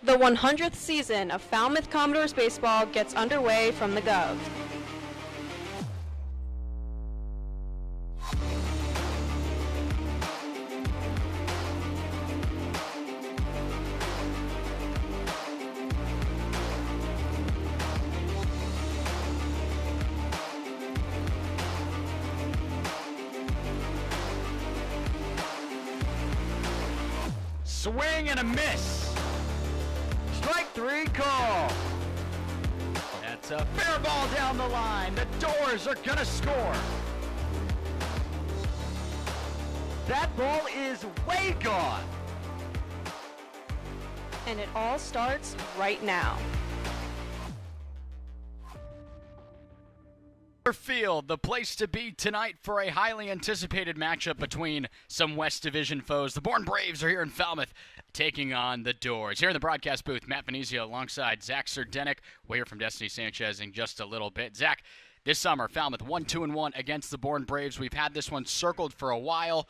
The 100th season of Falmouth Commodores baseball gets underway from the Gov. Swing and a miss. Strike three call. That's a fair ball down the line. The Doors are gonna score. That ball is way gone. And it all starts right now. Field, the place to be tonight for a highly anticipated matchup between some West Division foes. The Bourne Braves are here in Falmouth taking on the Doors. Here in the broadcast booth, Matt Venezia alongside Zach Serdenik. We'll hear from Destiny Sanchez in just a little bit. Zach, this summer, Falmouth 1-2-1 against the Bourne Braves. We've had this one circled for a while.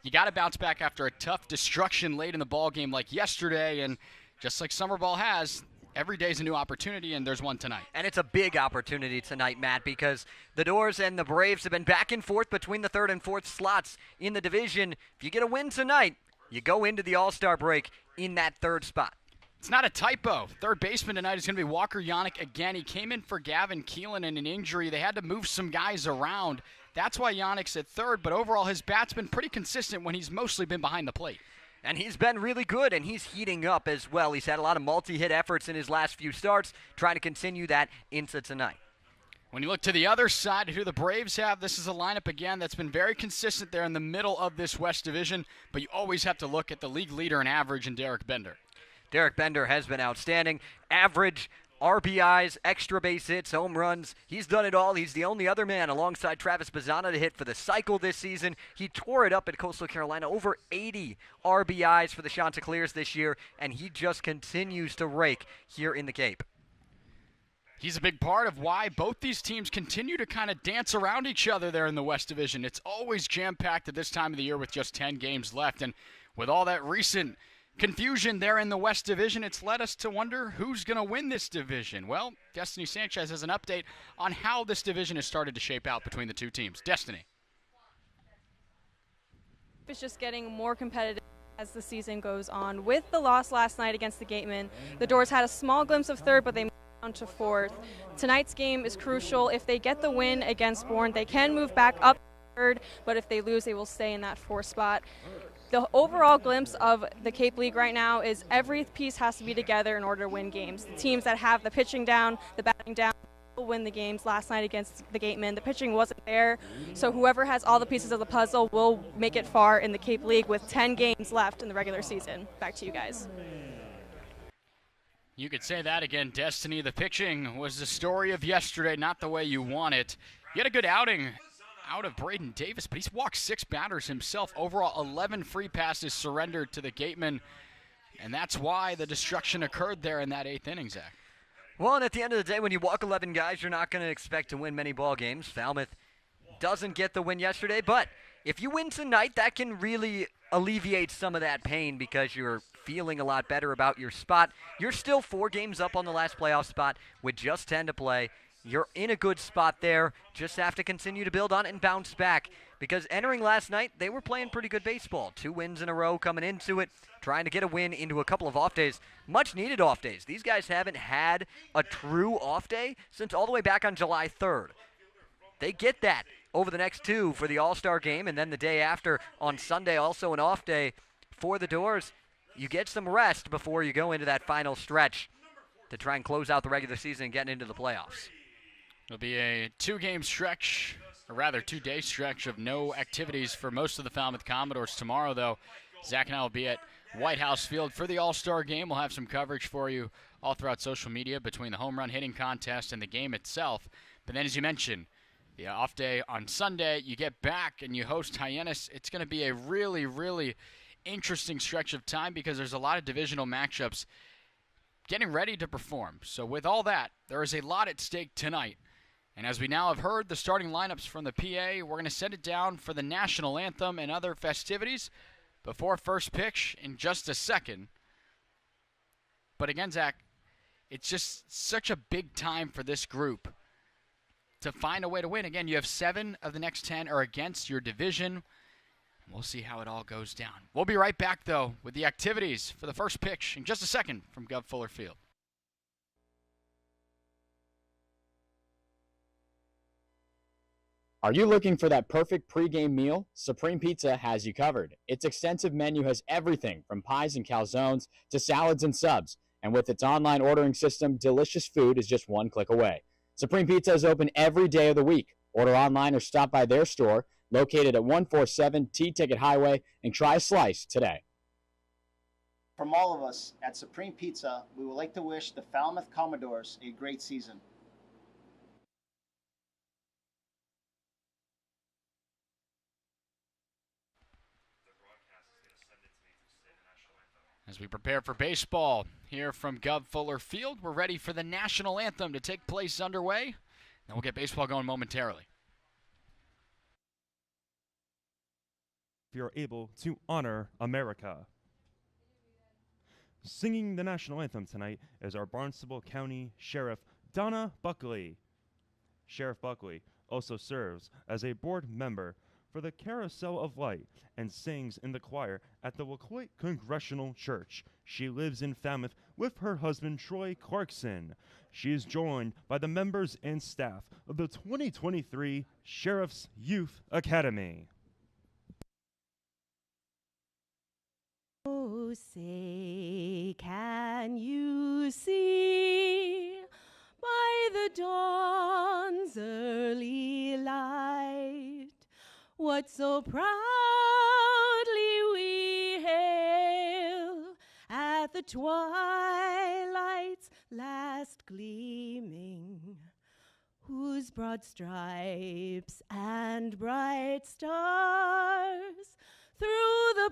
You got to bounce back after a tough destruction late in the ball game like yesterday, and just like summer ball has, every day's a new opportunity, and there's one tonight. And it's a big opportunity tonight, Matt, because the Doors and the Braves have been back and forth between the third and fourth slots in the division. If you get a win tonight, you go into the All-Star break in that third spot. It's not a typo. Third baseman tonight is going to be Walker Yannick again. He came in for Gavin Keelan in an injury. They had to move some guys around. That's why Yannick's at third, but overall his bat's been pretty consistent when he's mostly been behind the plate. And he's been really good, and he's heating up as well. He's had a lot of multi-hit efforts in his last few starts, trying to continue that into tonight. When you look to the other side, who the Braves have, this is a lineup, again, that's been very consistent there in the middle of this West Division, but you always have to look at the league leader in average in Derek Bender. Derek Bender has been outstanding. Average, RBIs, extra base hits, home runs. He's done it all. He's the only other man alongside Travis Bazzana to hit for the cycle this season. He tore it up at Coastal Carolina, over 80 RBIs for the Chanticleers this year, and he just continues to rake here in the Cape. He's a big part of why both these teams continue to kind of dance around each other there in the West Division. It's always jam-packed at this time of the year with just 10 games left, and with all that recent confusion there in the West Division, it's led us to wonder who's going to win this division. Well, Destiny Sanchez has an update on how this division has started to shape out between the two teams. Destiny. It's just getting more competitive as the season goes on. With the loss last night against the Gatemen, the Doors had a small glimpse of third, but they moved down to fourth. Tonight's game is crucial. If they get the win against Bourne, they can move back up to third, but if they lose, they will stay in that fourth spot. The overall glimpse of the Cape League right now is every piece has to be together in order to win games. The teams that have the pitching down, the batting down, will win the games. Last night against the Gatemen, the pitching wasn't there, so whoever has all the pieces of the puzzle will make it far in the Cape League with 10 games left in the regular season. Back to you guys. You could say that again, Destiny. The pitching was the story of yesterday, not the way you want it. You had a good outing out of Braden Davis, but he's walked 6 batters himself. Overall, 11 free passes surrendered to the Gatemen, and that's why the destruction occurred there in that 8th inning, Zach. Well, and at the end of the day, when you walk 11 guys, you're not going to expect to win many ball games. Falmouth doesn't get the win yesterday, but if you win tonight, that can really alleviate some of that pain because you're feeling a lot better about your spot. You're still 4 games up on the last playoff spot with just 10 to play. You're in a good spot there. Just have to continue to build on it and bounce back. Because entering last night, they were playing pretty good baseball. 2 wins in a row coming into it, trying to get a win into a couple of off days. Much needed off days. These guys haven't had a true off day since all the way back on July 3rd. They get that over the next 2 for the All-Star game, and then the day after on Sunday, also an off day for the Doors. You get some rest before you go into that final stretch to try and close out the regular season and get into the playoffs. It'll be a 2-game stretch, or rather 2-day stretch of no activities for most of the Falmouth Commodores. Tomorrow, though, Zach and I will be at White House Field for the All-Star game. We'll have some coverage for you all throughout social media between the home run hitting contest and the game itself. But then, as you mentioned, the off day on Sunday, you get back and you host Hyannis. It's going to be a really, really interesting stretch of time because there's a lot of divisional matchups getting ready to perform. So with all that, there is a lot at stake tonight. And as we now have heard the starting lineups from the PA, we're going to set it down for the national anthem and other festivities before first pitch in just a second. But again, Zach, it's just such a big time for this group to find a way to win. Again, you have 7 of the next 10 are against your division. We'll see how it all goes down. We'll be right back, though, with the activities for the first pitch in just a second from Gov Fuller Field. Are you looking for that perfect pregame meal? Supreme Pizza has you covered. Its extensive menu has everything from pies and calzones to salads and subs. And with its online ordering system, delicious food is just one click away. Supreme Pizza is open every day of the week. Order online or stop by their store located at 147 T-Ticket Highway and try a slice today. From all of us at Supreme Pizza, we would like to wish the Falmouth Commodores a great season. As we prepare for baseball here from Gov Fuller Field, we're ready for the national anthem to take place underway. And we'll get baseball going momentarily. If you're able to honor America. Singing the national anthem tonight is our Barnstable County Sheriff, Donna Buckley. Sheriff Buckley also serves as a board member for the Carousel of Light and sings in the choir at the Wacoit Congregational Church. She lives in Falmouth with her husband, Troy Clarkson. She is joined by the members and staff of the 2023 Sheriff's Youth Academy. Oh, say, can you see by the dawn's early light what so proudly we hail at the twilight's last gleaming, whose broad stripes and bright stars through the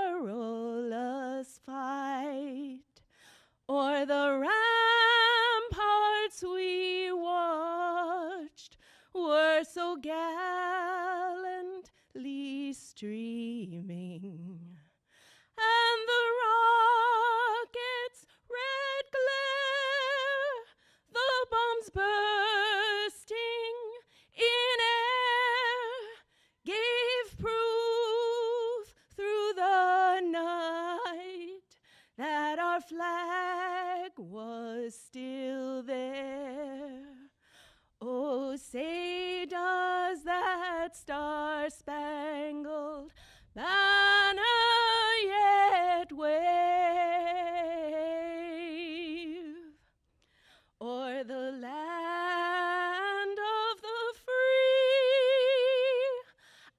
perilous fight o'er the ramparts we watched were so gallantly streaming, and the rocket's red glare, the bombs bursting in air, gave proof through the night that our flag was still there. Oh, say does that star-spangled banner yet wave o'er the land of the free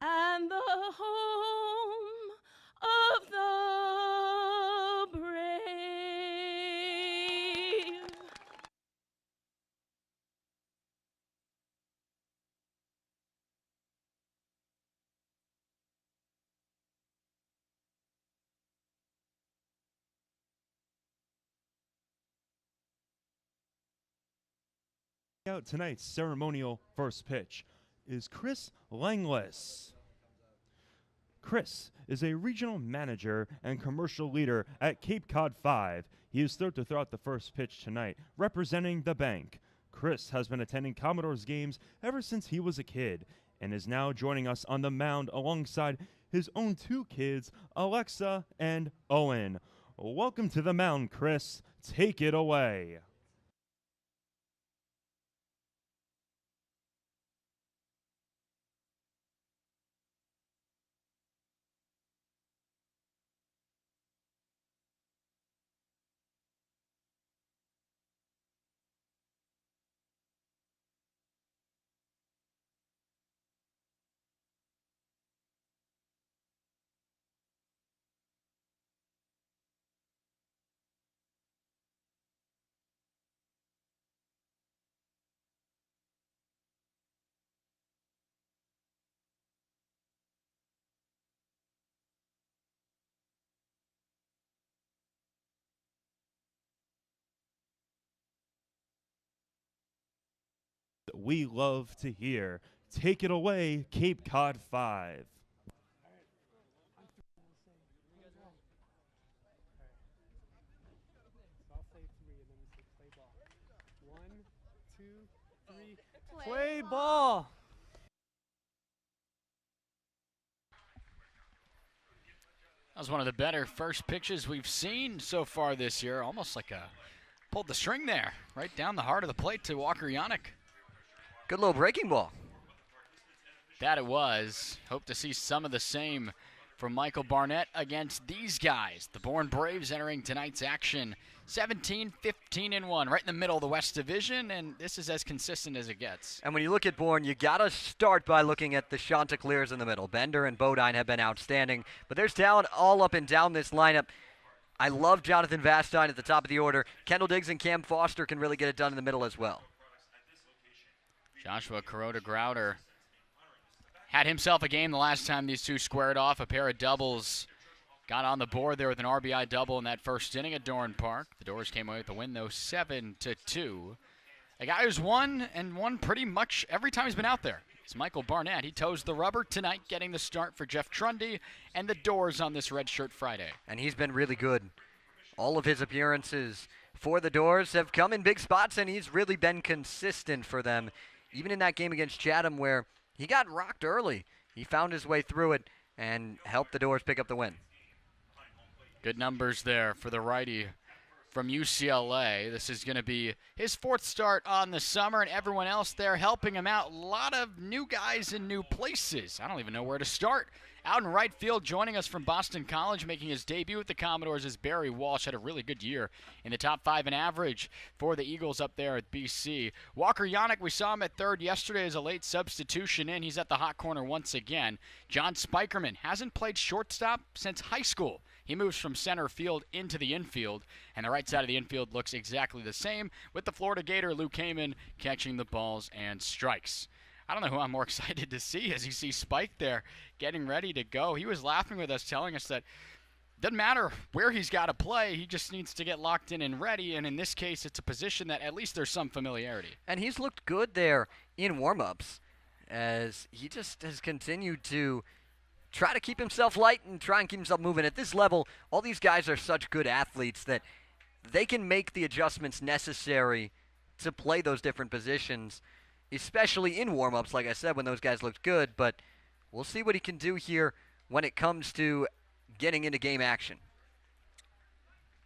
and the home of the brave? Out tonight's ceremonial first pitch is Chris Langless. Chris is a regional manager and commercial leader at Cape Cod 5. He is thrilled to throw out the first pitch tonight, representing the bank. Chris has been attending Commodores games ever since he was a kid and is now joining us on the mound alongside his own 2 kids, Alexa and Owen. Welcome to the mound, Chris. Take it away. We love to hear. Take it away, Cape Cod 5. Play ball. That was one of the better first pitches we've seen so far this year. Almost like pulled the string there, right down the heart of the plate to Walker Yannick. Good little breaking ball. That it was. Hope to see some of the same from Michael Barnett against these guys. The Bourne Braves entering tonight's action 17-15-1, right in the middle of the West Division, and this is as consistent as it gets. And when you look at Bourne, you got to start by looking at the Chanticleers in the middle. Bender and Bodine have been outstanding, but there's talent all up and down this lineup. I love Jonathan Vastine at the top of the order. Kendall Diggs and Cam Foster can really get it done in the middle as well. Joshua Kuroda-Grouter had himself a game the last time these two squared off. A pair of doubles got on the board there with an RBI double in that first inning at Doran Park. The Doors came away with the win, though, 7-2. A guy who's won pretty much every time he's been out there. It's Michael Barnett. He toes the rubber tonight, getting the start for Jeff Trundy and the Doors on this Red Shirt Friday. And he's been really good. All of his appearances for the Doors have come in big spots, and he's really been consistent for them. Even in that game against Chatham where he got rocked early, he found his way through it and helped the Doors pick up the win. Good numbers there for the righty from UCLA. This is going to be his fourth start on the summer, and everyone else there helping him out. A lot of new guys in new places. I don't even know where to start. Out in right field, joining us from Boston College, making his debut with the Commodores, is Barry Walsh. Had a really good year in the top 5 in average for the Eagles up there at BC. Walker Yannick, we saw him at third yesterday as a late substitution in. He's at the hot corner once again. John Spikerman hasn't played shortstop since high school. He moves from center field into the infield, and the right side of the infield looks exactly the same, with the Florida Gator Luke Heyman catching the balls and strikes. I don't know who I'm more excited to see as you see Spike there getting ready to go. He was laughing with us, telling us that it doesn't matter where he's got to play, he just needs to get locked in and ready, and in this case, it's a position that at least there's some familiarity. And he's looked good there in warm-ups as he just has continued to try to keep himself light and try and keep himself moving. At this level, all these guys are such good athletes that they can make the adjustments necessary to play those different positions, especially in warm-ups, like I said, when those guys looked good. But we'll see what he can do here when it comes to getting into game action.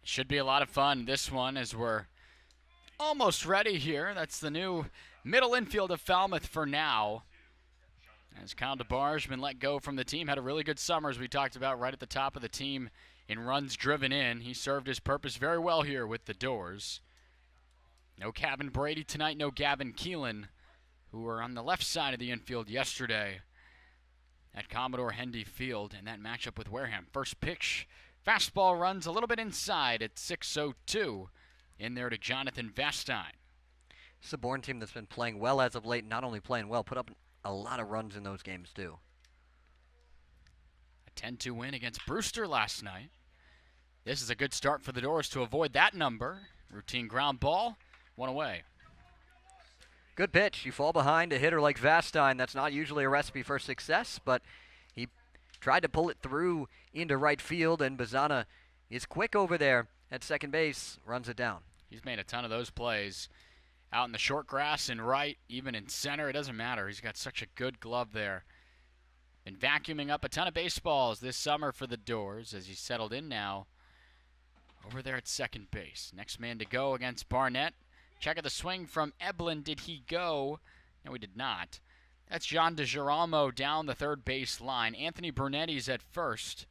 Should be a lot of fun, this one, as we're almost ready here. That's the new middle infield of Falmouth for now. As Kyle DeBarge been let go from the team, had a really good summer, as we talked about, right at the top of the team in runs driven in. He served his purpose very well here with the Doors. No Kevin Brady tonight, no Gavin Keelan, who were on the left side of the infield yesterday at Commodore Hendy Field in that matchup with Wareham. First pitch, fastball runs a little bit inside at 6:02. In there to Jonathan Vastine. It's a Bourne team that's been playing well as of late, not only playing well, put up a lot of runs in those games too. A 10-2 win against Brewster last night. This is a good start for the Doors to avoid that number. Routine ground ball, one away. Good pitch. You fall behind a hitter like Vastine. That's not usually a recipe for success, but he tried to pull it through into right field, and Bazana is quick over there at second base, runs it down. He's made a ton of those plays out in the short grass and right, even in center. It doesn't matter. He's got such a good glove there. Been vacuuming up a ton of baseballs this summer for the Doors as he's settled in now over there at second base. Next man to go against Barnett. Check out the swing from Eblin. Did he go? No, he did not. That's John DeGirolamo down the third base line. Anthony Brunetti's at first.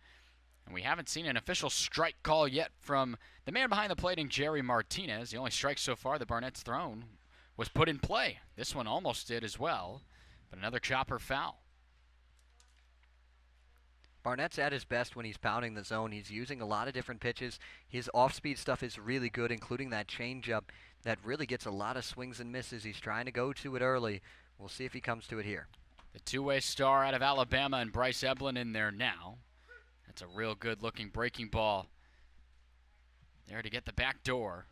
And we haven't seen an official strike call yet from the man behind the plate, Jerry Martinez. The only strike so far that Barnett's thrown was put in play. This one almost did as well, but another chopper foul. Barnett's at his best when he's pounding the zone. He's using a lot of different pitches. His off-speed stuff is really good, including that changeup that really gets a lot of swings and misses. He's trying to go to it early. We'll see if he comes to it here. The two-way star out of Alabama and Bryce Eblin in there now. That's a real good-looking breaking ball there to get the back door.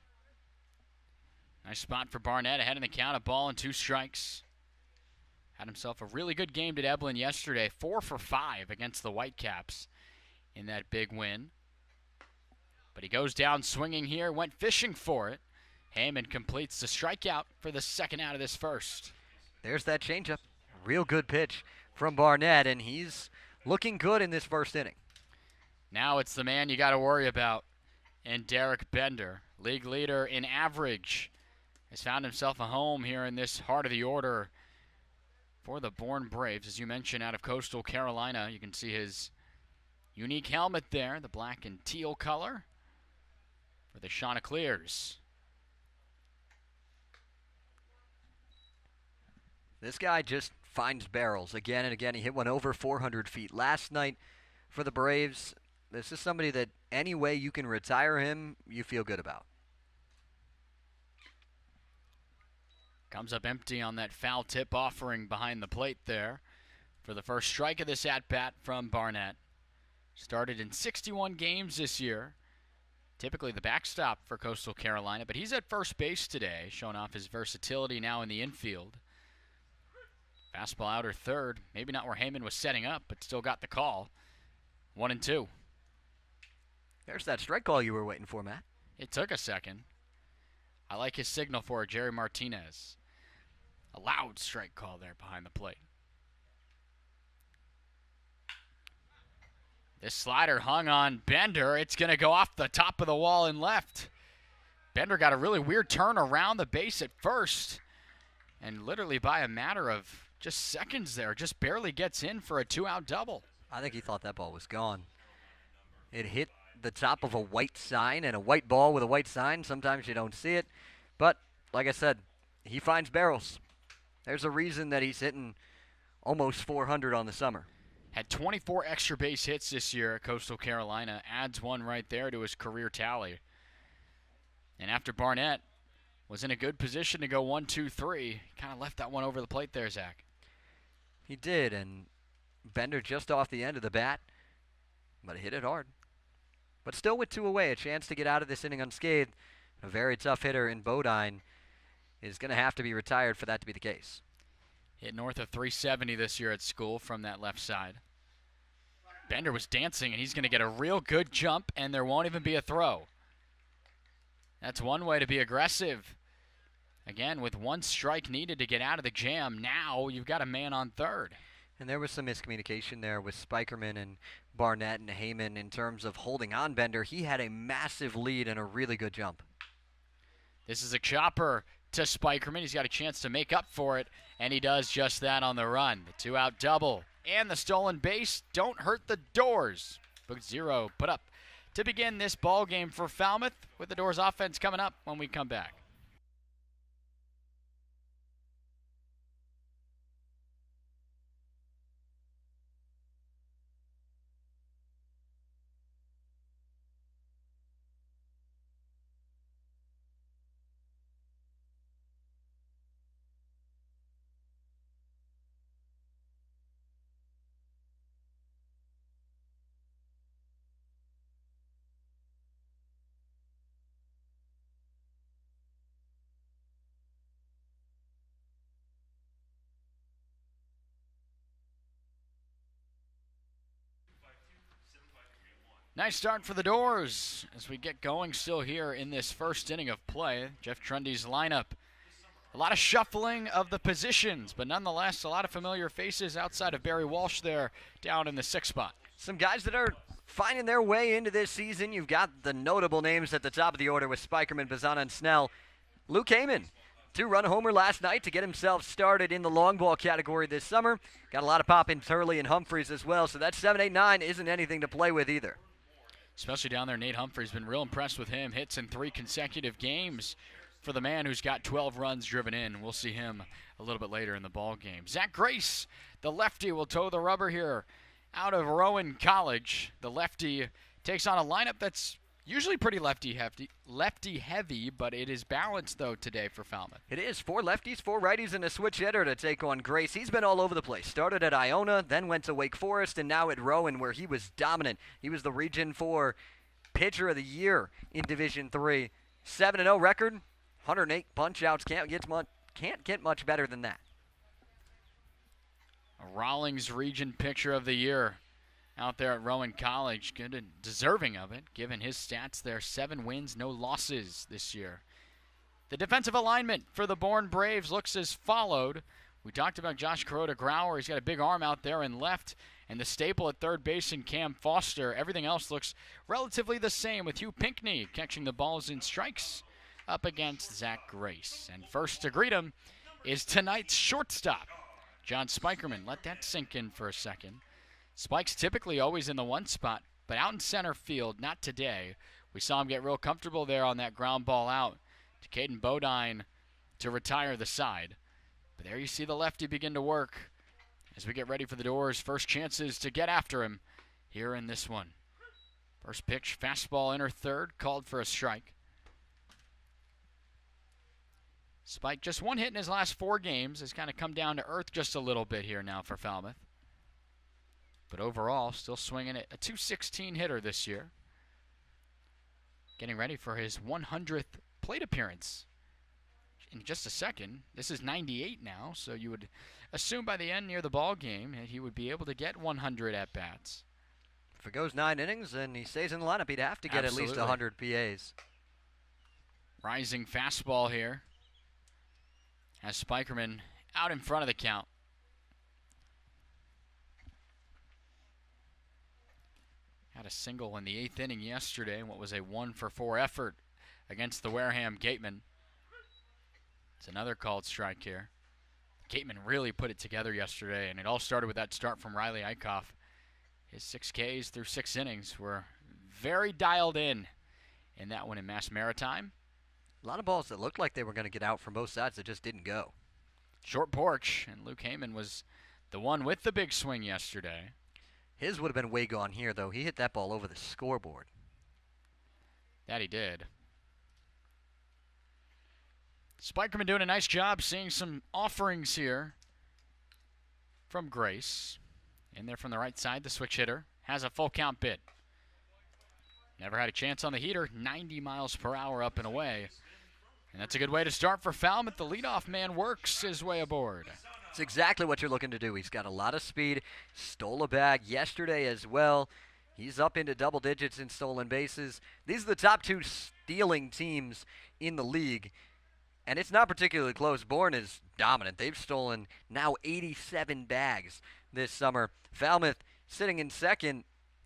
Nice spot for Barnett ahead in the count, a ball and 2 strikes. Had himself a really good game, did Eblin yesterday. 4 for 5 against the Whitecaps in that big win. But he goes down swinging here, went fishing for it. Heyman completes the strikeout for the second out of this first. There's that changeup. Real good pitch from Barnett, and he's looking good in this first inning. Now it's the man you got to worry about, and Derek Bender, league leader in average, has found himself a home here in this heart of the order for the Bourne Braves. As you mentioned, out of Coastal Carolina, you can see his unique helmet there, the black and teal color for the Chanticleers. This guy just finds barrels again and again. He hit one over 400 feet last night for the Braves. This is somebody that any way you can retire him, you feel good about. Comes up empty on that foul tip offering behind the plate there for the first strike of this at-bat from Barnett. Started in 61 games this year. Typically the backstop for Coastal Carolina, but he's at first base today, showing off his versatility now in the infield. Fastball outer third, maybe not where Heyman was setting up, but still got the call. 1-2. There's that strike call you were waiting for, Matt. It took a second. I like his signal for it, Jerry Martinez. A loud strike call there behind the plate. This slider hung on Bender. It's going to go off the top of the wall and left. Bender got a really weird turn around the base at first, and literally by a matter of just seconds there, just barely gets in for a 2-out double. I think he thought that ball was gone. It hit the top of a white sign, and a white ball with a white sign, sometimes you don't see it. But, like I said, he finds barrels. There's a reason that he's hitting almost 400 on the summer. Had 24 extra base hits this year at Coastal Carolina. Adds one right there to his career tally. And after Barnett was in a good position to go 1-2-3, kind of left that one over the plate there, Zach. He did, and Bender just off the end of the bat, but hit it hard. But still with two away, a chance to get out of this inning unscathed. A very tough hitter in Bodine is going to have to be retired for that to be the case. Hit north of 370 this year at school from that left side. Bender was dancing, and he's going to get a real good jump, and there won't even be a throw. That's one way to be aggressive. Again, with one strike needed to get out of the jam, now you've got a man on third. And there was some miscommunication there with Spikerman and Barnett and Heyman in terms of holding on Bender. He had a massive lead and a really good jump. This is a chopper to Spikerman. He's got a chance to make up for it, and he does just that on the run. The 2-out double and the stolen base don't hurt the Doors. Book 0 put up to begin this ball game for Falmouth, with the Doors offense coming up when we come back. Nice start for the Doors as we get going still here in this first inning of play. Jeff Trundy's lineup. A lot of shuffling of the positions, but nonetheless a lot of familiar faces outside of Barry Walsh there down in the 6th spot. Some guys that are finding their way into this season. You've got the notable names at the top of the order with Spikerman, Bazana, and Snell. Luke Heyman, 2-run homer last night to get himself started in the long ball category this summer. Got a lot of pop in Turley and Humphreys as well, so that 7-8-9 isn't anything to play with either. Especially down there, Nate Humphreys been real impressed with him. Hits in 3 consecutive games for the man who's got 12 runs driven in. We'll see him a little bit later in the ball game. Zach Grace, the lefty, will toe the rubber here out of Rowan College. The lefty takes on a lineup that's usually pretty lefty heavy, but it is balanced though today for Falmouth. It is 4 lefties, 4 righties, and a switch hitter to take on Grace. He's been all over the place. Started at Iona, then went to Wake Forest, and now at Rowan, where he was dominant. He was the Region 4 Pitcher of the Year in Division 3. 7-0 record, 108 punch-outs. Can't get much better than that. A Rawlings Region Pitcher of the Year out there at Rowan College. Good and deserving of it, given his stats there. 7 wins, no losses this year. The defensive alignment for the Bourne Braves looks as followed. We talked about Josh Kuroda-Grauer. He's got a big arm out there in left, and the staple at third base in Cam Foster. Everything else looks relatively the same, with Hugh Pinckney catching the balls in strikes up against Zach Grace. And first to greet him is tonight's shortstop, John Spikerman. Let that sink in for a second. Spike's typically always in the one spot, but out in center field, not today. We saw him get real comfortable there on that ground ball out to Caden Bodine to retire the side. But there you see the lefty begin to work as we get ready for the Doors' first chances to get after him here in this one. First pitch, fastball inner third, called for a strike. Spike just one hit in his last 4 games, has kind of come down to earth just a little bit here now for Falmouth. But overall, still swinging at a .216 hitter this year. Getting ready for his 100th plate appearance in just a second. This is 98 now, so you would assume by the end near the ball game that he would be able to get 100 at-bats. If it goes 9 innings and he stays in the lineup, he'd have to get Absolutely. at least 100 PAs. Rising fastball here has Spikerman out in front of the count. Had a single in the 8th inning yesterday in what was a 1-for-4 effort against the Wareham Gatemen. It's another called strike here. Gatemen really put it together yesterday, and it all started with that start from Riley Eichhoff. His 6 Ks through 6 innings were very dialed in that one in Mass Maritime. A lot of balls that looked like they were going to get out from both sides that just didn't go. Short porch, and Luke Heyman was the one with the big swing yesterday. His would have been way gone here, though. He hit that ball over the scoreboard. That he did. Spikerman doing a nice job seeing some offerings here from Grace. In there from the right side, the switch hitter has a full count bid. Never had a chance on the heater, 90 miles per hour up and away. And that's a good way to start for Falmouth. The leadoff man works his way aboard. It's exactly what you're looking to do. He's got a lot of speed, stole a bag yesterday as well. He's up into double digits in stolen bases. These are the top 2 stealing teams in the league. And it's not particularly close. Bourne is dominant. They've stolen now 87 bags this summer. Falmouth sitting in second,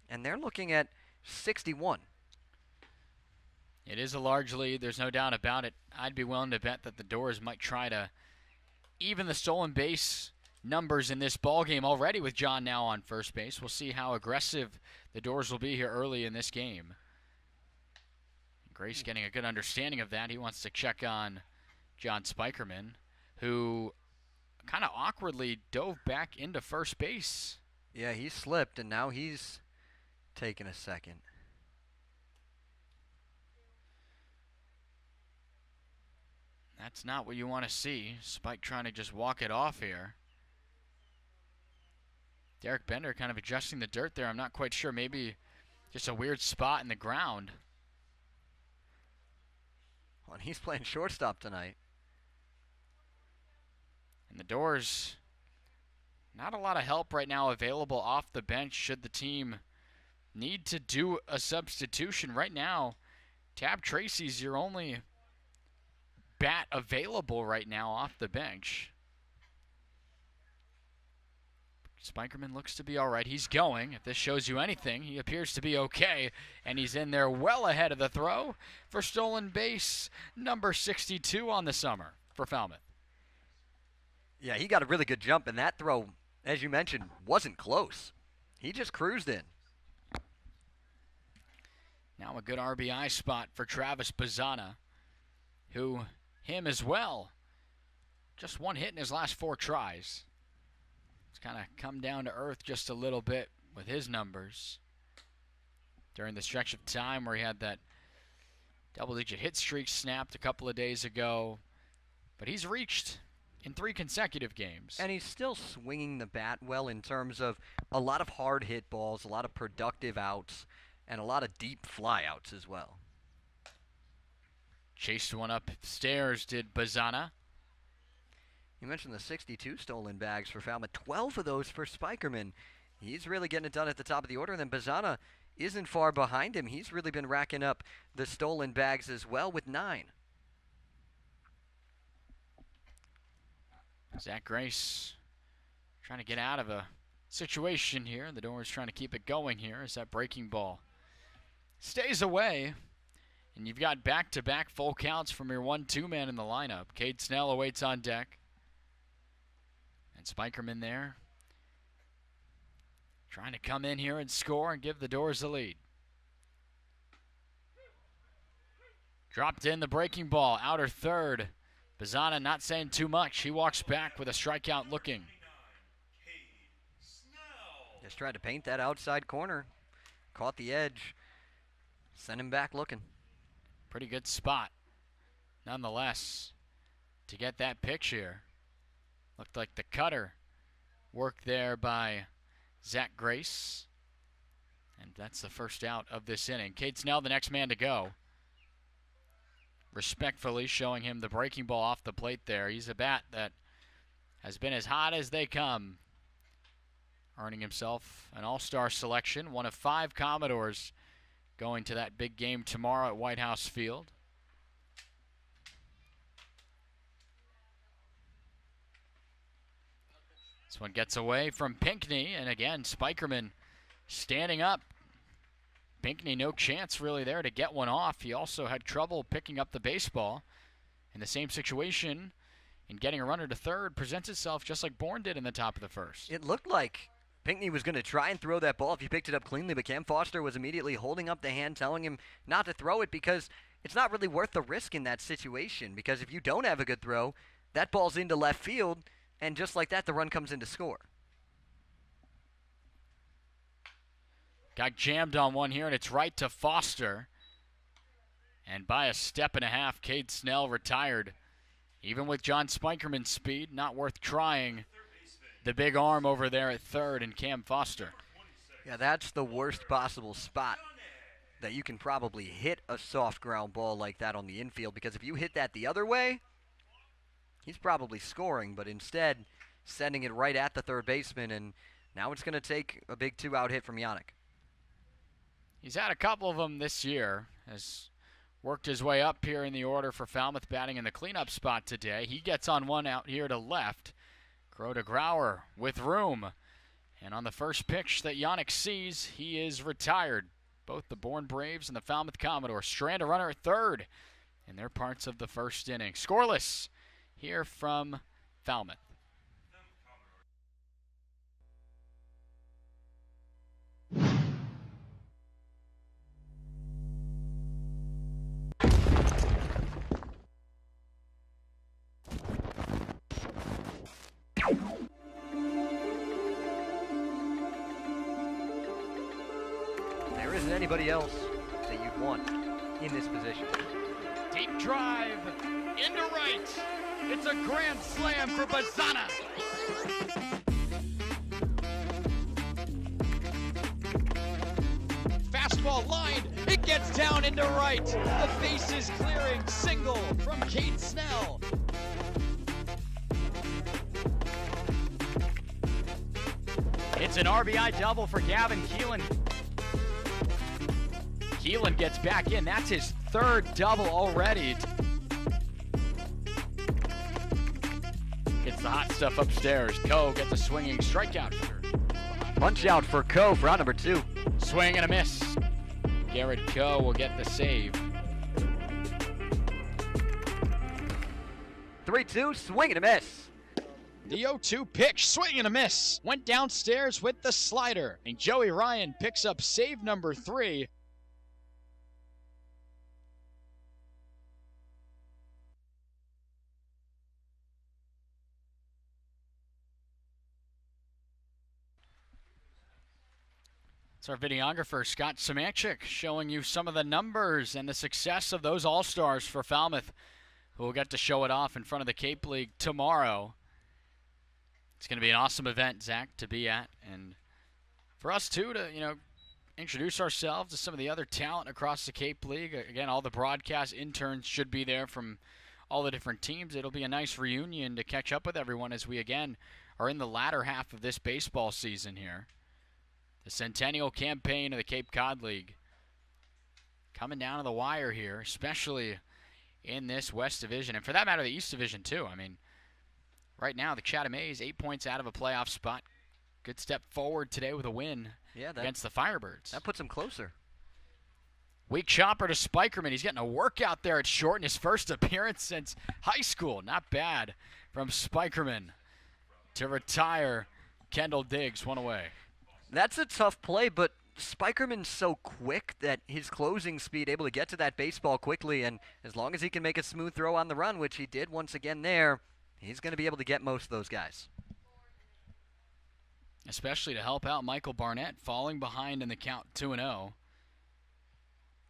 and they're looking at 61. It is a large lead. There's no doubt about it. I'd be willing to bet that the Doors might try to even the stolen base numbers in this ball game already with John now on first base. We'll see how aggressive the Doors will be here early in this game. Grace getting a good understanding of that. He wants to check on John Spikerman, who kind of awkwardly dove back into first base. Yeah, he slipped, and now he's taking a second. That's not what you want to see. Spike trying to just walk it off here. Derek Bender kind of adjusting the dirt there. I'm not quite sure. Maybe just a weird spot in the ground. Well, and he's playing shortstop tonight. And the Doors, not a lot of help right now available off the bench should the team need to do a substitution. Right now, Tab Tracy's your only bat available right now off the bench. Spikerman looks to be all right. He's going. If this shows you anything, he appears to be okay, and he's in there well ahead of the throw for stolen base number 62 on the summer for Falmouth. Yeah, he got a really good jump, and that throw, as you mentioned, wasn't close. He just cruised in. Now a good RBI spot for Travis Bazzana, who, him as well, just one hit in his last 4 tries. It's kind of come down to earth just a little bit with his numbers during the stretch of time where he had that double-digit hit streak snapped a couple of days ago. But he's reached in 3 consecutive games. And he's still swinging the bat well in terms of a lot of hard hit balls, a lot of productive outs, and a lot of deep flyouts as well. Chased one upstairs, did Bazzana. You mentioned the 62 stolen bags for Falmouth, 12 of those for Spikerman. He's really getting it done at the top of the order, and then Bazzana isn't far behind him. He's really been racking up the stolen bags as well with 9. Zach Grace trying to get out of a situation here. The Doors trying to keep it going here as that breaking ball stays away. And you've got back-to-back full counts from your 1-2 man in the lineup. Cade Snell awaits on deck. And Spikerman there trying to come in here and score and give the Doors the lead. Dropped in the breaking ball, outer third. Bazana not saying too much. He walks back with a strikeout looking. Just tried to paint that outside corner. Caught the edge. Sent him back looking. Pretty good spot, nonetheless, to get that pitch here. Looked like the cutter worked there by Zach Grace. And that's the first out of this inning. Cade Snell, the next man to go. Respectfully showing him the breaking ball off the plate there. He's a bat that has been as hot as they come. Earning himself an all-star selection. One of 5 Commodores going to that big game tomorrow at White House Field. This one gets away from Pinckney, and again, Spikerman standing up. Pinckney, no chance really there to get one off. He also had trouble picking up the baseball. In the same situation, in getting a runner to third, presents itself just like Bourne did in the top of the first. It looked like Pinckney was going to try and throw that ball if he picked it up cleanly, but Cam Foster was immediately holding up the hand, telling him not to throw it because it's not really worth the risk in that situation. Because if you don't have a good throw, that ball's into left field, and just like that, the run comes in to score. Got jammed on one here, and it's right to Foster. And by a step and a half, Cade Snell retired. Even with John Spikerman's speed, not worth trying. The big arm over there at third and Cam Foster. Yeah, that's the worst possible spot that you can probably hit a soft ground ball like that on the infield, because if you hit that the other way, he's probably scoring, but instead sending it right at the third baseman, and now it's going to take a big 2-out hit from Yannick. He's had a couple of them this year, has worked his way up here in the order for Falmouth, batting in the cleanup spot today. He gets on one out here to left. Crow to Grauer with room. And on the first pitch that Yannick sees, he is retired. Both the Bourne Braves and the Falmouth Commodores strand a runner at third in their parts of the first inning. Scoreless here from Falmouth. There isn't anybody else that you'd want in this position. Deep drive into right. It's a grand slam for Bazana. Fastball lined. It gets down into right. The base is clearing. Single from Cade Snell. It's an RBI double for Gavin Keelan. Keelan gets back in. That's his third double already. Gets the hot stuff upstairs. Coe gets a swinging strikeout. Punch out for Coe for out number 2. Swing and a miss. Garrett Coe will get the save. 3-2, swing and a miss. The 0-2 pitch, swing and a miss. Went downstairs with the slider. And Joey Ryan picks up save number 3. It's our videographer, Scott Samanchik, showing you some of the numbers and the success of those All-Stars for Falmouth, who will get to show it off in front of the Cape League tomorrow. It's going to be an awesome event, Zach, to be at. And for us, too, to, introduce ourselves to some of the other talent across the Cape League. Again, all the broadcast interns should be there from all the different teams. It'll be a nice reunion to catch up with everyone as we, again, are in the latter half of this baseball season here. The centennial campaign of the Cape Cod League coming down to the wire here, especially in this West Division, and for that matter, the East Division too. I mean, Right now, the Chatham-A's 8 points out of a playoff spot. Good step forward today with a win against the Firebirds. That puts them closer. Weak chopper to Spikerman. He's getting a workout there at short in his first appearance since high school. Not bad from Spikerman to retire Kendall Diggs, one away. That's a tough play, but Spikerman's so quick that his closing speed, able to get to that baseball quickly, and as long as he can make a smooth throw on the run, which he did once again there, he's going to be able to get most of those guys. Especially to help out Michael Barnett, falling behind in the count 2-0.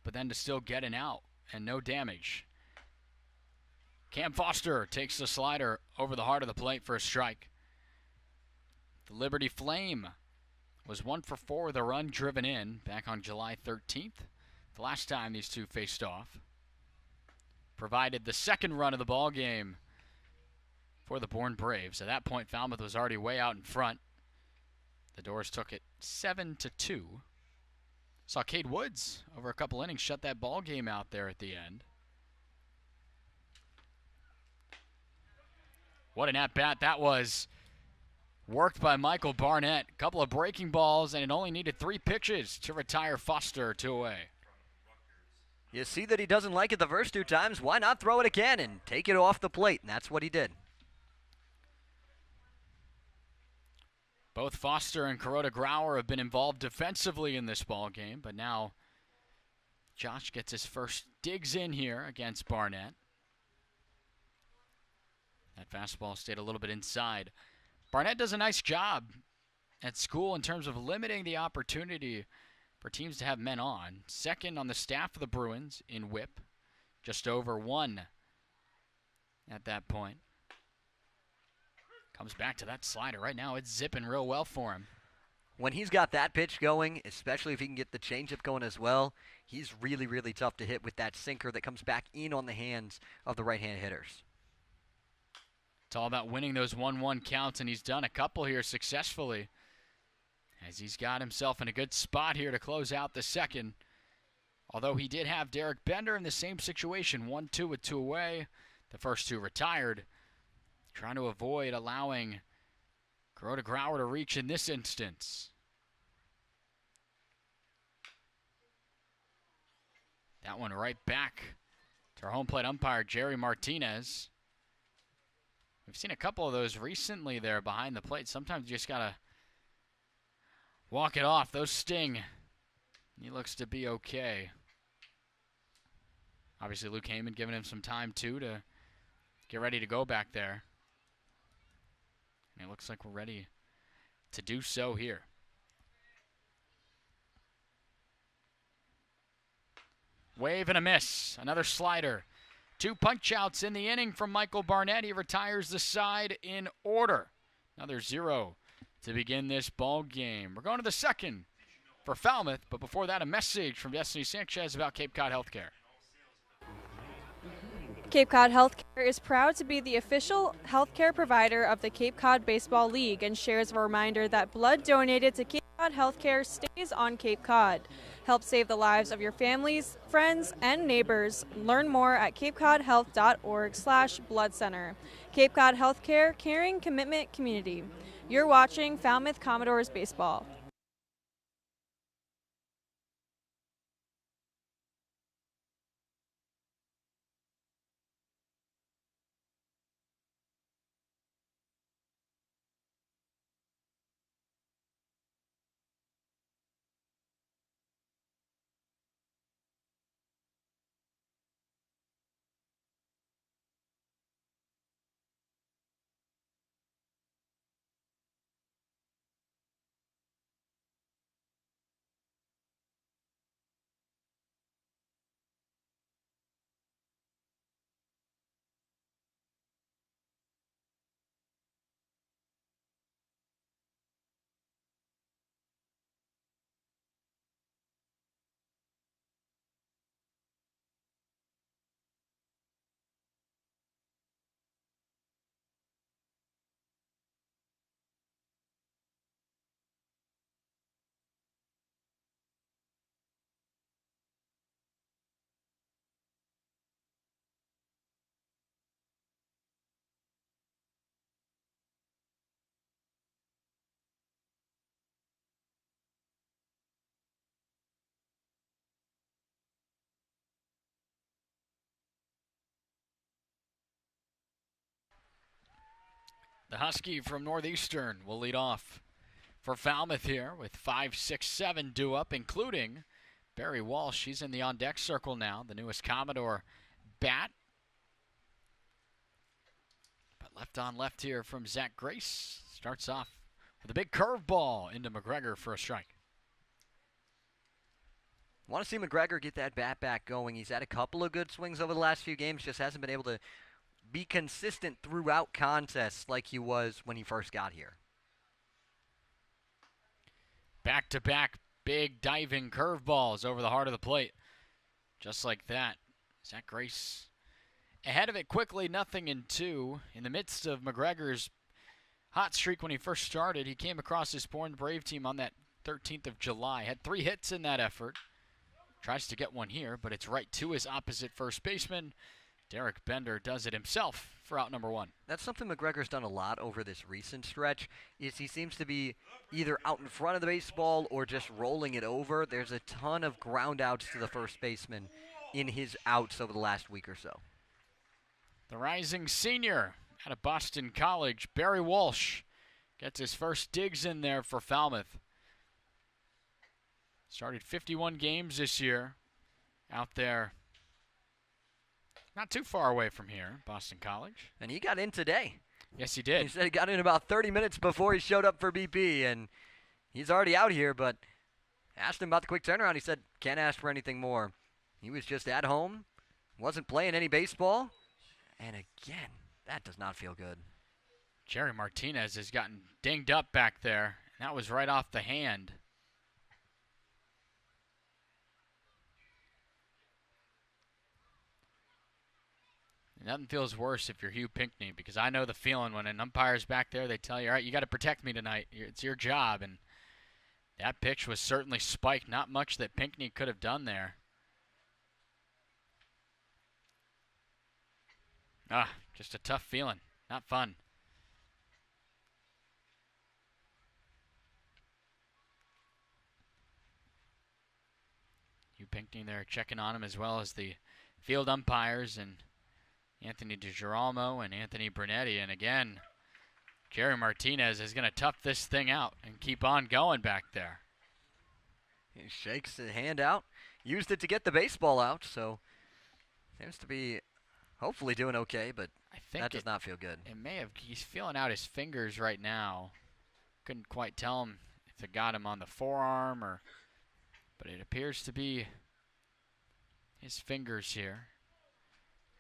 But then to still get an out and no damage. Cam Foster takes the slider over the heart of the plate for a strike. The Liberty Flame was 1 for 4 with a run driven in back on July 13th, the last time these two faced off. Provided the second run of the ball game for the Bourne Braves. At that point, Falmouth was already way out in front. The Doors took it 7-2. Saw Cade Woods over a couple innings shut that ball game out there at the end. What an at-bat that was. Worked by Michael Barnett. A couple of breaking balls, and it only needed 3 pitches to retire Foster 2 away. You see that he doesn't like it the first 2 times. Why not throw it again and take it off the plate? And that's what he did. Both Foster and Kuroda Grauer have been involved defensively in this ball game, but now Josh gets his first digs in here against Barnett. That fastball stayed a little bit inside. Barnett does a nice job at school in terms of limiting the opportunity for teams to have men on. Second on the staff of the Bruins in whip, just over 1 at that point. Comes back to that slider. Right now it's zipping real well for him. When he's got that pitch going, especially if he can get the changeup going as well, he's really, really tough to hit with that sinker that comes back in on the hands of the right-hand hitters. It's all about winning those 1-1 counts, and he's done a couple here successfully, as he's got himself in a good spot here to close out the second. Although he did have Derek Bender in the same situation, 1-2 with 2 away. The first 2 retired. Trying to avoid allowing Kuroda Grauer to reach in this instance. That one right back to our home plate umpire, Jerry Martinez. We've seen a couple of those recently there behind the plate. Sometimes you just got to walk it off. Those sting. He looks to be okay. Obviously, Luke Heyman giving him some time, too, to get ready to go back there. And it looks like we're ready to do so here. Wave and a miss. Another slider. 2 punch outs in the inning from Michael Barnett. He retires the side in order. Another 0 to begin this ball game. We're going to the second for Falmouth, but before that, a message from Destiny Sanchez about Cape Cod Healthcare. Cape Cod Healthcare is proud to be the official healthcare provider of the Cape Cod Baseball League and shares a reminder that blood donated to Cape Cod Healthcare stays on Cape Cod. Help save the lives of your families, friends, and neighbors. Learn more at capecodhealth.org/blood center. Cape Cod Healthcare, caring commitment community. You're watching Falmouth Commodores Baseball. the Husky from Northeastern, will lead off for Falmouth here with 5, 6, 7 due up, including Barry Walsh. He's in the on-deck circle now, the newest Commodore bat. But left on left here from Zach Grace. Starts off with a big curveball into McGregor for a strike. Want to see McGregor get that bat back going. He's had a couple of good swings over the last few games, just hasn't been able to be consistent throughout contests like he was when he first got here. Back-to-back big diving curveballs over the heart of the plate. Just like that. Zach Grace ahead of it quickly, 0-2. In the midst of McGregor's hot streak when he first started, he came across his Bourne Brave team on that 13th of July. Had 3 hits in that effort. Tries to get one here, but it's right to his opposite first baseman. Derek Bender does it himself for out number 1. That's something McGregor's done a lot over this recent stretch, is he seems to be either out in front of the baseball or just rolling it over. There's a ton of ground outs to the first baseman in his outs over the last week or so. The rising senior out of Boston College, Barry Walsh, gets his first digs in there for Falmouth. Started 51 games this year out there. Not too far away from here, Boston College. And he got in today. Yes, he did. He said he got in about 30 minutes before he showed up for BP, and he's already out here, but asked him about the quick turnaround. He said, can't ask for anything more. He was just at home, wasn't playing any baseball, and again, that does not feel good. Jerry Martinez has gotten dinged up back there, and that was right off the hand. Nothing feels worse if you're Hugh Pinckney, because I know the feeling when an umpire's back there, they tell you, all right, you got to protect me tonight. It's your job. And that pitch was certainly spiked. Not much that Pinckney could have done there. Just a tough feeling. Not fun. Hugh Pinckney there checking on him, as well as the field umpires and Anthony DiGirolamo and Anthony Brunetti. And again, Jerry Martinez is going to tough this thing out and keep on going back there. He shakes the hand out, used it to get the baseball out, so seems to be hopefully doing okay, but I think that does not feel good. It may have, he's feeling out his fingers right now. Couldn't quite tell him if it got him on the forearm or, but it appears to be his fingers here.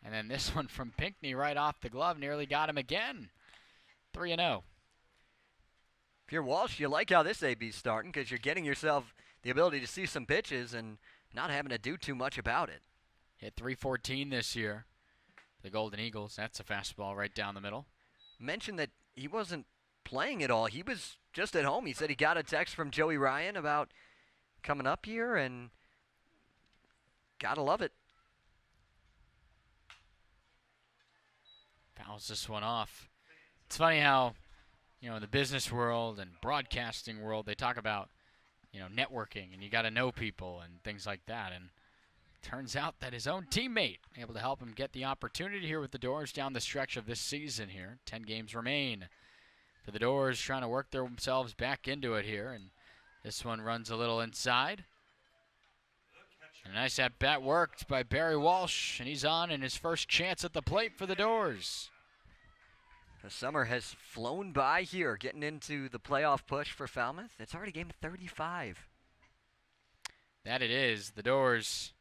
And then this one from Pinckney right off the glove nearly got him again. 3-0. If you're Walsh, you like how this AB's starting because you're getting yourself the ability to see some pitches and not having to do too much about it. Hit .314 this year. The Golden Eagles, that's a fastball right down the middle. Mentioned that he wasn't playing at all. He was just at home. He said he got a text from Joey Ryan about coming up here, and gotta love it. Fouls this one off. It's funny how, in the business world and broadcasting world, they talk about, networking and you got to know people and things like that. And turns out that his own teammate able to help him get the opportunity here with the Doors down the stretch of this season here. 10 games remain for the Doors, trying to work themselves back into it here. And this one runs a little inside. A nice at-bat worked by Barry Walsh, and he's on in his first chance at the plate for the Doors. The summer has flown by here, getting into the playoff push for Falmouth. It's already game 35. That it is. The Doors,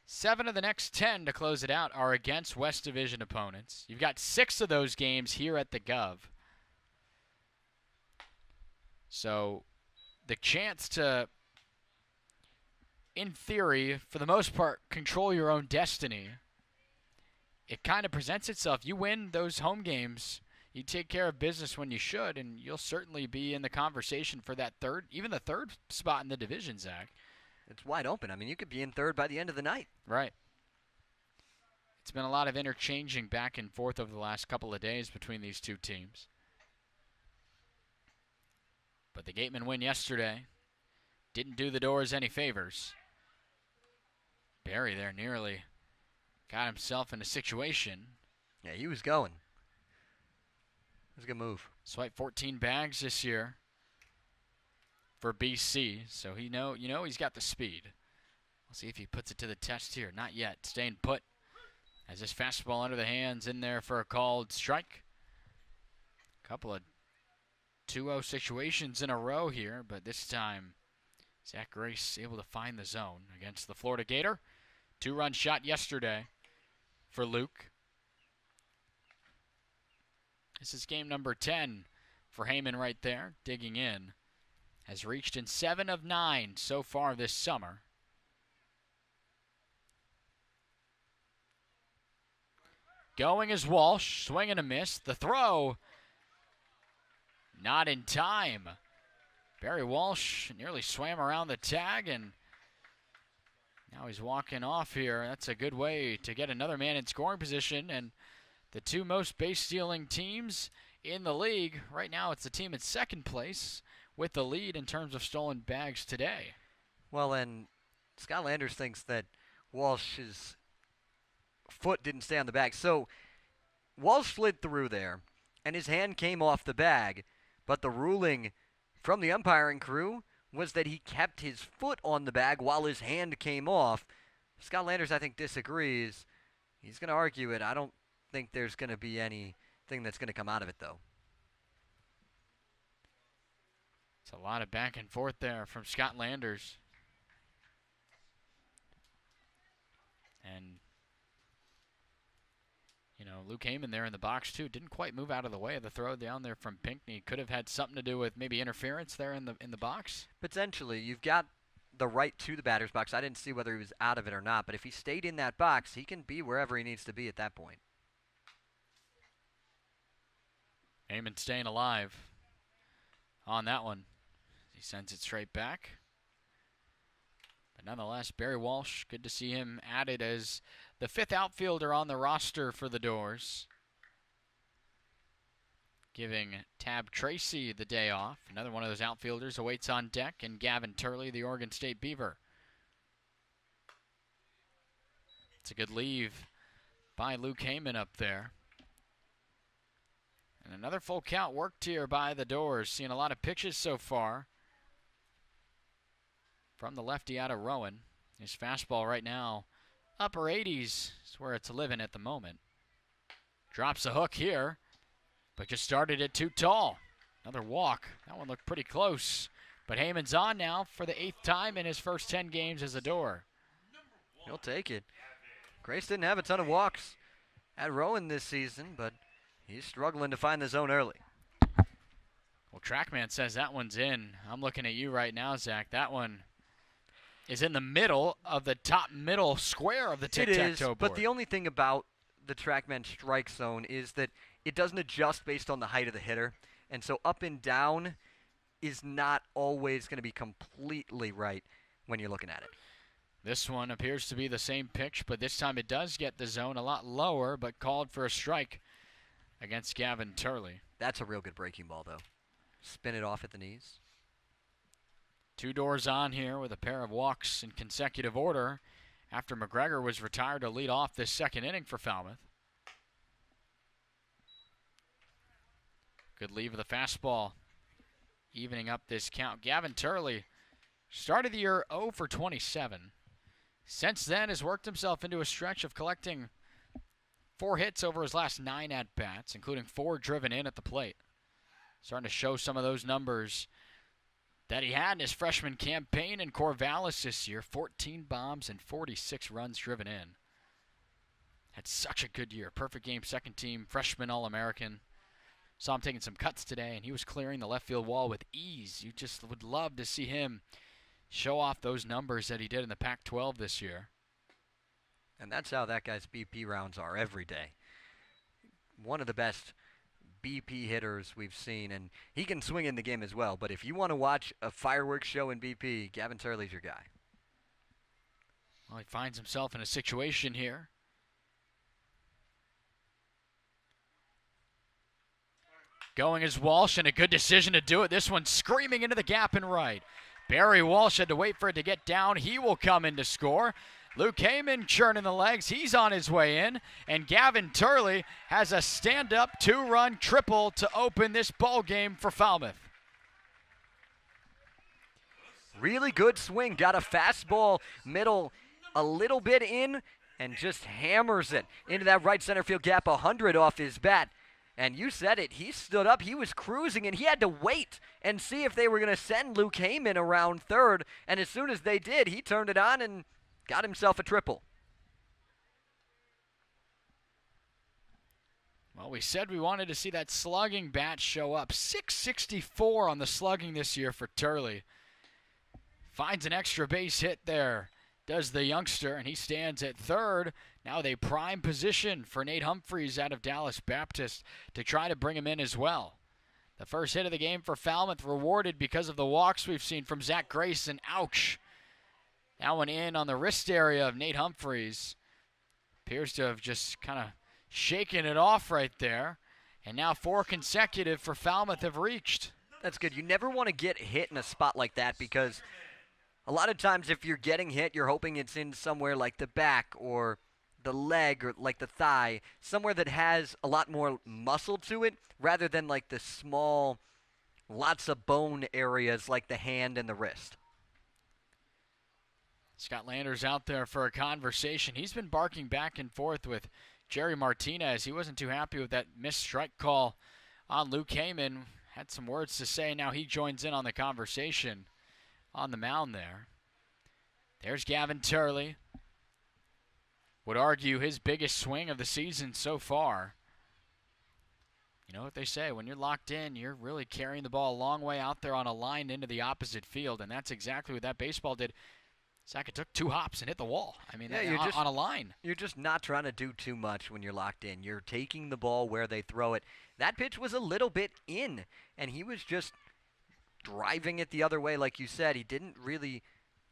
7 of the next 10 to close it out are against West Division opponents. You've got 6 of those games here at the Gov. So the chance to, in theory, for the most part, control your own destiny, it kind of presents itself. You win those home games, you take care of business when you should, and you'll certainly be in the conversation for that third, even the third spot in the division, Zach. It's wide open. I mean, you could be in third by the end of the night. Right. It's been a lot of interchanging back and forth over the last couple of days between these two teams. But the Gatemen win yesterday didn't do the Doors any favors. Barry there nearly got himself in a situation. Yeah, he was going. was a good move. Swipe 14 bags this year for BC, so you know he's got the speed. We'll see if he puts it to the test here. Not yet. Staying put. As this fastball under the hands in there for a called strike. Couple of 2-0 situations in a row here, but this time Zach Grace able to find the zone against the Florida Gator. 2-run shot yesterday for Luke. This is game number 10 for Heyman right there, digging in. Has reached in 7 of 9 so far this summer. Going is Walsh, swing and a miss. The throw, not in time. Barry Walsh nearly swam around the tag, and now he's walking off here. That's a good way to get another man in scoring position, and the two most base-stealing teams in the league. Right now it's the team in second place with the lead in terms of stolen bags today. Well, and Scott Landers thinks that Walsh's foot didn't stay on the bag. So Walsh slid through there, and his hand came off the bag, but the ruling from the umpiring crew was that he kept his foot on the bag while his hand came off. Scott Landers, I think, disagrees. He's going to argue it. I don't think there's going to be anything that's going to come out of it, though. It's a lot of back and forth there from Scott Landers. And, you know, Luke Heyman there in the box, too. Didn't quite move out of the way of the throw down there from Pinckney. Could have had something to do with maybe interference there in the box. Potentially. You've got the right to the batter's box. I didn't see whether he was out of it or not, but if he stayed in that box, he can be wherever he needs to be at that point. Heyman staying alive on that one. He sends it straight back. But nonetheless, Barry Walsh, good to see him added as the 5th outfielder on the roster for the Doors. Giving Tab Tracy the day off. Another one of those outfielders awaits on deck, and Gavin Turley, the Oregon State Beaver. It's a good leave by Luke Heyman up there. And another full count worked here by the Doors. Seeing a lot of pitches so far from the lefty out of Rowan. His fastball right now, upper 80s is where it's living at the moment. Drops a hook here, but just started it too tall. Another walk. That one looked pretty close. But Heyman's on now for the 8th time in his first 10 games as a Door. He'll take it. Grace didn't have a ton of walks at Rowan this season, but he's struggling to find the zone early. Well, TrackMan says that one's in. I'm looking at you right now, Zach. That one is in the middle of the top middle square of the tic-tac-toe board. But the only thing about the TrackMan strike zone is that it doesn't adjust based on the height of the hitter. And so up and down is not always going to be completely right when you're looking at it. This one appears to be the same pitch, but this time it does get the zone a lot lower, but called for a strike against Gavin Turley. That's a real good breaking ball, though. Spin it off at the knees. 2 Doors on here with a pair of walks in consecutive order after McGregor was retired to lead off this second inning for Falmouth. Good leave of the fastball, evening up this count. Gavin Turley started the year 0 for 27. Since then has worked himself into a stretch of collecting 4 hits over his last 9 at-bats, including 4 driven in at the plate. Starting to show some of those numbers that he had in his freshman campaign in Corvallis this year. 14 bombs and 46 runs driven in. Had such a good year. Perfect game, second team, freshman All-American. Saw him taking some cuts today, and he was clearing the left field wall with ease. You just would love to see him show off those numbers that he did in the Pac-12 this year. And that's how that guy's BP rounds are every day. One of the best BP hitters we've seen, and he can swing in the game as well. But if you want to watch a fireworks show in BP, Gavin Turley's your guy. Well, he finds himself in a situation here. Going is Walsh, and a good decision to do it. This one screaming into the gap and right. Barry Walsh had to wait for it to get down. He will come in to score. Luke Heyman churning the legs. He's on his way in. And Gavin Turley has a stand-up 2-run triple to open this ball game for Falmouth. Really good swing. Got a fastball middle a little bit in and just hammers it into that right center field gap, 100 off his bat. And you said it, he stood up, he was cruising, and he had to wait and see if they were going to send Luke Heyman around third. And as soon as they did, he turned it on and got himself a triple. Well, we said we wanted to see that slugging bat show up. 664 on the slugging this year for Turley. Finds an extra base hit there, does the youngster, and he stands at third. Now they prime position for Nate Humphreys out of Dallas Baptist to try to bring him in as well. The first hit of the game for Falmouth rewarded because of the walks we've seen from Zach Grace, and ouch. That one in on the wrist area of Nate Humphreys. Appears to have just kind of shaken it off right there. And now 4 consecutive for Falmouth have reached. That's good. You never want to get hit in a spot like that because a lot of times if you're getting hit, you're hoping it's in somewhere like the back or the leg or like the thigh, somewhere that has a lot more muscle to it rather than like the small, lots of bone areas like the hand and the wrist. Scott Landers out there for a conversation. He's been barking back and forth with Jerry Martinez. He wasn't too happy with that missed strike call on Luke Heyman. Had some words to say. Now he joins in on the conversation on the mound there. There's Gavin Turley. Would argue his biggest swing of the season so far. You know what they say, when you're locked in, you're really carrying the ball a long way out there on a line into the opposite field, and that's exactly what that baseball did. Sackett took 2 hops and hit the wall. I mean, yeah, on a line. You're just not trying to do too much when you're locked in. You're taking the ball where they throw it. That pitch was a little bit in, and he was just driving it the other way, like you said. He didn't really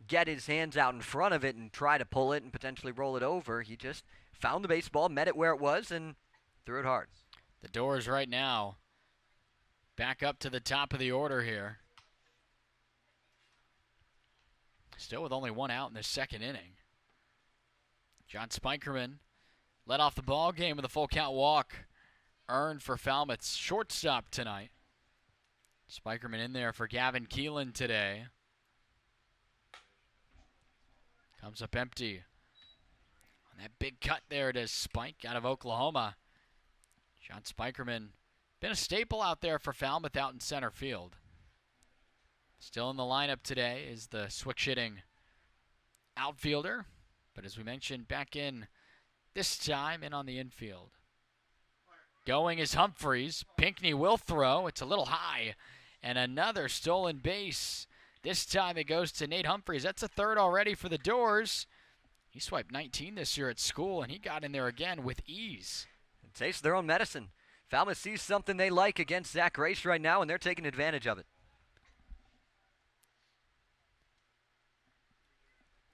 get his hands out in front of it and try to pull it and potentially roll it over. He just found the baseball, met it where it was, and threw it hard. The Doors right now back up to the top of the order here. Still with only 1 out in the second inning. John Spikerman led off the ball game with a full count walk earned for Falmouth's shortstop tonight. Spikerman in there for Gavin Keelan today. Comes up empty. On that big cut there, does Spike out of Oklahoma. John Spikerman, been a staple out there for Falmouth out in center field. Still in the lineup today is the switch-hitting outfielder. But as we mentioned, back in this time in on the infield. Going is Humphreys. Pinckney will throw. It's a little high. And another stolen base. This time it goes to Nate Humphreys. That's a third already for the Doors. He swiped 19 this year at school, and he got in there again with ease. It tastes their own medicine. Falmouth sees something they like against Zach Grace right now, and they're taking advantage of it.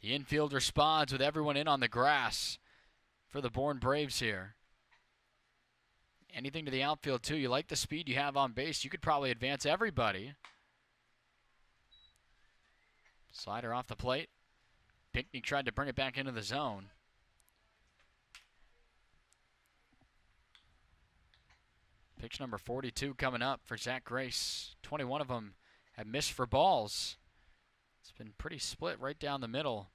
The infield responds with everyone in on the grass for the Bourne Braves here. Anything to the outfield, too. You like the speed you have on base. You could probably advance everybody. Slider off the plate. Pinckney tried to bring it back into the zone. Pitch number 42 coming up for Zach Grace. 21 of them have missed for balls. It's been pretty split right down the middle.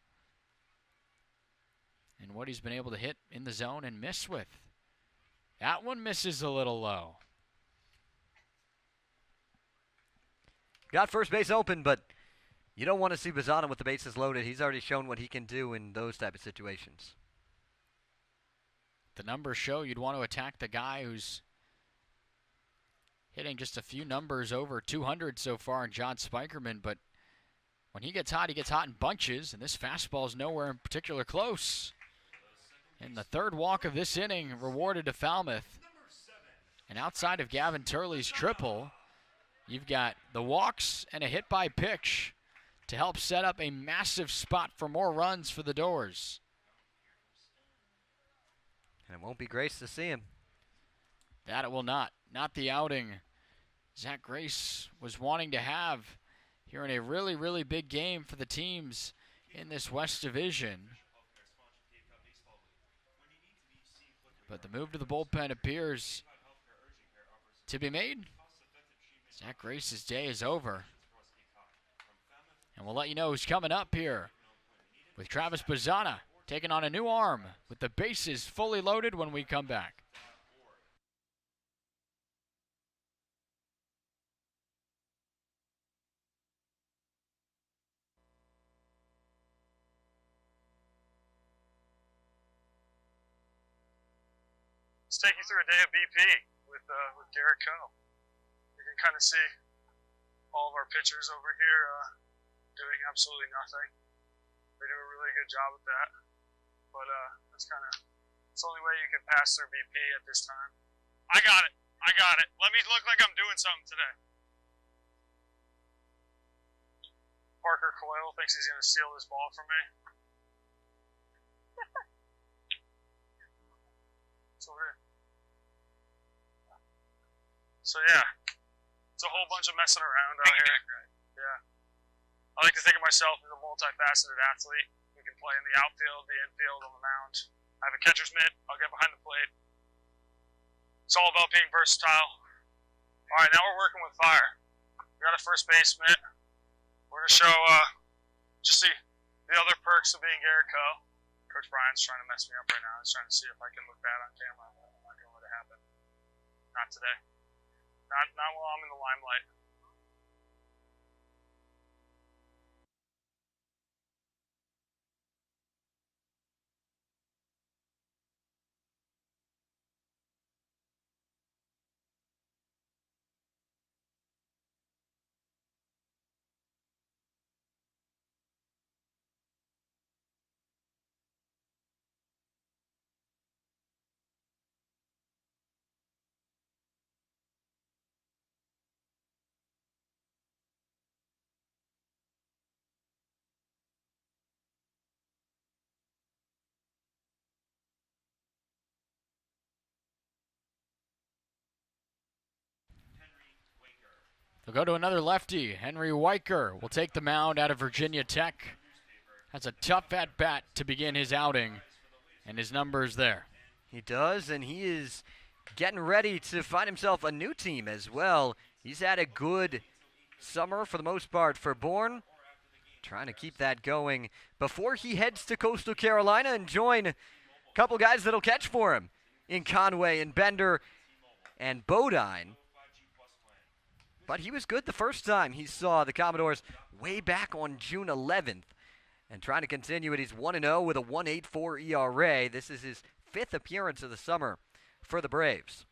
And what he's been able to hit in the zone and miss with. That one misses a little low. Got first base open, but you don't want to see Bizzano with the bases loaded. He's already shown what he can do in those type of situations. The numbers show you'd want to attack the guy who's hitting just a few numbers over 200 so far in John Spikerman, but when he gets hot in bunches, and this fastball is nowhere in particular close. And the third walk of this inning rewarded to Falmouth. And outside of Gavin Turley's triple, you've got the walks and a hit by pitch to help set up a massive spot for more runs for the Doors. And it won't be Grace to see him. That it will not. Not the outing Zach Grace was wanting to have here in a really, really big game for the teams in this West Division. but the move to the bullpen appears to be made. Zach Grace's day is over. And we'll let you know who's coming up here with Travis Bazzana taking on a new arm with the bases fully loaded when we come back. Let's take you through a day of BP with Garrett Coe. You can kind of see all of our pitchers over here doing absolutely nothing. They do a really good job with that. But it's the only way you can pass through BP at this time. I got it. Let me look like I'm doing something today. Parker Coyle thinks he's going to steal this ball from me. It's over here. So yeah, it's a whole bunch of messing around out here. Yeah. I like to think of myself as a multifaceted athlete who can play in the outfield, the infield, on the mound. I have a catcher's mitt. I'll get behind the plate. It's all about being versatile. All right, now we're working with fire. We got a first base mitt. We're going to show just the other perks of being Garrett Coe. Coach Brian's trying to mess me up right now. He's trying to see if I can look bad on camera. I'm not going to let it happen. Not today. Not while I'm in the limelight. They'll go to another lefty. Henry Weicker will take the mound out of Virginia Tech. Has a tough at-bat to begin his outing, and his number's there. He does, and he is getting ready to find himself a new team as well. He's had a good summer for the most part for Bourne. Trying to keep that going before he heads to Coastal Carolina and join a couple guys that'll catch for him in Conway and Bender and Bodine. But he was good the first time he saw the Commodores way back on June 11th. And trying to continue it, he's 1-0 with a 1.84 ERA. This is his 5th appearance of the summer for the Braves.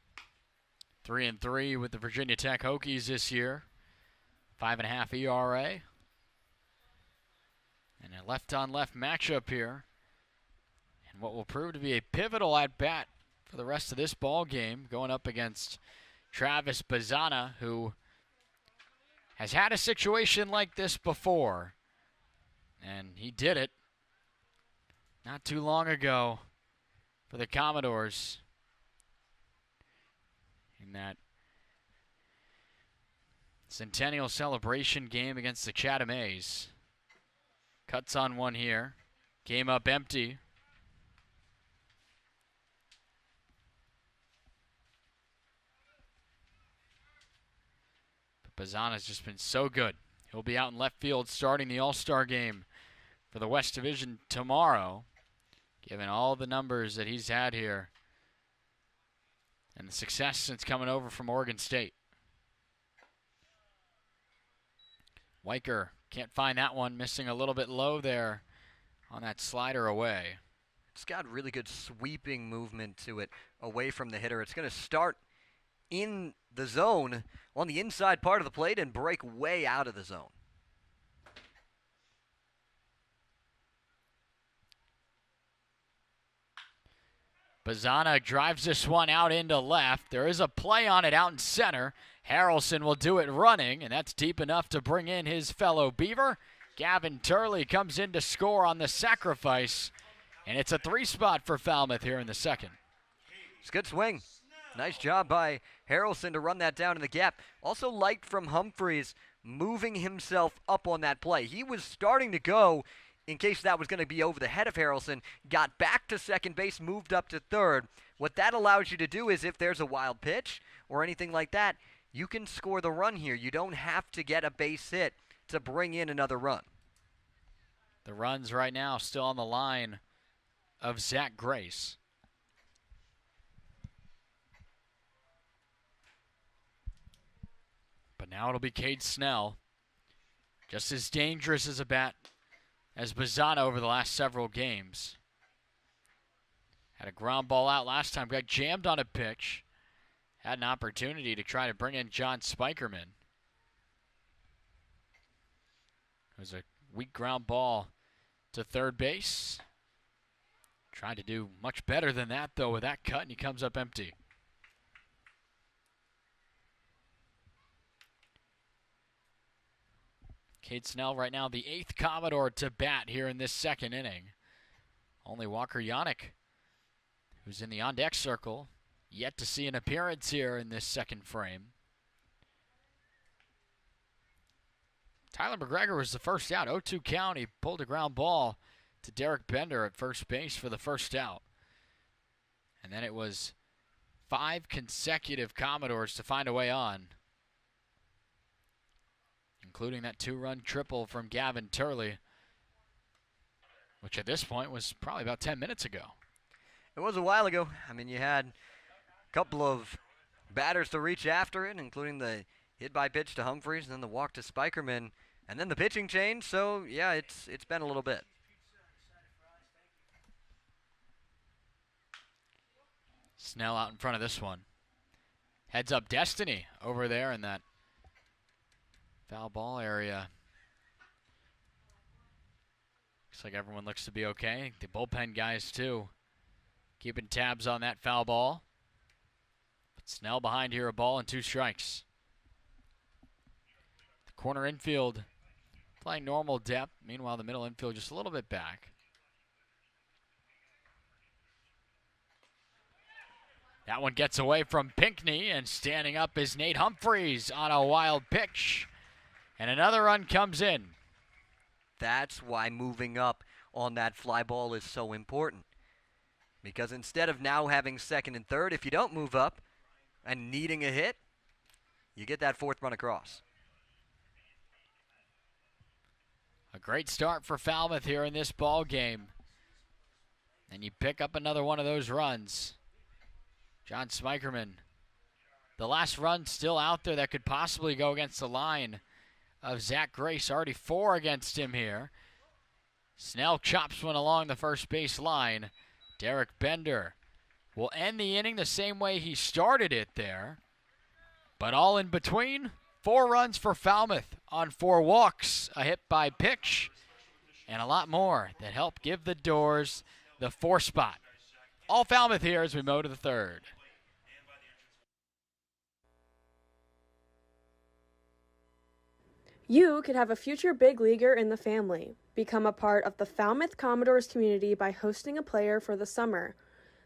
3-3 with the Virginia Tech Hokies this year. 5.5 ERA. And a left-on-left matchup here. And what will prove to be a pivotal at-bat for the rest of this ball game, going up against Travis Bazzana, who has had a situation like this before, and he did it not too long ago for the Commodores in that Centennial Celebration game against the Chatham A's. Cuts on one here. Game up empty. Bazzana's just been so good. He'll be out in left field starting the All-Star game for the West Division tomorrow, given all the numbers that he's had here and the success since coming over from Oregon State. Weicker can't find that one, missing a little bit low there on that slider away. It's got really good sweeping movement to it away from the hitter. It's going to start in the zone on the inside part of the plate and break way out of the zone. Bazzana drives this one out into left. There is a play on it out in center. Harrelson will do it running, and that's deep enough to bring in his fellow Beaver. Gavin Turley comes in to score on the sacrifice, and it's a 3-spot for Falmouth here in the second. It's a good swing. Nice job by Harrelson to run that down in the gap. Also liked from Humphreys moving himself up on that play. He was starting to go in case that was going to be over the head of Harrelson, got back to second base, moved up to third. What that allows you to do is if there's a wild pitch or anything like that, you can score the run here. You don't have to get a base hit to bring in another run. The runs right now still on the line of Zach Grace. But now it'll be Cade Snell. Just as dangerous as a bat as Bazzana over the last several games. Had a ground ball out last time, got jammed on a pitch. Had an opportunity to try to bring in John Spikerman. It was a weak ground ball to third base. Tried to do much better than that, though, with that cut, and he comes up empty. Cade Snell right now the 8th Commodore to bat here in this second inning. Only Walker Yannick, who's in the on-deck circle, yet to see an appearance here in this second frame. Tyler McGregor was the first out. 0-2 count. He pulled a ground ball to Derek Bender at first base for the first out. And then it was 5 consecutive Commodores to find a way on, including that 2-run triple from Gavin Turley, which at this point was probably about 10 minutes ago. It was a while ago. I mean, you had a couple of batters to reach after it, including the hit by pitch to Humphreys, and then the walk to Spikerman, and then the pitching change. So, yeah, it's been a little bit. Snell out in front of this one. Heads up Destiny over there in that foul ball area. Looks like everyone looks to be okay. The bullpen guys, too, keeping tabs on that foul ball. But Snell behind here, a ball and 2 strikes. The corner infield playing normal depth. Meanwhile, the middle infield just a little bit back. That one gets away from Pinckney, and standing up is Nate Humphreys on a wild pitch. And another run comes in. That's why moving up on that fly ball is so important. Because instead of now having second and third, if you don't move up and needing a hit, you get that 4th run across. A great start for Falmouth here in this ball game. And you pick up another one of those runs. John Spikerman, the last run still out there that could possibly go against the line of Zach Grace. Already 4 against him here. Snell chops one along the first base line. Derek Bender will end the inning the same way he started it there. But all in between, 4 runs for Falmouth on 4 walks, a hit by pitch, and a lot more that helped give the Doors the 4 spot. All Falmouth here as we move to the 3rd. You could have a future big leaguer in the family. Become a part of the Falmouth Commodores community by hosting a player for the summer.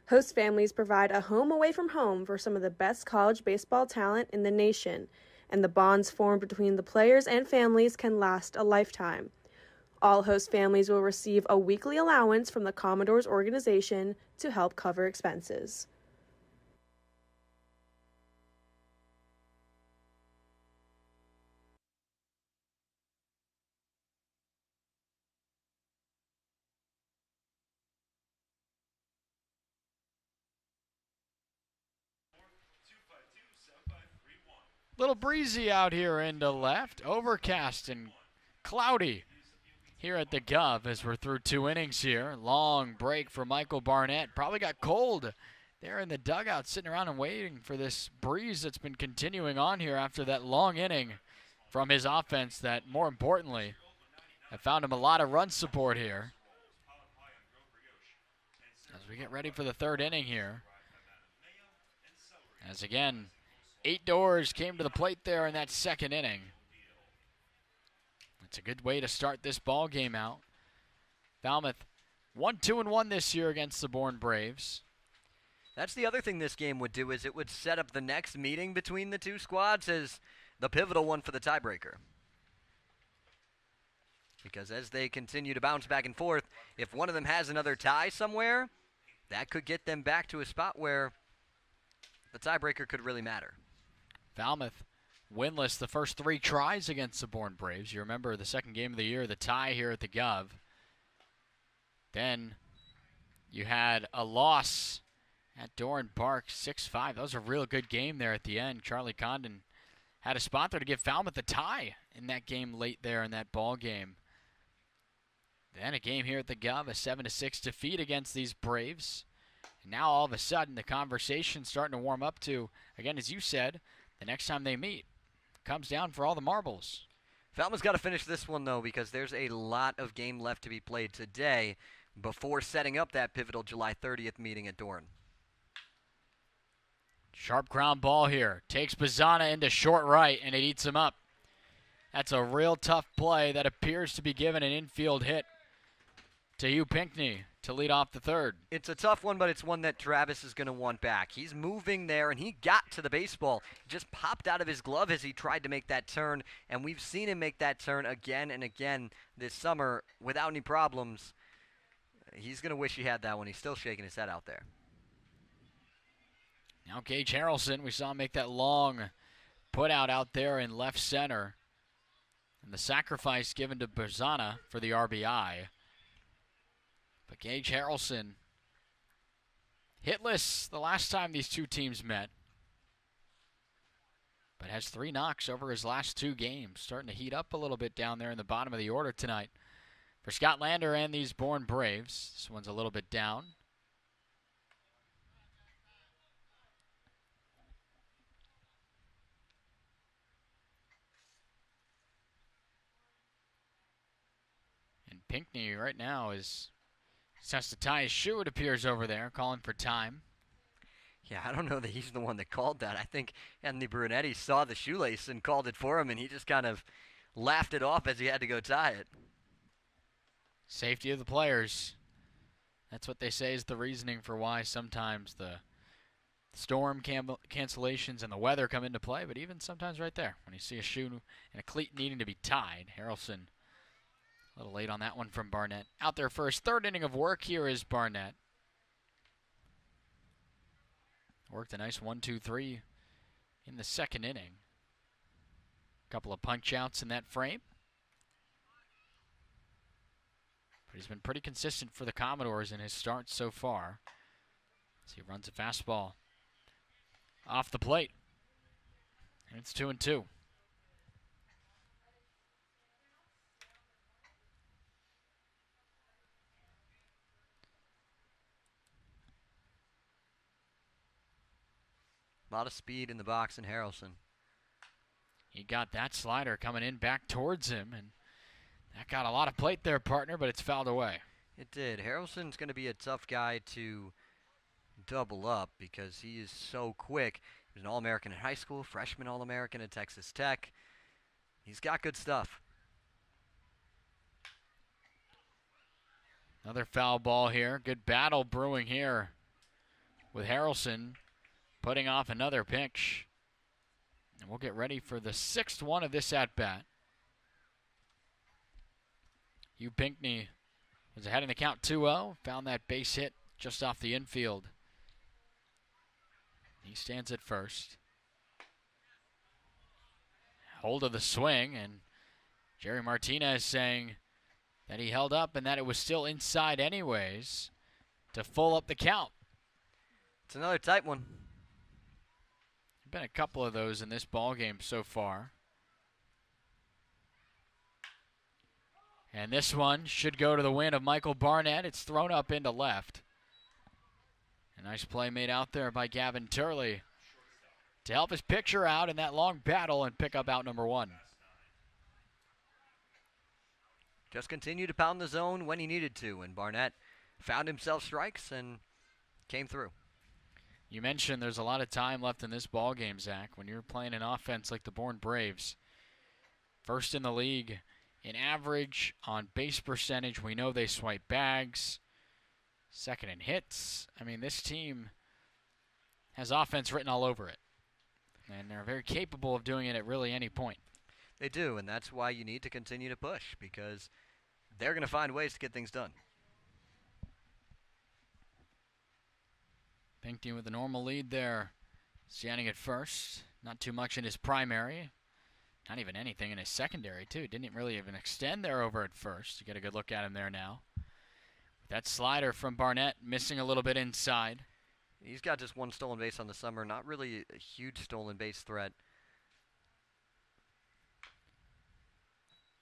Host families provide a home away from home for some of the best college baseball talent in the nation, and the bonds formed between the players and families can last a lifetime. All host families will receive a weekly allowance from the Commodores organization to help cover expenses. Little breezy out here into left, overcast and cloudy here at the Gov as we're through 2 innings here. Long break for Michael Barnett. Probably got cold there in the dugout, sitting around and waiting for this breeze that's been continuing on here after that long inning from his offense that, more importantly, have found him a lot of run support here. As we get ready for the 3rd inning here. As again, 8 Doors came to the plate there in that 2nd inning. It's a good way to start this ball game out. Falmouth 1-2-1 this year against the Bourne Braves. That's the other thing this game would do, is it would set up the next meeting between the 2 squads as the pivotal one for the tiebreaker. Because as they continue to bounce back and forth, if one of them has another tie somewhere, that could get them back to a spot where the tiebreaker could really matter. Falmouth winless the first 3 tries against the Bourne Braves. You remember the second game of the year, the tie here at the Gov. Then you had a loss at Doran Park, 6-5. That was a real good game there at the end. Charlie Condon had a spot there to give Falmouth a tie in that game late there in that ball game. Then a game here at the Gov, a 7-6 defeat against these Braves. And now all of a sudden the conversation's starting to warm up to, again, as you said, the next time they meet comes down for all the marbles. Falmouth's got to finish this one, though, because there's a lot of game left to be played today before setting up that pivotal July 30th meeting at Doran. Sharp ground ball here. Takes Bazana into short right, and it eats him up. That's a real tough play that appears to be given an infield hit to Hugh Pinckney to lead off the third. It's a tough one, but it's one that Travis is going to want back. He's moving there, and he got to the baseball. It just popped out of his glove as he tried to make that turn, and we've seen him make that turn again and again this summer without any problems. He's going to wish he had that one. He's still shaking his head out there. Now Gage Harrelson, we saw him make that long put out there in left center. And the sacrifice given to Bazana for the RBI. But Gage Harrelson, hitless the last time these two teams met. But has 3 knocks over his last 2 games. Starting to heat up a little bit down there in the bottom of the order tonight. For Scott Lander and these Bourne Braves. This one's a little bit down. And Pinckney right now has to tie his shoe, it appears, over there, calling for time. Yeah, I don't know that he's the one that called that. I think Anthony Brunetti saw the shoelace and called it for him, and he just kind of laughed it off as he had to go tie it. Safety of the players. That's what they say is the reasoning for why sometimes the storm cancellations and the weather come into play, but even sometimes right there, when you see a shoe and a cleat needing to be tied, Harrelson a little late on that one from Barnett. Out there for his 3rd inning of work here is Barnett. Worked a nice 1-2-3 in the 2nd inning. A couple of punch outs in that frame. But he's been pretty consistent for the Commodores in his starts so far. As he runs a fastball off the plate. And it's 2-2. A lot of speed in the box in Harrelson. He got that slider coming in back towards him, and that got a lot of plate there, partner, but it's fouled away. It did. Harrelson's going to be a tough guy to double up because he is so quick. He was an All-American in high school, freshman All-American at Texas Tech. He's got good stuff. Another foul ball here. Good battle brewing here with Harrelson putting off another pitch. And we'll get ready for the 6th one of this at-bat. Hugh Pinckney was ahead in the count 2-0. Found that base hit just off the infield. He stands at first. Hold of the swing, and Jerry Martinez saying that he held up and that it was still inside anyways to full up the count. It's another tight one. Been a couple of those in this ball game so far. And this one should go to the win of Michael Barnett. It's thrown up into left. A nice play made out there by Gavin Turley to help his pitcher out in that long battle and pick up out number 1. Just continued to pound the zone when he needed to, and Barnett found himself strikes and came through. You mentioned there's a lot of time left in this ball game, Zach, when you're playing an offense like the Bourne Braves. First in the league in average on base percentage. We know they swipe bags. Second in hits. I mean, this team has offense written all over it. And they're very capable of doing it at really any point. They do, and that's why you need to continue to push, because they're going to find ways to get things done. Pink team with a normal lead there. Standing at first. Not too much in his primary. Not even anything in his secondary, too. Didn't really even extend there over at first. You get a good look at him there now. That slider from Barnett missing a little bit inside. He's got just one stolen base on the summer. Not really a huge stolen base threat.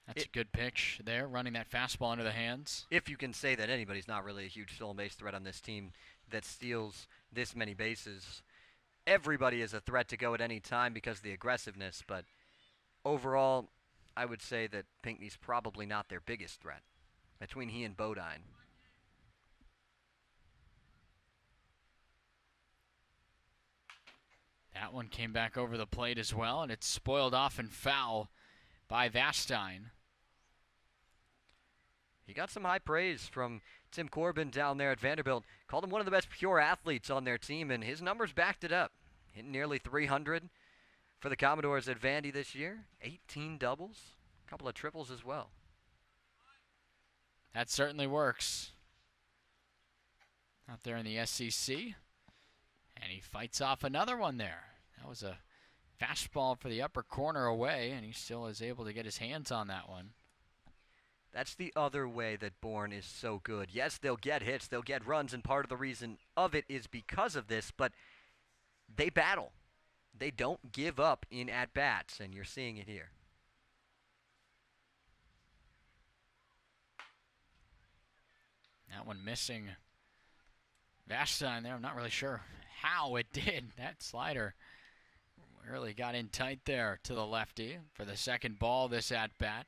That's a good pitch there, running that fastball into the hands. If you can say that anybody's not really a huge stolen base threat on this team that steals this many bases. Everybody is a threat to go at any time because of the aggressiveness, but overall, I would say that Pinckney's probably not their biggest threat between he and Bodine. That one came back over the plate as well, and it's spoiled off and foul by Vastine. He got some high praise from Tim Corbin down there at Vanderbilt. Called him one of the best pure athletes on their team, and his numbers backed it up. Hitting nearly 300 for the Commodores at Vandy this year. 18 doubles, a couple of triples as well. That certainly works. Out there in the SEC. And he fights off another one there. That was a fastball for the upper corner away, and he still is able to get his hands on that one. That's the other way that Bourne is so good. Yes, they'll get hits, they'll get runs, and part of the reason of it is because of this, but they battle. They don't give up in at-bats, and you're seeing it here. That one missing Vastine there. I'm not really sure how it did. That slider really got in tight there to the lefty for the second ball this at-bat.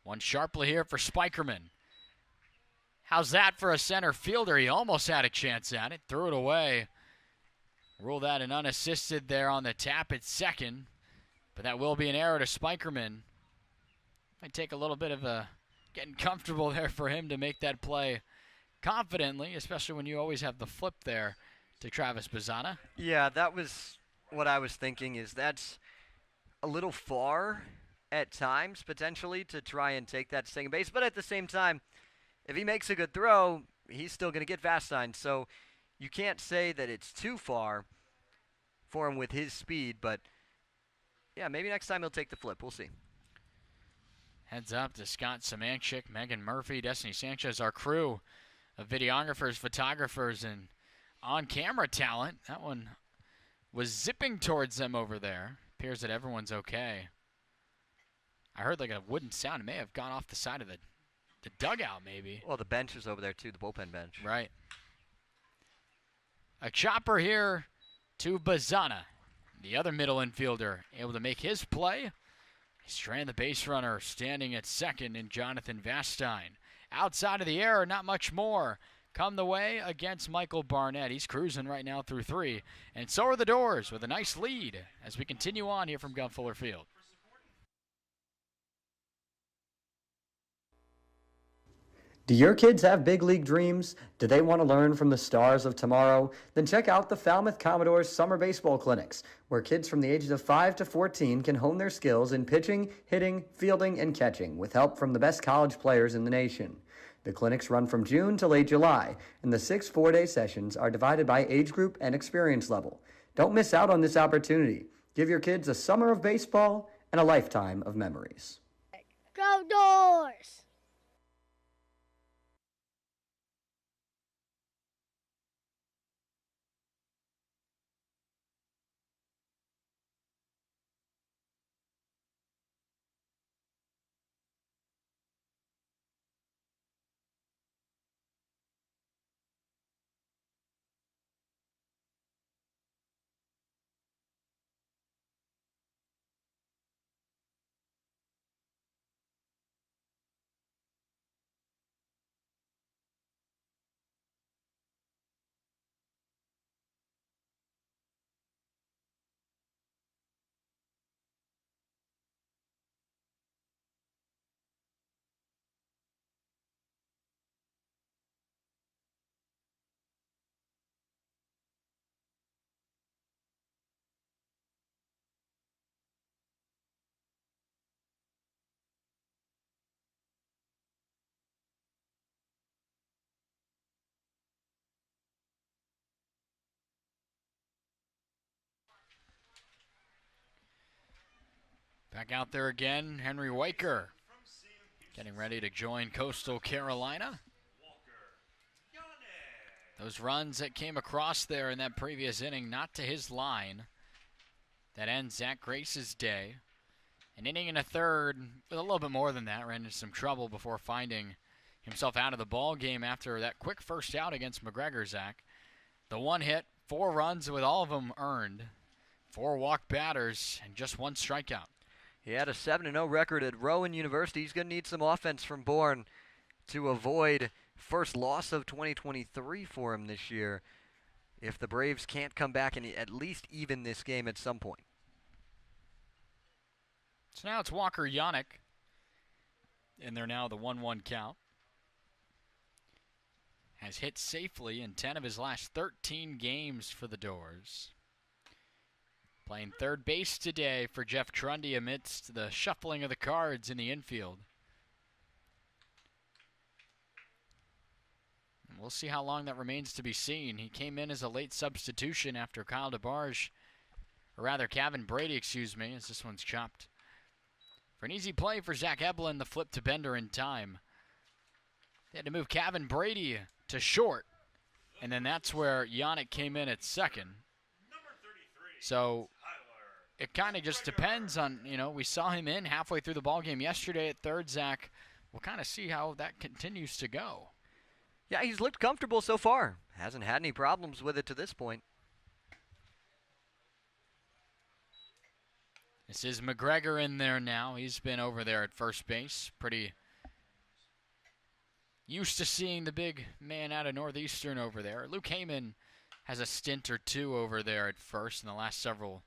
One sharply here for Spikerman. How's that for a center fielder? He almost had a chance at it. Threw it away. Rule that an unassisted there on the tap at second. But that will be an error to Spikerman. Might take a little bit of a getting comfortable there for him to make that play confidently, especially when you always have the flip there to Travis Bazzana. Yeah, that was what I was thinking, is that's a little far at times, potentially, to try and take that second base. But at the same time, if he makes a good throw, he's still going to get Vastine. So you can't say that it's too far for him with his speed. But, yeah, maybe next time he'll take the flip. We'll see. Heads up to Scott Samanchik, Megan Murphy, Destiny Sanchez, our crew of videographers, photographers, and on-camera talent. That one was zipping towards them over there. Appears that everyone's okay. I heard like a wooden sound. It may have gone off the side of the dugout, maybe. Well, the bench is over there, too, the bullpen bench. Right. A chopper here to Bazzana, the other middle infielder, able to make his play. He stranded the base runner standing at second in Jonathan Vastine. Outside of the error, not much more come the way against Michael Barnett. He's cruising right now through 3. And so are the Doors with a nice lead as we continue on here from Gun Fuller Field. Do your kids have big league dreams? Do they want to learn from the stars of tomorrow? Then check out the Falmouth Commodores Summer Baseball Clinics, where kids from the ages of 5 to 14 can hone their skills in pitching, hitting, fielding, and catching with help from the best college players in the nation. The clinics run from June to late July, and the 6 4-day sessions are divided by age group and experience level. Don't miss out on this opportunity. Give your kids a summer of baseball and a lifetime of memories. Go Doors! Back out there again, Henry Weicker, getting ready to join Coastal Carolina. Those runs that came across there in that previous inning, not to his line. That ends Zach Grace's day. An inning and a third, with a little bit more than that, ran into some trouble before finding himself out of the ball game after that quick first out against McGregor, Zach. The one hit, 4 runs with all of them earned, 4 walk batters, and just 1 strikeout. He had a 7-0 record at Rowan University. He's going to need some offense from Bourne to avoid first loss of 2023 for him this year if the Braves can't come back and at least even this game at some point. So now it's Walker Yannick, and they're now the 1-1 count. Has hit safely in 10 of his last 13 games for the Doors. Playing third base today for Jeff Trundy amidst the shuffling of the cards in the infield. And we'll see how long that remains to be seen. He came in as a late substitution after Kyle DeBarge, or rather Kevin Brady, excuse me, as this one's chopped. For an easy play for Zach Eblin, the flip to Bender in time. They had to move Kevin Brady to short, and then that's where Yannick came in at second. So it kind of just depends on, we saw him in halfway through the ballgame yesterday at third, Zach. We'll kind of see how that continues to go. Yeah, he's looked comfortable so far. Hasn't had any problems with it to this point. This is McGregor in there now. He's been over there at first base. Pretty used to seeing the big man out of Northeastern over there. Luke Heyman has a stint or 2 over there at first in the last several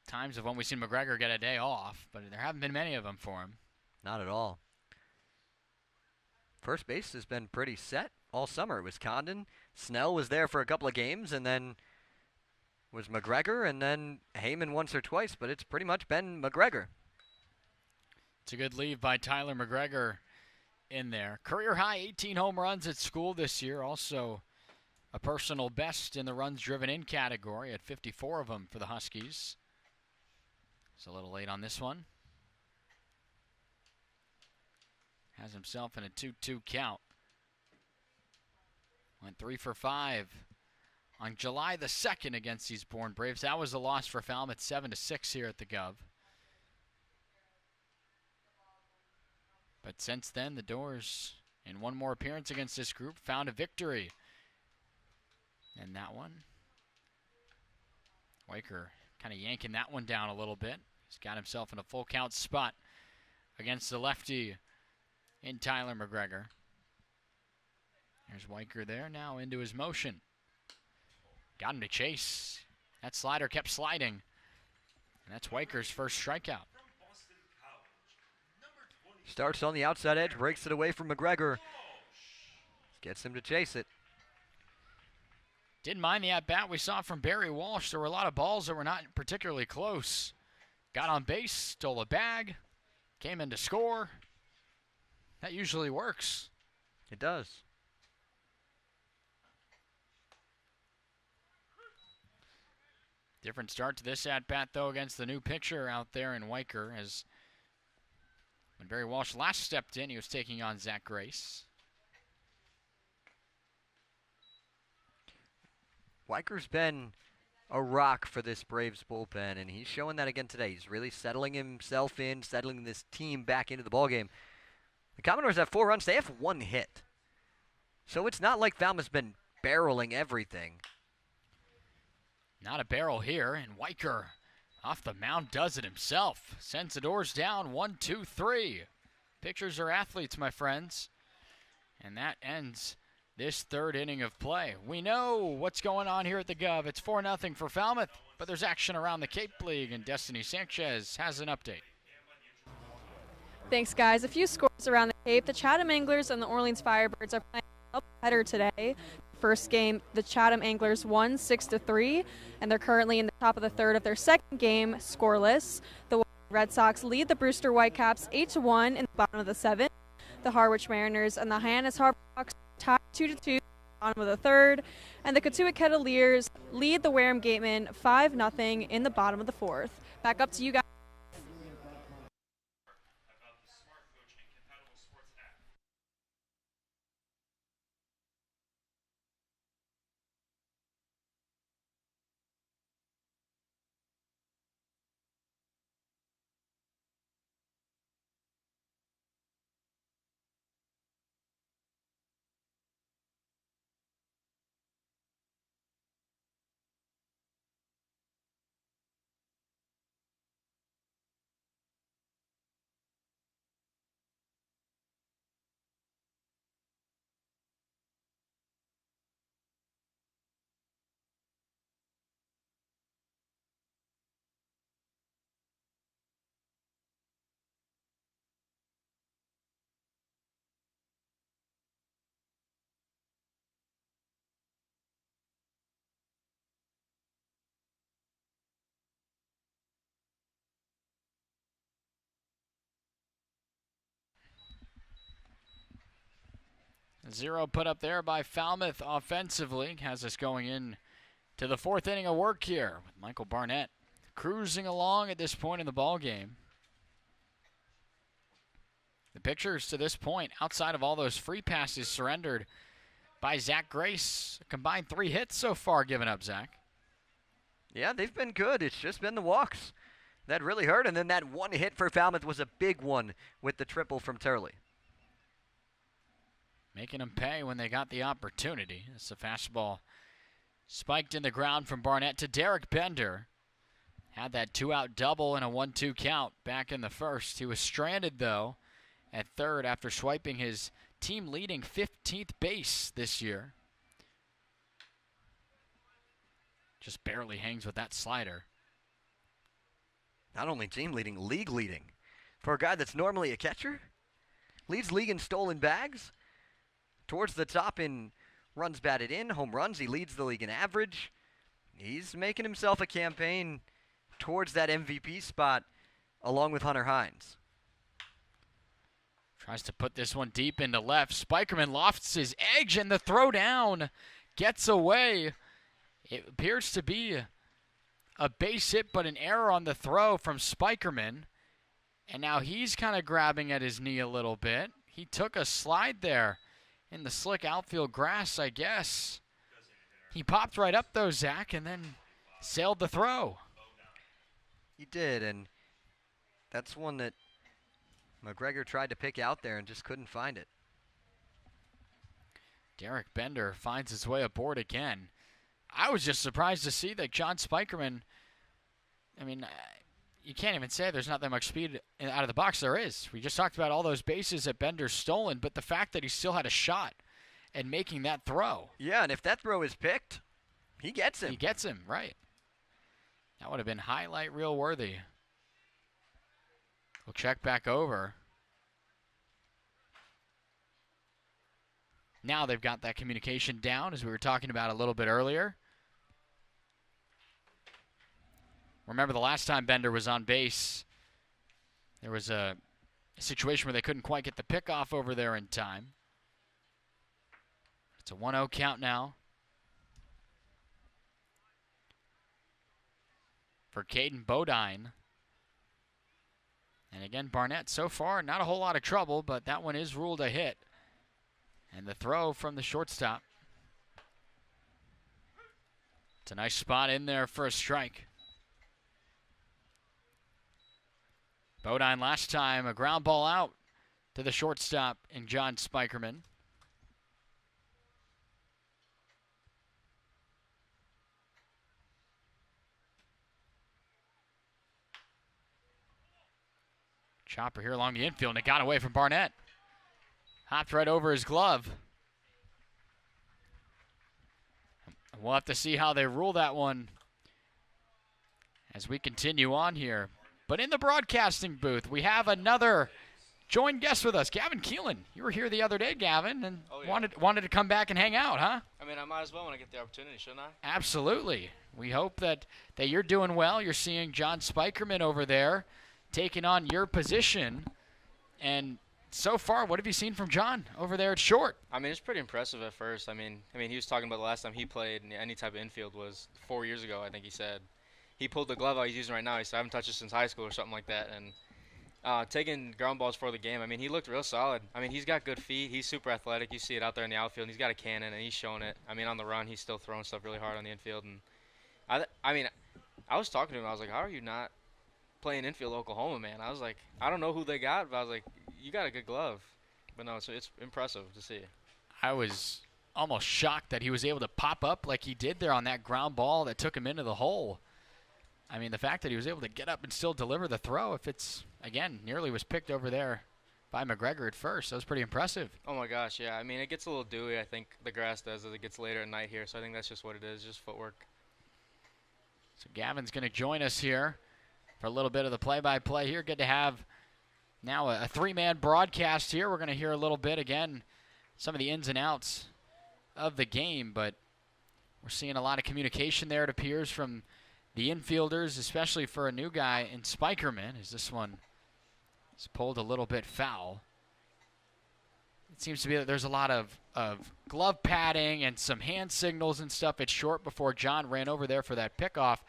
times of when we've seen McGregor get a day off, but there haven't been many of them for him. Not at all. First base has been pretty set all summer. It was Condon. Snell was there for a couple of games, and then was McGregor, and then Heyman once or twice, but it's pretty much been McGregor. It's a good leave by Tyler McGregor in there. Career high 18 home runs at school this year. Also a personal best in the runs driven in category at 54 of them for the Huskies. It's a little late on this one. Has himself in a 2-2 count. Went 3 for 5 on July the 2nd against these Bourne Braves. That was a loss for Falmouth, 7-6 here at the Gov. But since then, the Doors, in one more appearance against this group, found a victory. And that one, Weicker kind of yanking that one down a little bit. He's got himself in a full count spot against the lefty in Tyler McGregor. There's Weicker there now into his motion. Got him to chase. That slider kept sliding. And that's Weicker's first strikeout. Starts on the outside edge, breaks it away from McGregor. Gets him to chase it. Didn't mind the at-bat we saw from Barry Walsh. There were a lot of balls that were not particularly close. Got on base, stole a bag, came in to score. That usually works. It does. Different start to this at-bat, though, against the new pitcher out there in Weicker. As when Barry Walsh last stepped in, he was taking on Zach Grace. Weicker's been a rock for this Braves bullpen, and he's showing that again today. He's really settling himself in, settling this team back into the ballgame. The Commodores have 4 runs. They have 1 hit. So it's not like Falmouth's been barreling everything. Not a barrel here, and Weicker off the mound does it himself. Sends the Doors down 1-2-3. Pitchers are athletes, my friends. And that ends this third inning of play. We know what's going on here at the Gov. It's 4-0 for Falmouth, but there's action around the Cape League, and Destiny Sanchez has an update. Thanks, guys. A few scores around the Cape. The Chatham Anglers and the Orleans Firebirds are playing a doubleheader today. First game, the Chatham Anglers won 6-3, and they're currently in the top of the third of their second game, scoreless. The Red Sox lead the Brewster Whitecaps 8-1 in the bottom of the 7th. The Harwich Mariners and the Hyannis Harbor Hawks tied 2-2 in the bottom of the 3rd, and the Cotuit Kettleers lead the Wareham Gatemen 5-0 in the bottom of the 4th. Back up to you guys. 0 put up there by Falmouth offensively has us going in to the 4th inning of work here with Michael Barnett cruising along at this point in the ball game. The pitchers to this point, outside of all those free passes surrendered by Zach Grace, a combined 3 hits so far given up, Zach. Yeah, they've been good. It's just been the walks that really hurt, and then that 1 hit for Falmouth was a big one with the triple from Turley. Making them pay when they got the opportunity. It's a fastball spiked in the ground from Barnett to Derek Bender. Had that 2-out double and a 1-2 count back in the first. He was stranded, though, at third after swiping his team-leading 15th base this year. Just barely hangs with that slider. Not only team-leading, league-leading. For a guy that's normally a catcher, leads league in stolen bags. Towards the top in runs batted in, home runs. He leads the league in average. He's making himself a campaign towards that MVP spot along with Hunter Hines. Tries to put this one deep into left. Spikerman lofts his edge and the throw down gets away. It appears to be a base hit but an error on the throw from Spikerman. And now he's kind of grabbing at his knee a little bit. He took a slide there in the slick outfield grass, I guess. He popped right up, though, Zach, and then sailed the throw. He did, and that's one that McGregor tried to pick out there and just couldn't find it. Derek Bender finds his way aboard again. I was just surprised to see that John Spikerman, I mean, you can't even say there's not that much speed out of the box. There is. We just talked about all those bases that Bender's stolen, but the fact that he still had a shot at making that throw. Yeah, and if that throw is picked, he gets him. He gets him, right. That would have been highlight reel worthy. We'll check back over. Now they've got that communication down, as we were talking about a little bit earlier. Remember the last time Bender was on base, there was a situation where they couldn't quite get the pickoff over there in time. It's a 1-0 count now for Caden Bodine. And again, Barnett so far not a whole lot of trouble, but that one is ruled a hit. And the throw from the shortstop. It's a nice spot in there for a strike. Bodine last time, a ground ball out to the shortstop in John Spikerman. Chopper here along the infield, and it got away from Barnett. Hopped right over his glove. We'll have to see how they rule that one as we continue on here. But in the broadcasting booth, we have another joint guest with us, Gavin Keelan. You were here the other day, Gavin, and wanted to come back and hang out, huh? I mean, I might as well when I get the opportunity, shouldn't I? Absolutely. We hope that you're doing well. You're seeing John Spikerman over there taking on your position. And so far, what have you seen from John over there at short? I mean, it's pretty impressive at first. I mean, he was talking about the last time he played any type of infield was 4 years ago, I think he said. He pulled the glove out he's using right now. He said, I haven't touched it since high school or something like that. And taking ground balls for the game, I mean, he looked real solid. I mean, he's got good feet. He's super athletic. You see it out there in the outfield. And he's got a cannon, and he's showing it. I mean, on the run, he's still throwing stuff really hard on the infield. And I mean, I was talking to him. I was like, how are you not playing infield Oklahoma, man? I was like, I don't know who they got, but I was like, you got a good glove. But no, it's impressive to see. I was almost shocked that he was able to pop up like he did there on that ground ball that took him into the hole. I mean, the fact that he was able to get up and still deliver the throw, if it's, again, nearly was picked over there by McGregor at first. That was pretty impressive. Oh, my gosh, yeah. I mean, it gets a little dewy, I think the grass does as it gets later at night here. So I think that's just what it is, just footwork. So Gavin's going to join us here for a little bit of the play-by-play here. Good to have now a three-man broadcast here. We're going to hear a little bit, again, some of the ins and outs of the game. But we're seeing a lot of communication there, it appears, from the infielders, especially for a new guy in Spikerman, as this one is pulled a little bit foul. it seems to be that there's a lot of glove padding and some hand signals and stuff. It's short before John ran over there for that pickoff.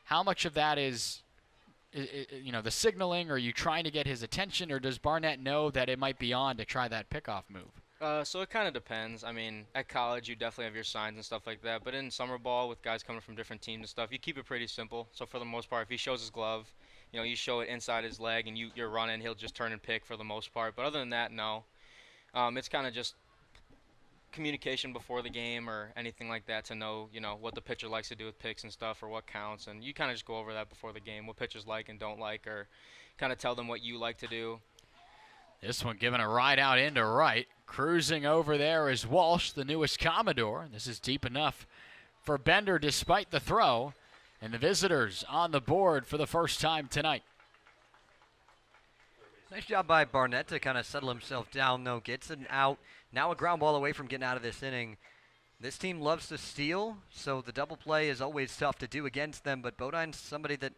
How much of that is the signaling? Or are you trying to get his attention, or does Barnett know that it might be on to try that pickoff move? So it kind of depends. I mean, at college you definitely have your signs and stuff like that, but in summer ball with guys coming from different teams and stuff, you keep it pretty simple. So for the most part, if he shows his glove, you show it inside his leg and you're running, he'll just turn and pick for the most part. But other than that, no. It's kind of just communication before the game or anything like that to know, what the pitcher likes to do with picks and stuff or what counts. And you kind of just go over that before the game, what pitchers like and don't like, or kind of tell them what you like to do. This one given a ride out into right. Cruising over there is Walsh, the newest Commodore. This is deep enough for Bender despite the throw. And the visitors on the board for the first time tonight. Nice job by Barnett to kind of settle himself down, though. Gets an out. Now a ground ball away from getting out of this inning. This team loves to steal, so the double play is always tough to do against them. But Bodine's somebody that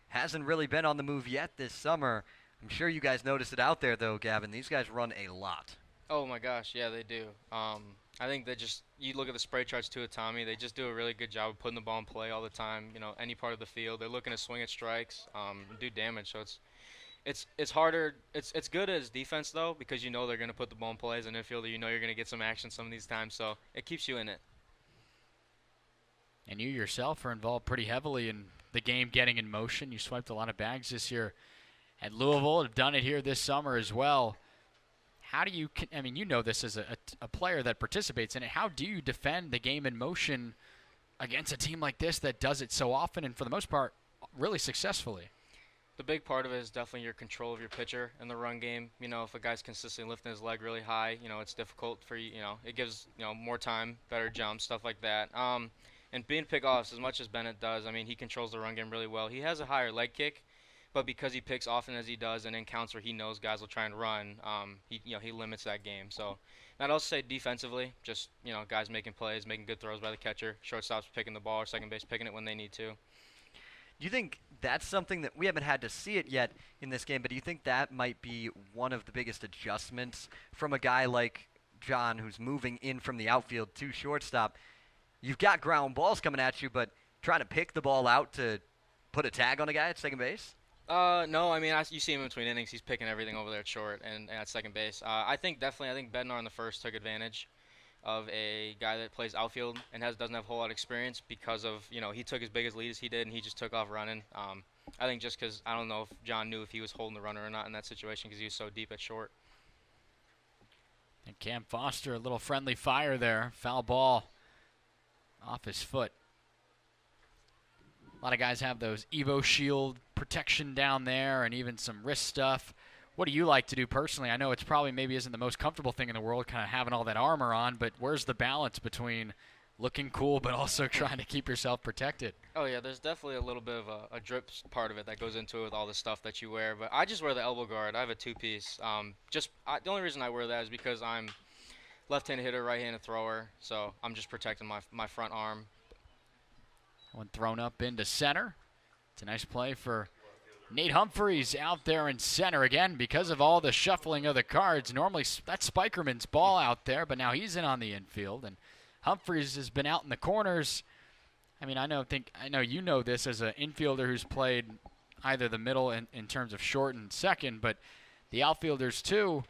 hasn't really been on the move yet this summer. I'm sure you guys noticed it out there, though, Gavin. These guys run a lot. Oh, my gosh. Yeah, they do. I think you look at the spray charts, too, at Tommy. They just do a really good job of putting the ball in play all the time, any part of the field. They're looking to swing at strikes, do damage. So it's harder. It's good as defense, though, because they're going to put the ball in play as an infielder. You're going to get some action some of these times, so it keeps you in it. And you yourself are involved pretty heavily in the game getting in motion. You swiped a lot of bags this year at Louisville, have done it here this summer as well. How do you, this as a player that participates in it, how do you defend the game in motion against a team like this that does it so often and for the most part really successfully? The big part of it is definitely your control of your pitcher in the run game. If a guy's consistently lifting his leg really high, it's difficult for you. It gives more time, better jumps, stuff like that. And being pickoffs, as much as Bennett does, he controls the run game really well. He has a higher leg kick, but because he picks often as he does and in counts where he knows guys will try and run, he limits that game. So I'd also say defensively, just guys making plays, making good throws by the catcher, shortstops picking the ball or second base picking it when they need to. Do you think that's something that we haven't had to see it yet in this game, but do you think that might be one of the biggest adjustments from a guy like John who's moving in from the outfield to shortstop? You've got ground balls coming at you, but trying to pick the ball out to put a tag on a guy at second base? No, you see him in between innings. He's picking everything over there at short and at second base. I think Bednar in the first took advantage of a guy that plays outfield and doesn't have a whole lot of experience because of, he took as big as lead as he did and he just took off running. I think just because I don't know if John knew if he was holding the runner or not in that situation because he was so deep at short. And Cam Foster, a little friendly fire there. Foul ball off his foot. A lot of guys have those Evo Shield protection down there and even some wrist stuff. What do you like to do personally? I know it's probably maybe isn't the most comfortable thing in the world kind of having all that armor on, but where's the balance between looking cool but also trying to keep yourself protected? Oh, yeah, there's definitely a little bit of a drip part of it that goes into it with all the stuff that you wear. But I just wear the elbow guard. I have a two-piece. The only reason I wear that is because I'm left-handed hitter, right-handed thrower, so I'm just protecting my front arm. One thrown up into center. It's a nice play for Nate Humphreys out there in center again because of all the shuffling of the cards. Normally that's Spikerman's ball out there, but now he's in on the infield, and Humphreys has been out in the corners. I know you know this as an infielder who's played either the middle in terms of short and second, but the outfielders too.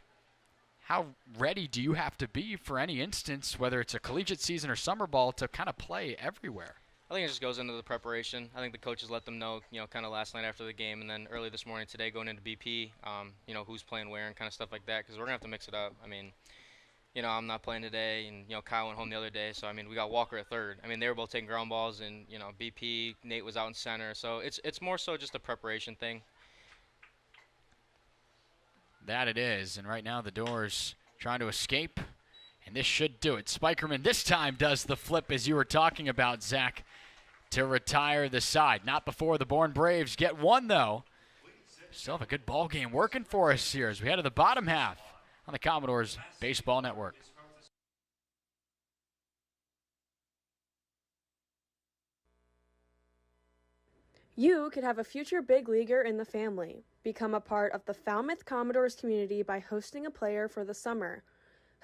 How ready do you have to be for any instance, whether it's a collegiate season or summer ball, to kind of play everywhere? I think it just goes into the preparation. I think the coaches let them know, kind of last night after the game and then early this morning today going into BP, who's playing where and kind of stuff like that because we're going to have to mix it up. I'm not playing today and, Kyle went home the other day. So, we got Walker at third. They were both taking ground balls and, BP, Nate was out in center. So it's more so just a preparation thing. That it is. And right now the Doors trying to escape. And this should do it. Spikerman this time does the flip as you were talking about, Zach, to retire the side. Not before the Bourne Braves get one, though. Still have a good ball game working for us here as we head to the bottom half on the Commodores Baseball Network. You could have a future big leaguer in the family. Become a part of the Falmouth Commodores community by hosting a player for the summer.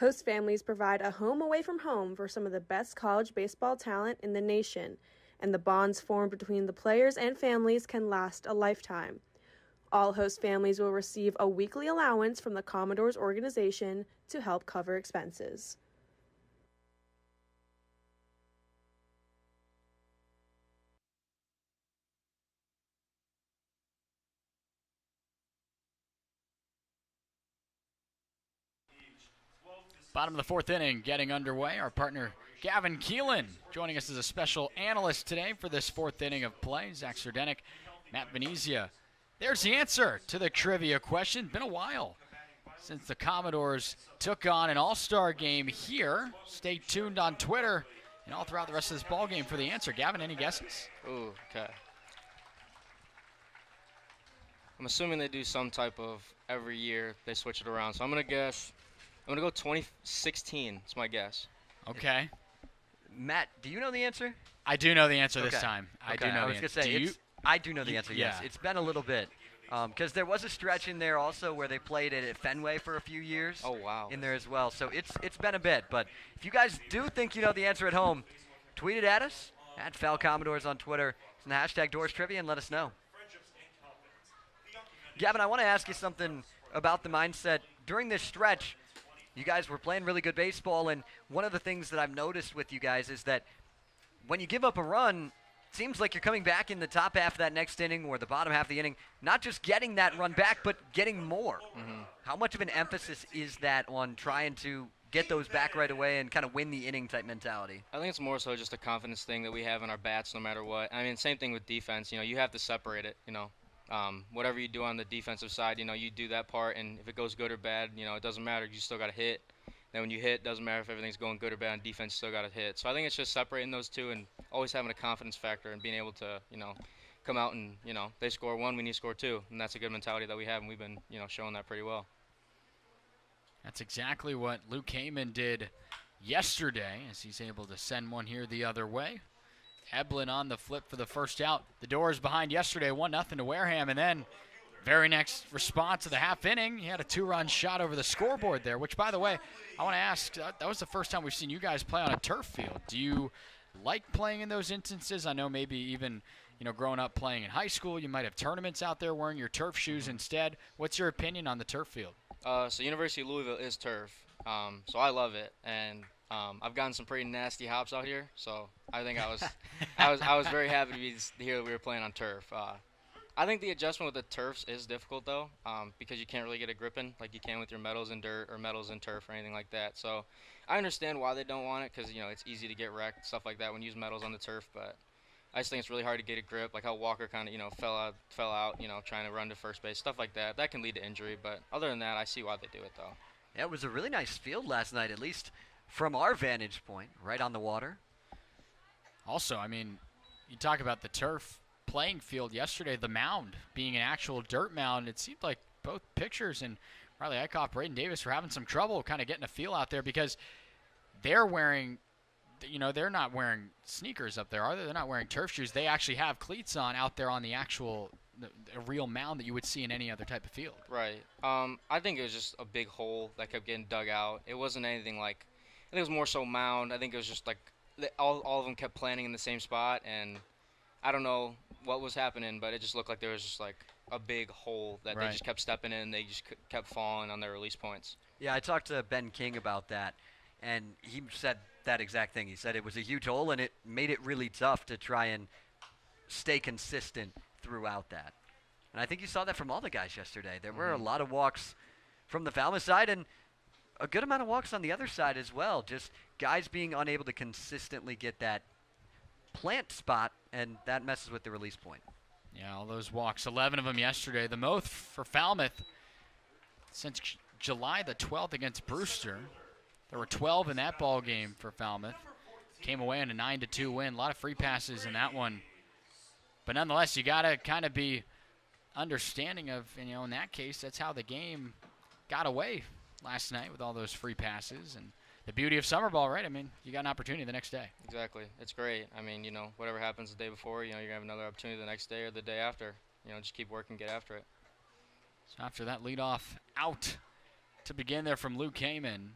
Host families provide a home away from home for some of the best college baseball talent in the nation, and the bonds formed between the players and families can last a lifetime. All host families will receive a weekly allowance from the Commodores organization to help cover expenses. Bottom of the fourth inning getting underway. Our partner Gavin Keelan joining us as a special analyst today for this fourth inning of play. Zach Sardenik, Matt Venezia. There's the answer to the trivia question. Been a while since the Commodores took on an all-star game here. Stay tuned on Twitter and all throughout the rest of this ball game for the answer. Gavin, any guesses? Ooh, okay. I'm assuming they do some type of every year they switch it around. So I'm going to go 2016. It's my guess. Okay. Matt, do you know the answer? I do know the answer this time. I do know the answer. I was going to say, I do know the answer, yes. It's been a little bit. Because there was a stretch in there also where they played it at Fenway for a few years. Oh, wow. In there as well. So it's been a bit. But if you guys do think you know the answer at home, tweet it at us, at Fal Commodores on Twitter. It's in the hashtag Doors Trivia, and let us know. Gavin, I want to ask you something about the mindset. During this stretch, you guys were playing really good baseball, and one of the things that I've noticed with you guys is that when you give up a run, it seems like you're coming back in the top half of that next inning or the bottom half of the inning, not just getting that run back, but getting more. Mm-hmm. How much of an emphasis is that on trying to get those back right away and kind of win the inning type mentality? I think it's more so just a confidence thing that we have in our bats no matter what. I mean, same thing with defense. You have to separate it, whatever you do on the defensive side, you do that part, and if it goes good or bad, it doesn't matter. You still got to hit. Then when you hit, doesn't matter if everything's going good or bad on defense, you still got to hit. So I think it's just separating those two and always having a confidence factor and being able to, come out and, they score one, we need to score two. And that's a good mentality that we have, and we've been, showing that pretty well. That's exactly what Luke Heyman did yesterday as he's able to send one here the other way. Eblin on the flip for the first out. The Doors behind yesterday, 1-0 to Wareham, and then very next response of the half inning, he had a 2-run shot over the scoreboard there, which, by the way, I want to ask, that was the first time we've seen you guys play on a turf field. Do you like playing in those instances? I know maybe even, growing up playing in high school, you might have tournaments out there wearing your turf shoes instead. What's your opinion on the turf field? So University of Louisville is turf, so I love it, and I've gotten some pretty nasty hops out here, so I think I was very happy to hear that we were playing on turf. I think the adjustment with the turfs is difficult though, because you can't really get a grip in like you can with your metals in dirt or metals in turf or anything like that. So I understand why they don't want it, because it's easy to get wrecked, stuff like that when you use metals on the turf. But I just think it's really hard to get a grip, like how Walker kind of fell out, trying to run to first base, stuff like that. That can lead to injury. But other than that, I see why they do it though. Yeah, it was a really nice field last night, at least from our vantage point, right on the water. Also, I mean, you talk about the turf playing field yesterday, the mound being an actual dirt mound. It seemed like both pitchers and Riley Eichhoff, Braden Davis were having some trouble kind of getting a feel out there, because they're wearing, they're not wearing sneakers up there, are they? They're not wearing turf shoes. They actually have cleats on out there on the actual, a real mound that you would see in any other type of field. Right. I think it was just a big hole that kept getting dug out. It wasn't anything like, I think it was more so mound. I think it was just like all of them kept planting in the same spot, and I don't know what was happening, but it just looked like there was just like a big hole that they just kept stepping in. They just kept falling on their release points. Yeah, I talked to Ben King about that, and he said that exact thing. He said it was a huge hole, and it made it really tough to try and stay consistent throughout that. And I think you saw that from all the guys yesterday. There were a lot of walks from the Falmouth side, and a good amount of walks on the other side as well. Just guys being unable to consistently get that plant spot, and that messes with the release point. Yeah, all those walks, 11 of them yesterday. The most for Falmouth since July the 12th against Brewster. There were 12 in that ball game for Falmouth. Came away in a 9-2 win. A lot of free passes in that one. But nonetheless, you got to kind of be understanding of, in that case, that's how the game got away last night with all those free passes. And the beauty of summer ball, right? I mean, you got an opportunity the next day. Exactly. It's great. I mean, whatever happens the day before, you're going to have another opportunity the next day or the day after. Just keep working, get after it. So after that leadoff out to begin there from Luke Heyman,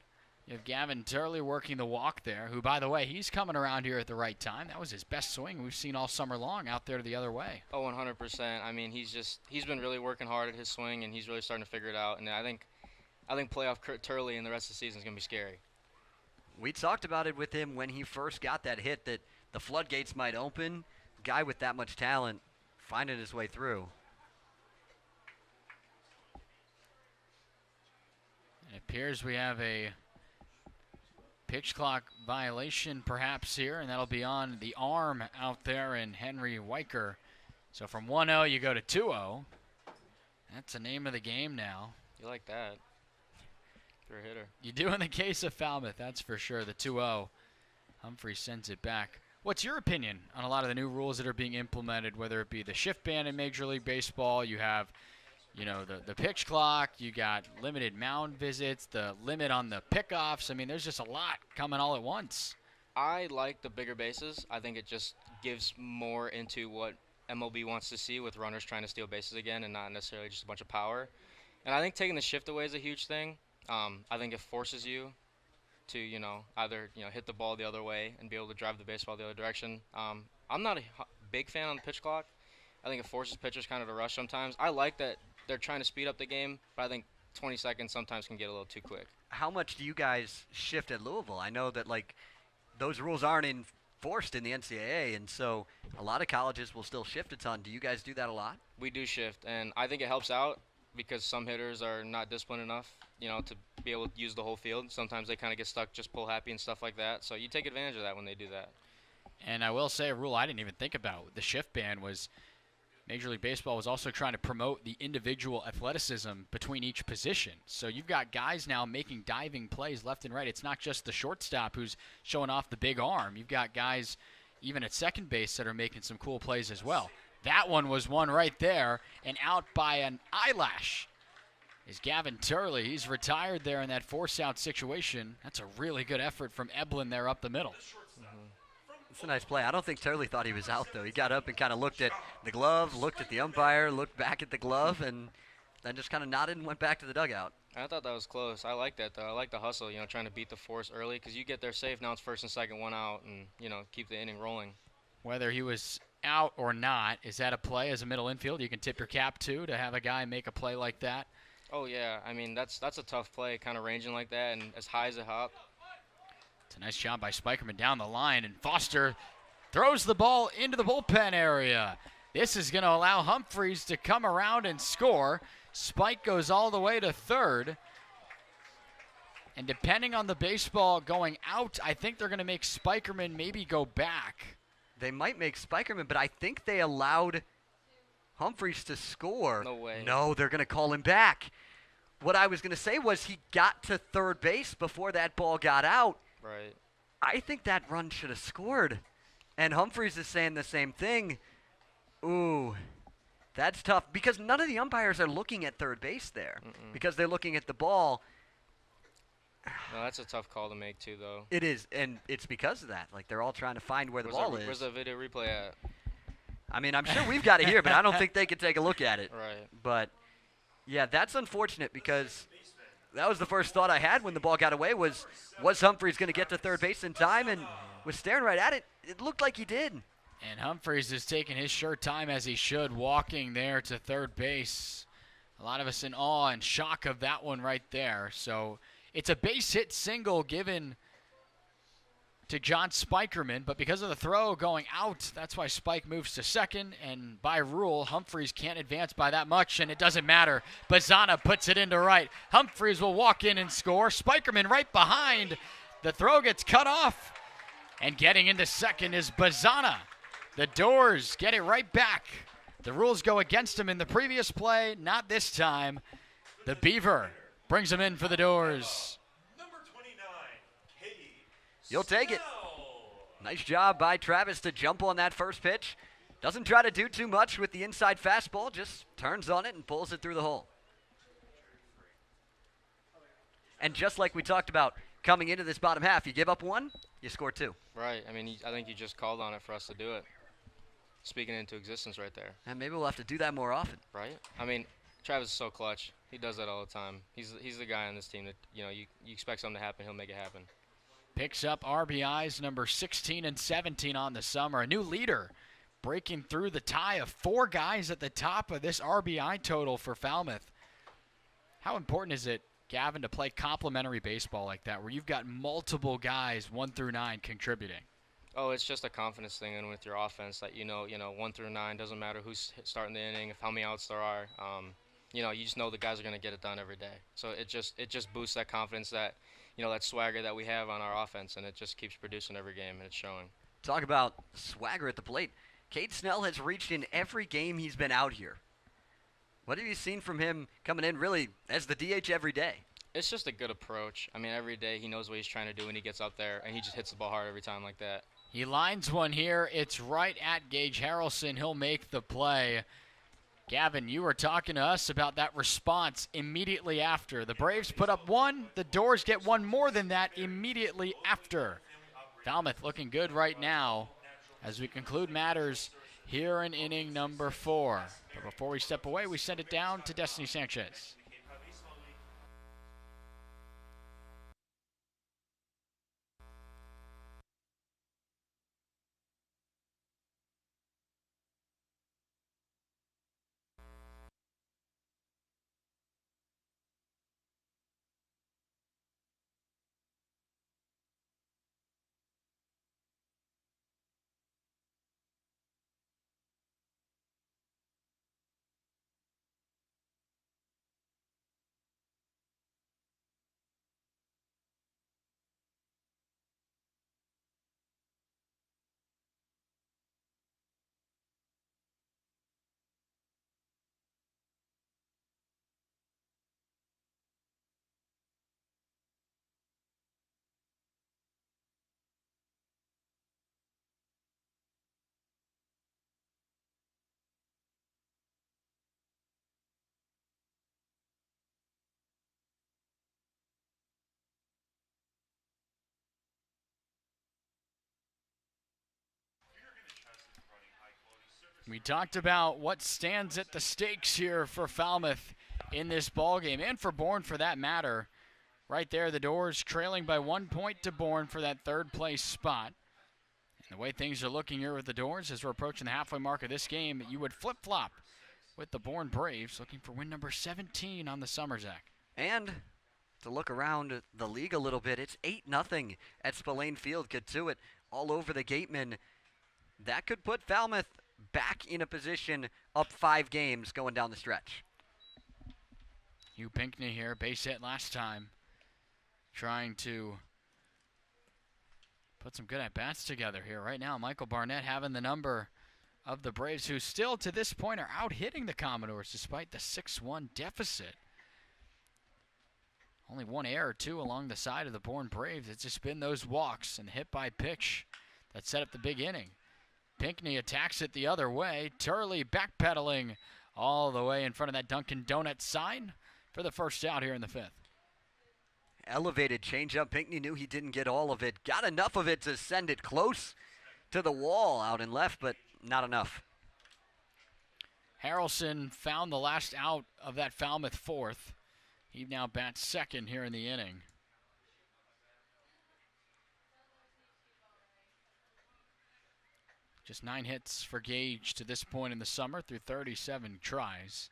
You have Gavin Turley working the walk there, who, by the way, he's coming around here at the right time. That was his best swing we've seen all summer long out there the other way. Oh, 100%. I mean, he's been really working hard at his swing, and he's really starting to figure it out. And I think playoff Turley and the rest of the season is going to be scary. We talked about it with him when he first got that hit, that the floodgates might open. Guy with that much talent finding his way through. It appears we have a pitch clock violation perhaps here, and that'll be on the arm out there in Henry Weicker. So from 1-0 you go to 2-0. That's the name of the game now. You like that. You're a hitter. You do in the case of Falmouth, that's for sure. The 2-0. Humphrey sends it back. What's your opinion on a lot of the new rules that are being implemented, whether it be the shift ban in Major League Baseball, you have the pitch clock, you got limited mound visits, the limit on the pickoffs. I mean, there's just a lot coming all at once. I like the bigger bases. I think it just gives more into what MLB wants to see with runners trying to steal bases again and not necessarily just a bunch of power. And I think taking the shift away is a huge thing. I think it forces you to, either, hit the ball the other way and be able to drive the baseball the other direction. I'm not a big fan on the pitch clock. I think it forces pitchers kind of to rush sometimes. I like that they're trying to speed up the game, but I think 20 seconds sometimes can get a little too quick. How much do you guys shift at Louisville? I know that, those rules aren't enforced in the NCAA, and so a lot of colleges will still shift a ton. Do you guys do that a lot? We do shift, and I think it helps out because some hitters are not disciplined enough, to be able to use the whole field. Sometimes they kind of get stuck, just pull happy and stuff like that. So you take advantage of that when they do that. And I will say a rule I didn't even think about, the shift ban, was Major League Baseball was also trying to promote the individual athleticism between each position. So you've got guys now making diving plays left and right. It's not just the shortstop who's showing off the big arm. You've got guys even at second base that are making some cool plays as well. That one was one right there, and out by an eyelash is Gavin Turley. He's retired there in that force-out situation. That's a really good effort from Eblin there up the middle. It's a nice play. I don't think Turley thought he was out, though. He got up and kind of looked at the glove, looked at the umpire, looked back at the glove, and then just kind of nodded and went back to the dugout. I thought that was close. I like that, though. I like the hustle, trying to beat the force early because you get there safe. Now it's first and second, one out, and, keep the inning rolling. Whether he was out or not, is that a play as a middle infield you can tip your cap to have a guy make a play like that? Oh, yeah. I mean, that's a tough play, kind of ranging like that and as high as a hop. It's a nice job by Spikerman down the line, and Foster throws the ball into the bullpen area. This is going to allow Humphreys to come around and score. Spike goes all the way to third. And depending on the baseball going out, I think they're going to make Spikerman maybe go back. They might make Spikerman, but I think they allowed Humphreys to score. No way. No, they're going to call him back. What I was going to say was he got to third base before that ball got out. Right. I think that run should have scored. And Humphreys is saying the same thing. Ooh, that's tough because none of the umpires are looking at third base there because they're looking at the ball. No, that's a tough call to make too, though. It is, and it's because of that. They're all trying to find where the ball is. Where's the video replay at? I mean, I'm sure we've got it here, but I don't think they could take a look at it. Right. But, yeah, that's unfortunate because that was the first thought I had when the ball got away was Humphreys going to get to third base in time? And was staring right at it. It looked like he did. And Humphreys is taking his sure time as he should, walking there to third base. A lot of us in awe and shock of that one right there. So it's a base hit single given to John Spikerman, but because of the throw going out, that's why Spike moves to second, and by rule, Humphreys can't advance by that much, and it doesn't matter. Bazzana puts it into right. Humphreys will walk in and score. Spikerman right behind. The throw gets cut off, and getting into second is Bazzana. The Doors get it right back. The rules go against him in the previous play, not this time. The Beaver brings him in for the Doors. You'll take it. Nice job by Travis to jump on that first pitch. Doesn't try to do too much with the inside fastball, just turns on it and pulls it through the hole. And just like we talked about coming into this bottom half, you give up one, you score two. Right. I mean, I think you just called on it for us to do it. Speaking into existence right there. And maybe we'll have to do that more often. Right. I mean, Travis is so clutch. He does that all the time. He's the guy on this team that, you expect something to happen, he'll make it happen. Picks up RBIs number 16 and 17 on the summer. A new leader breaking through the tie of 4 guys at the top of this RBI total for Falmouth. How important is it, Gavin, to play complementary baseball like that, where you've got multiple guys 1 through 9 contributing? Oh, it's just a confidence thing, and with your offense that 1 through 9 doesn't matter who's starting the inning, how many outs there are. You just know the guys are going to get it done every day. So it just boosts that confidence, that that swagger that we have on our offense, and it just keeps producing every game, and it's showing. Talk about swagger at the plate. Cade Snell has reached in every game he's been out here. What have you seen from him coming in really as the DH every day? It's just a good approach. I mean, every day he knows what he's trying to do when he gets up there, and he just hits the ball hard every time like that. He lines one here. It's right at Gage Harrelson. He'll make the play. Gavin, you were talking to us about that response immediately after. The Braves put up 1. The Doors get 1 more than that immediately after. Falmouth looking good right now as we conclude matters here in inning number 4. But before we step away, we send it down to Destiny Sanchez. We talked about what stands at the stakes here for Falmouth in this ballgame, and for Bourne for that matter. Right there, the Doors trailing by 1 point to Bourne for that 3rd place spot. And the way things are looking here with the Doors as we're approaching the halfway mark of this game, you would flip-flop with the Bourne Braves looking for win number 17 on the summer, Zach. And to look around the league a little bit, it's 8-0 at Spillane Field. Get to it all over the Gateman. That could put Falmouth back in a position up 5 games going down the stretch. Hugh Pinckney here, base hit last time, trying to put some good at-bats together here. Right now, Michael Barnett having the number of the Braves, who still to this point are out-hitting the Commodores despite the 6-1 deficit. Only 1 error, 2 along the side of the Bourne Braves. It's just been those walks and the hit-by-pitch that set up the big inning. Pinckney attacks it the other way. Turley backpedaling all the way in front of that Dunkin' Donuts sign for the first out here in the 5th. Elevated changeup. Pinckney knew he didn't get all of it. Got enough of it to send it close to the wall out and left, but not enough. Harrelson found the last out of that Falmouth 4th. He now bats 2nd here in the inning. Just 9 hits for Gage to this point in the summer through 37 tries.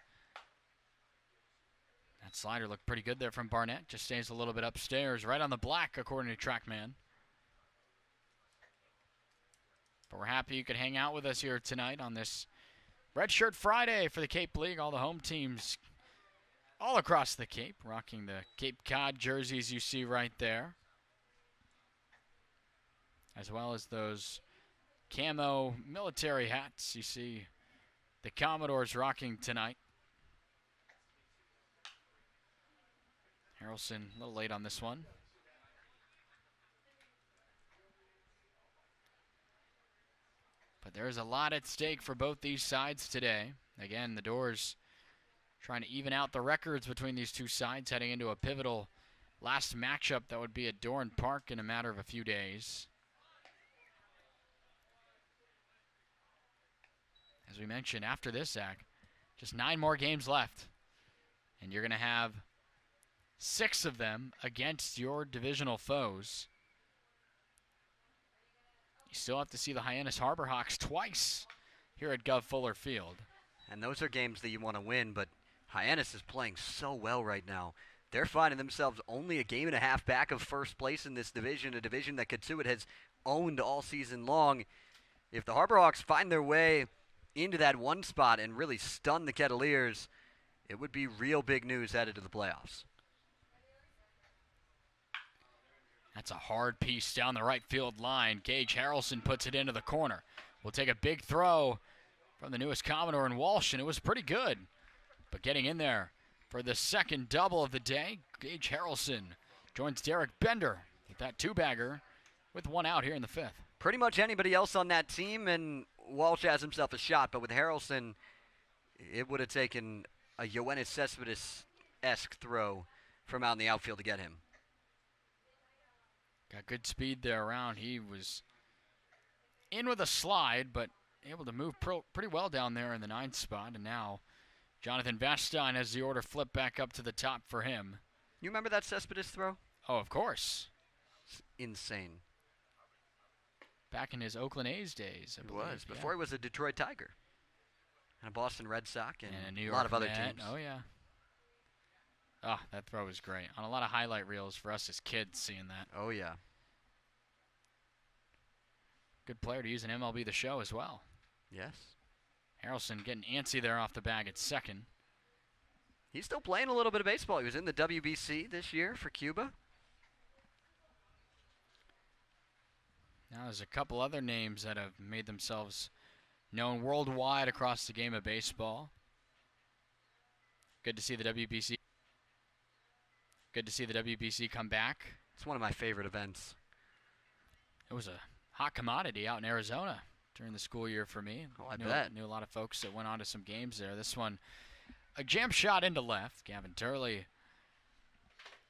That slider looked pretty good there from Barnett. Just stays a little bit upstairs, right on the black, according to TrackMan. But we're happy you could hang out with us here tonight on this Red Shirt Friday for the Cape League. All the home teams all across the Cape rocking the Cape Cod jerseys you see right there, as well as those camo military hats you see the Commodores rocking tonight. Harrelson a little late on this one. But there's a lot at stake for both these sides today. Again, the Doors trying to even out the records between these two sides, heading into a pivotal last matchup that would be at Dorn Park in a matter of a few days. As we mentioned, after this, Zach, just 9 more games left. And you're going to have 6 of them against your divisional foes. You still have to see the Hyannis Harbor Hawks twice here at Gov Fuller Field. And those are games that you want to win, but Hyannis is playing so well right now. They're finding themselves only a game and a half back of first place in this division, a division that Katuitt has owned all season long. If the Harbor Hawks find their way into that 1 spot and really stun the Kettleers, it would be real big news headed to the playoffs. That's a hard piece down the right field line. Gage Harrelson puts it into the corner. We'll take a big throw from the newest Commodore in Walsh, and it was pretty good. But getting in there for the second double of the day, Gage Harrelson joins Derek Bender with that 2-bagger with 1 out here in the 5th. Pretty much anybody else on that team, and Walsh has himself a shot, but with Harrelson, it would have taken a Yoenis Cespedes-esque throw from out in the outfield to get him. Got good speed there around. He was in with a slide, but able to move pretty well down there in the 9th spot. And now Jonathan Vastine has the order flipped back up to the top for him. You remember that Cespedes throw? Oh, of course. It's insane. Back in his Oakland A's days, I believe. It was. Before he was a Detroit Tiger. And a Boston Red Sox and a New York a lot of other Met. teams. Oh, yeah. Oh, that throw was great. On a lot of highlight reels for us as kids seeing that. Oh, yeah. Good player to use in MLB The Show as well. Yes. Harrelson getting antsy there off the bag at second. He's still playing a little bit of baseball. He was in the WBC this year for Cuba. Now there's a couple other names that have made themselves known worldwide across the game of baseball. Good to see the WBC. Good to see the WBC come back. It's one of my favorite events. It was a hot commodity out in Arizona during the school year for me. Oh, I bet. Knew a lot of folks that went on to some games there. This one, a jam shot into left. Gavin Turley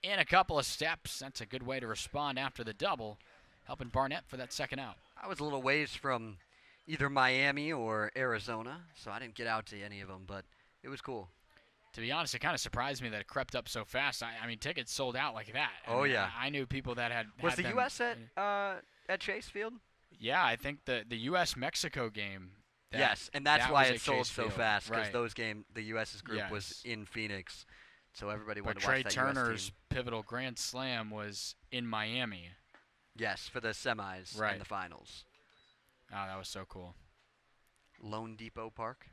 in a couple of steps. That's a good way to respond after the double, helping Barnett for that second out. I was a little ways from either Miami or Arizona, so I didn't get out to any of them, but it was cool. To be honest, it kind of surprised me that it crept up so fast. I mean, tickets sold out like that. Yeah. I knew people that had. Was had the them, U.S. at Chase Field? Yeah, I think the U.S.-Mexico game. Yes, and that's why it sold so Field. fast, because right. those the U.S.'s group was in Phoenix, so everybody wanted to Trey watch that Turner's US team. pivotal Grand Slam was in Miami. Yes, for the semis right. and the finals. Oh, that was so cool. Lone Depot Park.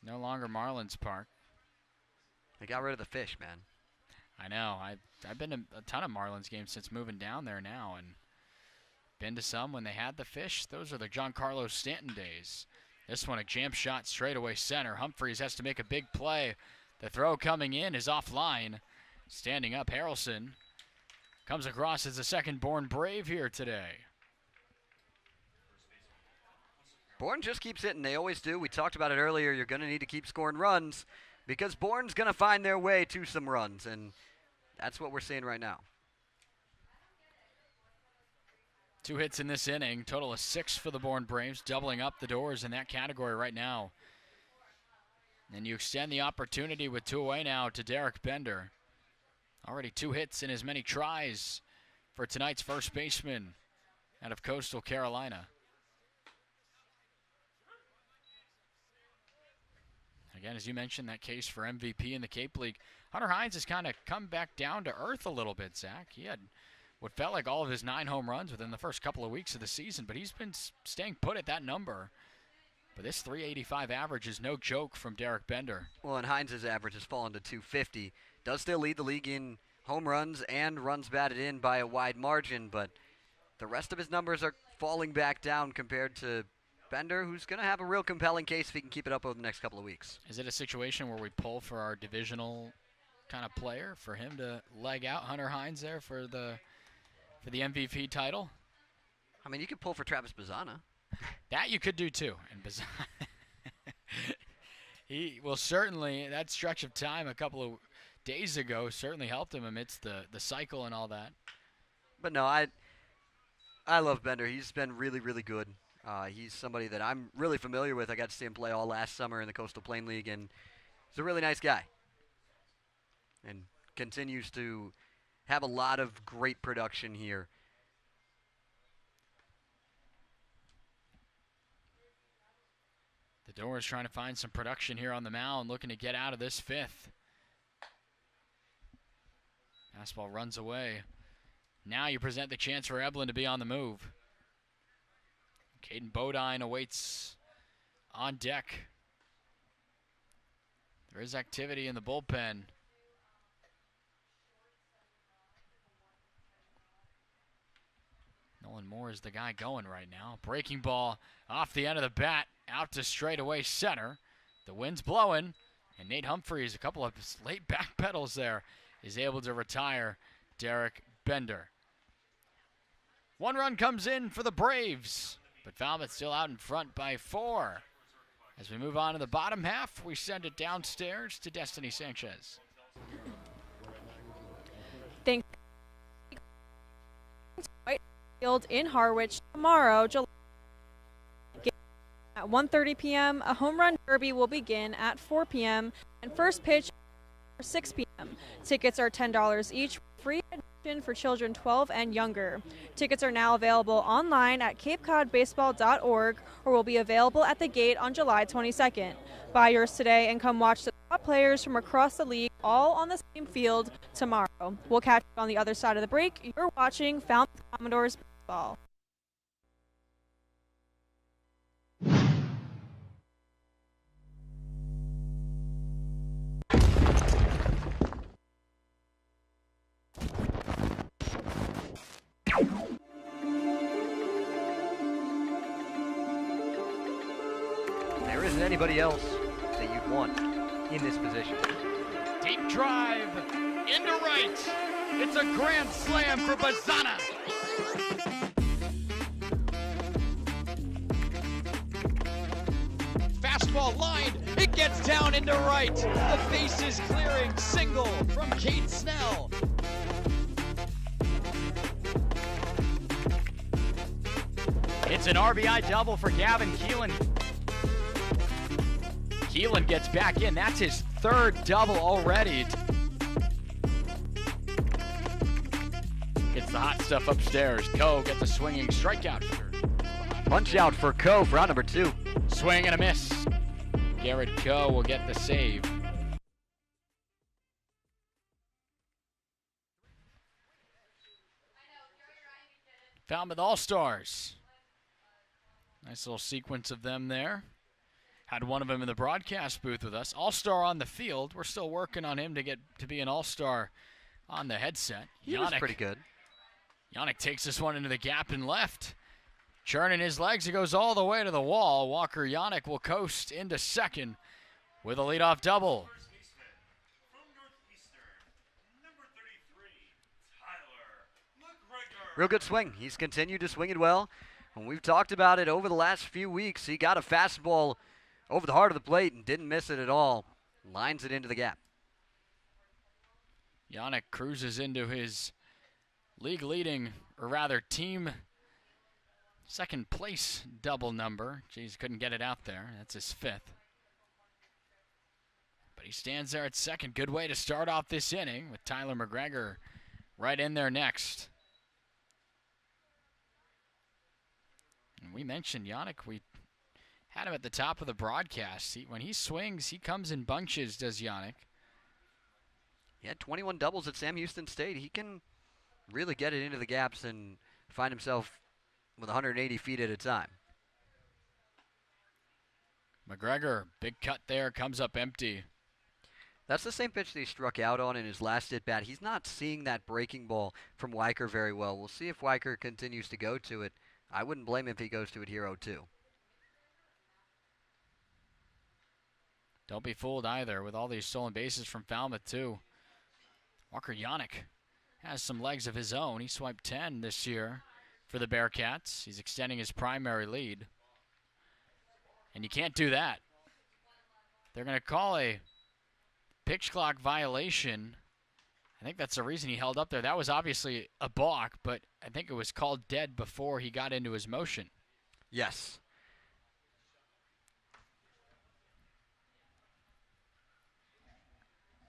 No longer Marlins Park. They got rid of the fish, man. I know. I've been to a ton of Marlins games since moving down there now, and been to some when they had the fish. Those are the Giancarlo Stanton days. This one, a jam shot straight away center. Humphreys has to make a big play. The throw coming in is offline. Standing up, Harrelson comes across as the second Bourne Brave here today. Bourne just keeps hitting. They always do. We talked about it earlier. You're going to need to keep scoring runs because Bourne's going to find their way to some runs, and that's what we're seeing right now. 2 hits in this inning, total of 6 for the Bourne Braves, doubling up the doors in that category right now. And you extend the opportunity with 2 away now to Derek Bender. Already 2 hits in as many tries for tonight's first baseman out of Coastal Carolina. Again, as you mentioned, that case for MVP in the Cape League. Hunter Hines has kind of come back down to earth a little bit, Zach. He had what felt like all of his 9 home runs within the first couple of weeks of the season, but he's been staying put at that number. But this .385 average is no joke from Derek Bender. Well, and Hines' average has fallen to .250. Does still lead the league in home runs and runs batted in by a wide margin, but the rest of his numbers are falling back down compared to Bender, who's going to have a real compelling case if he can keep it up over the next couple of weeks. Is it a situation where we pull for our divisional kind of player for him to leg out Hunter Hines there for the MVP title? I mean, you could pull for Travis Bazzana. That you could do too. And Bazzana, he will certainly, that stretch of time a couple of days ago certainly helped him amidst the cycle and all that. But no, I love Bender. He's been really, really good. He's somebody that I'm really familiar with. I got to see him play all last summer in the Coastal Plain League, and He's a really nice guy. And continues to have a lot of great production here. The Doors trying to find some production here on the mound, looking to get out of this fifth. Fastball runs away. Now you present the chance for Eblin to be on the move. Caden Bodine awaits on deck. There is activity in the bullpen. Nolan Moore is the guy going right now. Breaking ball off the end of the bat, out to straightaway center. The wind's blowing, and Nate Humphreys, a couple of late back pedals there, is able to retire Derek Bender. One run comes in for the Braves, but Falmouth still out in front by 4. As we move on to the bottom half, we send it downstairs to Destiny Sanchez. Thanks. Field in Harwich tomorrow, July. At 1:30 p.m., a home run derby will begin at 4 p.m. and first pitch at 6 p.m. Tickets are $10 each, free admission for children 12 and younger. Tickets are now available online at capecodbaseball.org or will be available at the gate on July 22nd. Buy yours today and come watch the top players from across the league all on the same field tomorrow. We'll catch you on the other side of the break. You're watching Falmouth Commodores baseball. There isn't anybody else that you'd want in this position. Deep drive into right. It's a grand slam for Bazzana. Fastball line. It gets down into right. The base is clearing. Single from Kate Snell. It's an RBI double for Gavin Keelan. Keelan gets back in. That's his third double already. Gets the hot stuff upstairs. Coe gets a swinging strikeout. Punch out for Coe for out number 2. Swing and a miss. Garrett Coe will get the save. Falmouth All-Stars. Nice little sequence of them there. Had one of them in the broadcast booth with us. All-Star on the field. We're still working on him to get to be an All-Star on the headset. He was pretty good. Yannick takes this one into the gap and left. Churning his legs. He goes all the way to the wall. Walker Yannick will coast into second with a leadoff double. Real good swing. He's continued to swing it well. And we've talked about it over the last few weeks. He got a fastball over the heart of the plate and didn't miss it at all. Lines it into the gap. Yannick cruises into his league leading, or rather team second place double number. Jeez, couldn't get it out there. That's his 5th. But he stands there at second. Good way to start off this inning with Tyler McGregor right in there next. And we mentioned Yannick. We had him at the top of the broadcast. When he swings, he comes in bunches, does Yannick. He had 21 doubles at Sam Houston State. He can really get it into the gaps and find himself with 180 feet at a time. McGregor, big cut there, comes up empty. That's the same pitch that he struck out on in his last at-bat. He's not seeing that breaking ball from Weicker very well. We'll see if Weicker continues to go to it. I wouldn't blame him if he goes to it here 0-2. Don't be fooled either with all these stolen bases from Falmouth, too. Walker Yannick has some legs of his own. He swiped 10 this year for the Bearcats. He's extending his primary lead. And you can't do that. They're going to call a pitch clock violation. I think that's the reason he held up there. That was obviously a balk, but I think it was called dead before he got into his motion. Yes.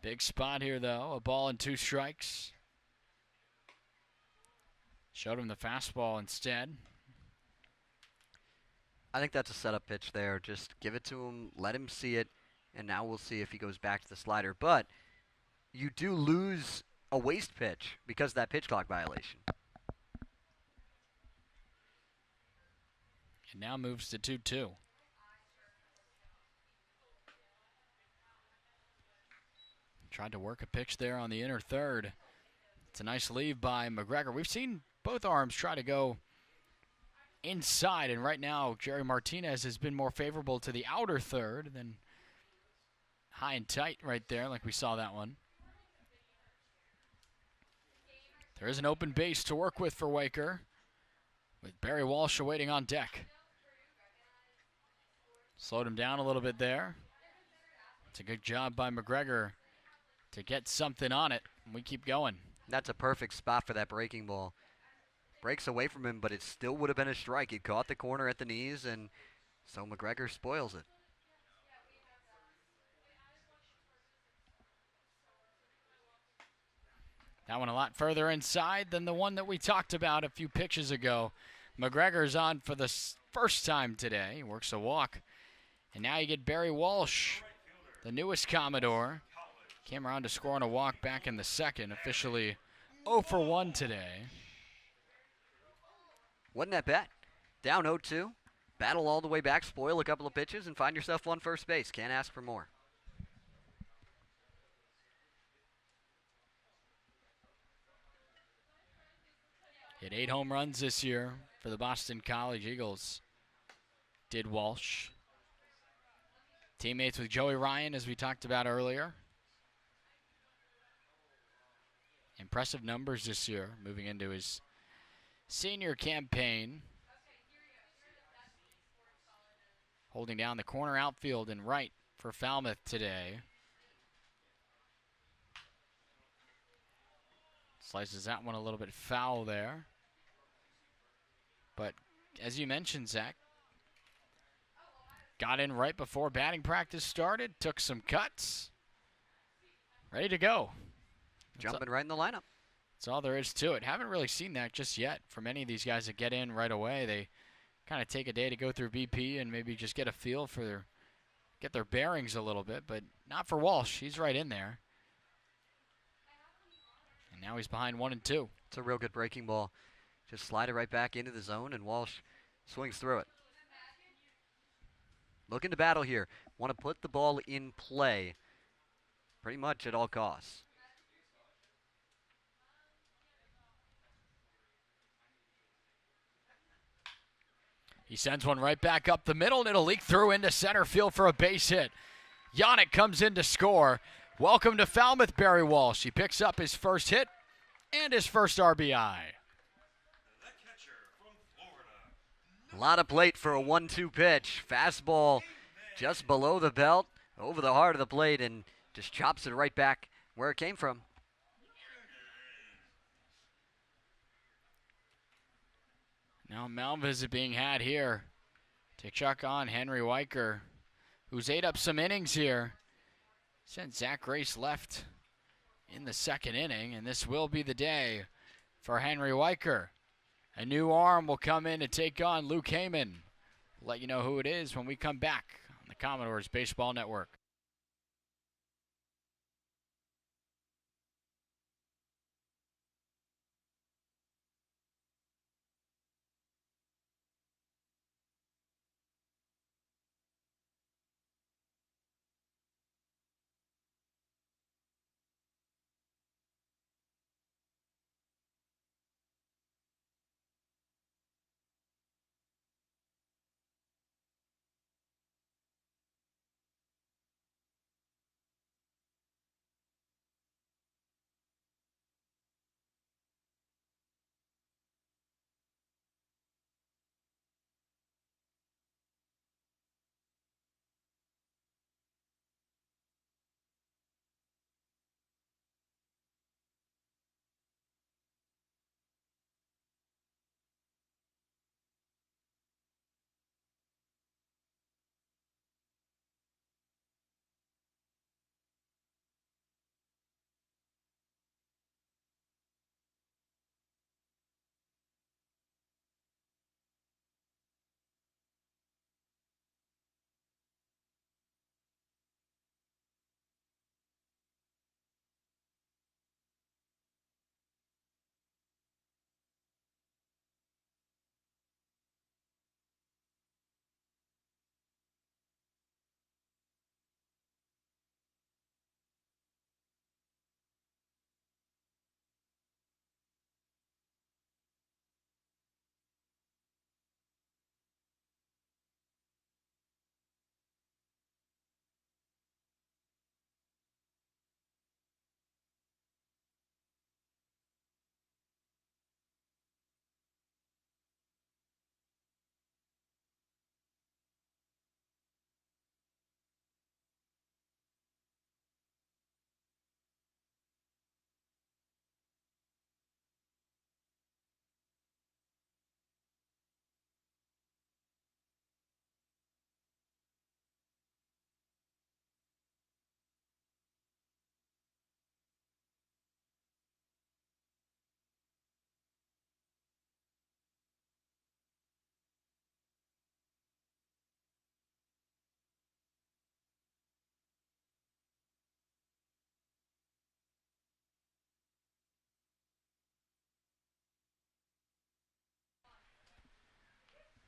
Big spot here, though. A ball and 2 strikes. Showed him the fastball instead. I think that's a setup pitch there. Just give it to him, let him see it, and now we'll see if he goes back to the slider. But you do lose a waste pitch because of that pitch clock violation. It now moves to 2-2. Tried to work a pitch there on the inner third. It's a nice leave by McGregor. We've seen both arms try to go inside, and right now Jerry Martinez has been more favorable to the outer third than high and tight right there, like we saw that one. There is an open base to work with for Waker, with Barry Walsh awaiting on deck. Slowed him down a little bit there. It's a good job by McGregor to get something on it, and we keep going. That's a perfect spot for that breaking ball. Breaks away from him, but it still would have been a strike. He caught the corner at the knees, and so McGregor spoils it. That one a lot further inside than the one that we talked about a few pitches ago. McGregor's on for the first time today. He works a walk. And now you get Barry Walsh, the newest Commodore. Came around to score on a walk back in the second. Officially 0 for 1 today. Wasn't that bad? Down 0-2. Battle all the way back, spoil a couple of pitches, and find yourself on first base. Can't ask for more. Hit 8 home runs this year for the Boston College Eagles. Did Walsh. Teammates with Joey Ryan, as we talked about earlier. Impressive numbers this year, moving into his senior campaign. Holding down the corner outfield and right for Falmouth today. Slices that one a little bit foul there. But as you mentioned, Zach, got in right before batting practice started, took some cuts, ready to go. Jumping right in the lineup. That's all there is to it. Haven't really seen that just yet from any of these guys that get in right away. They kind of take a day to go through BP and maybe just get a feel for get their bearings a little bit, but not for Walsh. He's right in there. And now he's behind 1-2. It's a real good breaking ball. Just slide it right back into the zone, and Walsh swings through it. Looking to battle here. Want to put the ball in play pretty much at all costs. He sends one right back up the middle, and it'll leak through into center field for a base hit. Yannick comes in to score. Welcome to Falmouth, Barry Walsh. He picks up his first hit and his first RBI. A lot of plate for a 1-2 pitch. Fastball just below the belt, over the heart of the plate, and just chops it right back where it came from. Now a mound visit being had here to check on Henry Weicker, who's ate up some innings here. Sent Zach Grace left in the second inning, and this will be the day for Henry Weicker. A new arm will come in to take on Luke Heyman. We'll let you know who it is when we come back on the Commodores Baseball Network.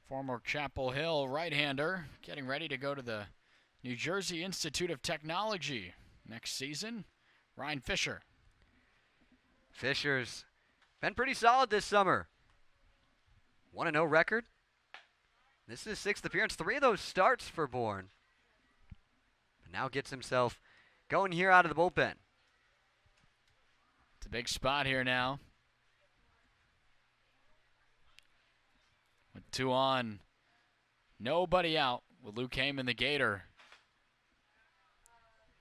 Former Chapel Hill right-hander getting ready to go to the New Jersey Institute of Technology next season. Ryan Fisher. Fisher's been pretty solid this summer. 1-0 record. This is his 6th appearance. 3 of those starts for Bourne. But now gets himself going here out of the bullpen. It's a big spot here now. With 2 on, nobody out with Luke Heyman, the Gator.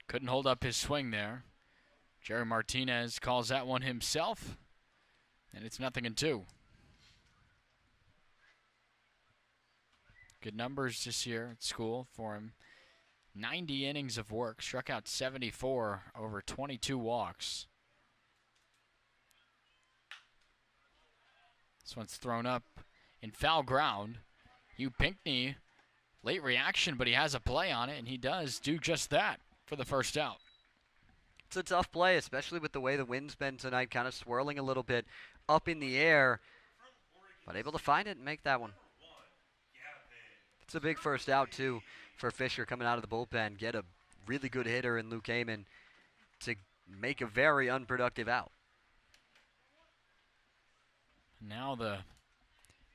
Couldn't hold up his swing there. Jerry Martinez calls that one himself, and it's 0-2. Good numbers this year at school for him. 90 innings of work, struck out 74 over 22 walks. This one's thrown up in foul ground. Hugh Pinckney, late reaction, but he has a play on it, and he does do just that for the first out. It's a tough play, especially with the way the wind's been tonight, kind of swirling a little bit up in the air, but able to find it and make that one. It's a big first out, too, for Fisher coming out of the bullpen. Get a really good hitter in Luke Heyman to make a very unproductive out. Now the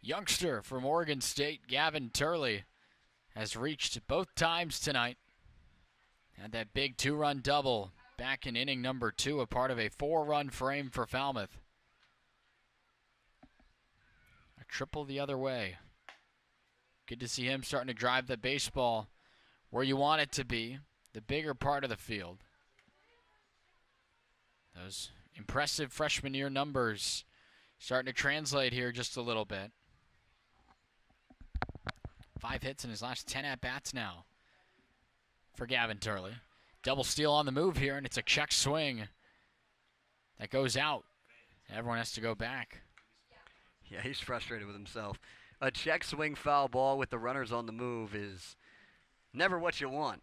youngster from Oregon State, Gavin Turley, has reached both times tonight. Had that big 2-run double back in inning number 2, a part of a 4-run frame for Falmouth. A triple the other way. Good to see him starting to drive the baseball where you want it to be, the bigger part of the field. Those impressive freshman year numbers starting to translate here just a little bit. 5 hits in his last 10 at-bats now for Gavin Turley. Double steal on the move here, and it's a check swing that goes out. Everyone has to go back. Yeah, he's frustrated with himself. A check swing foul ball with the runners on the move is never what you want.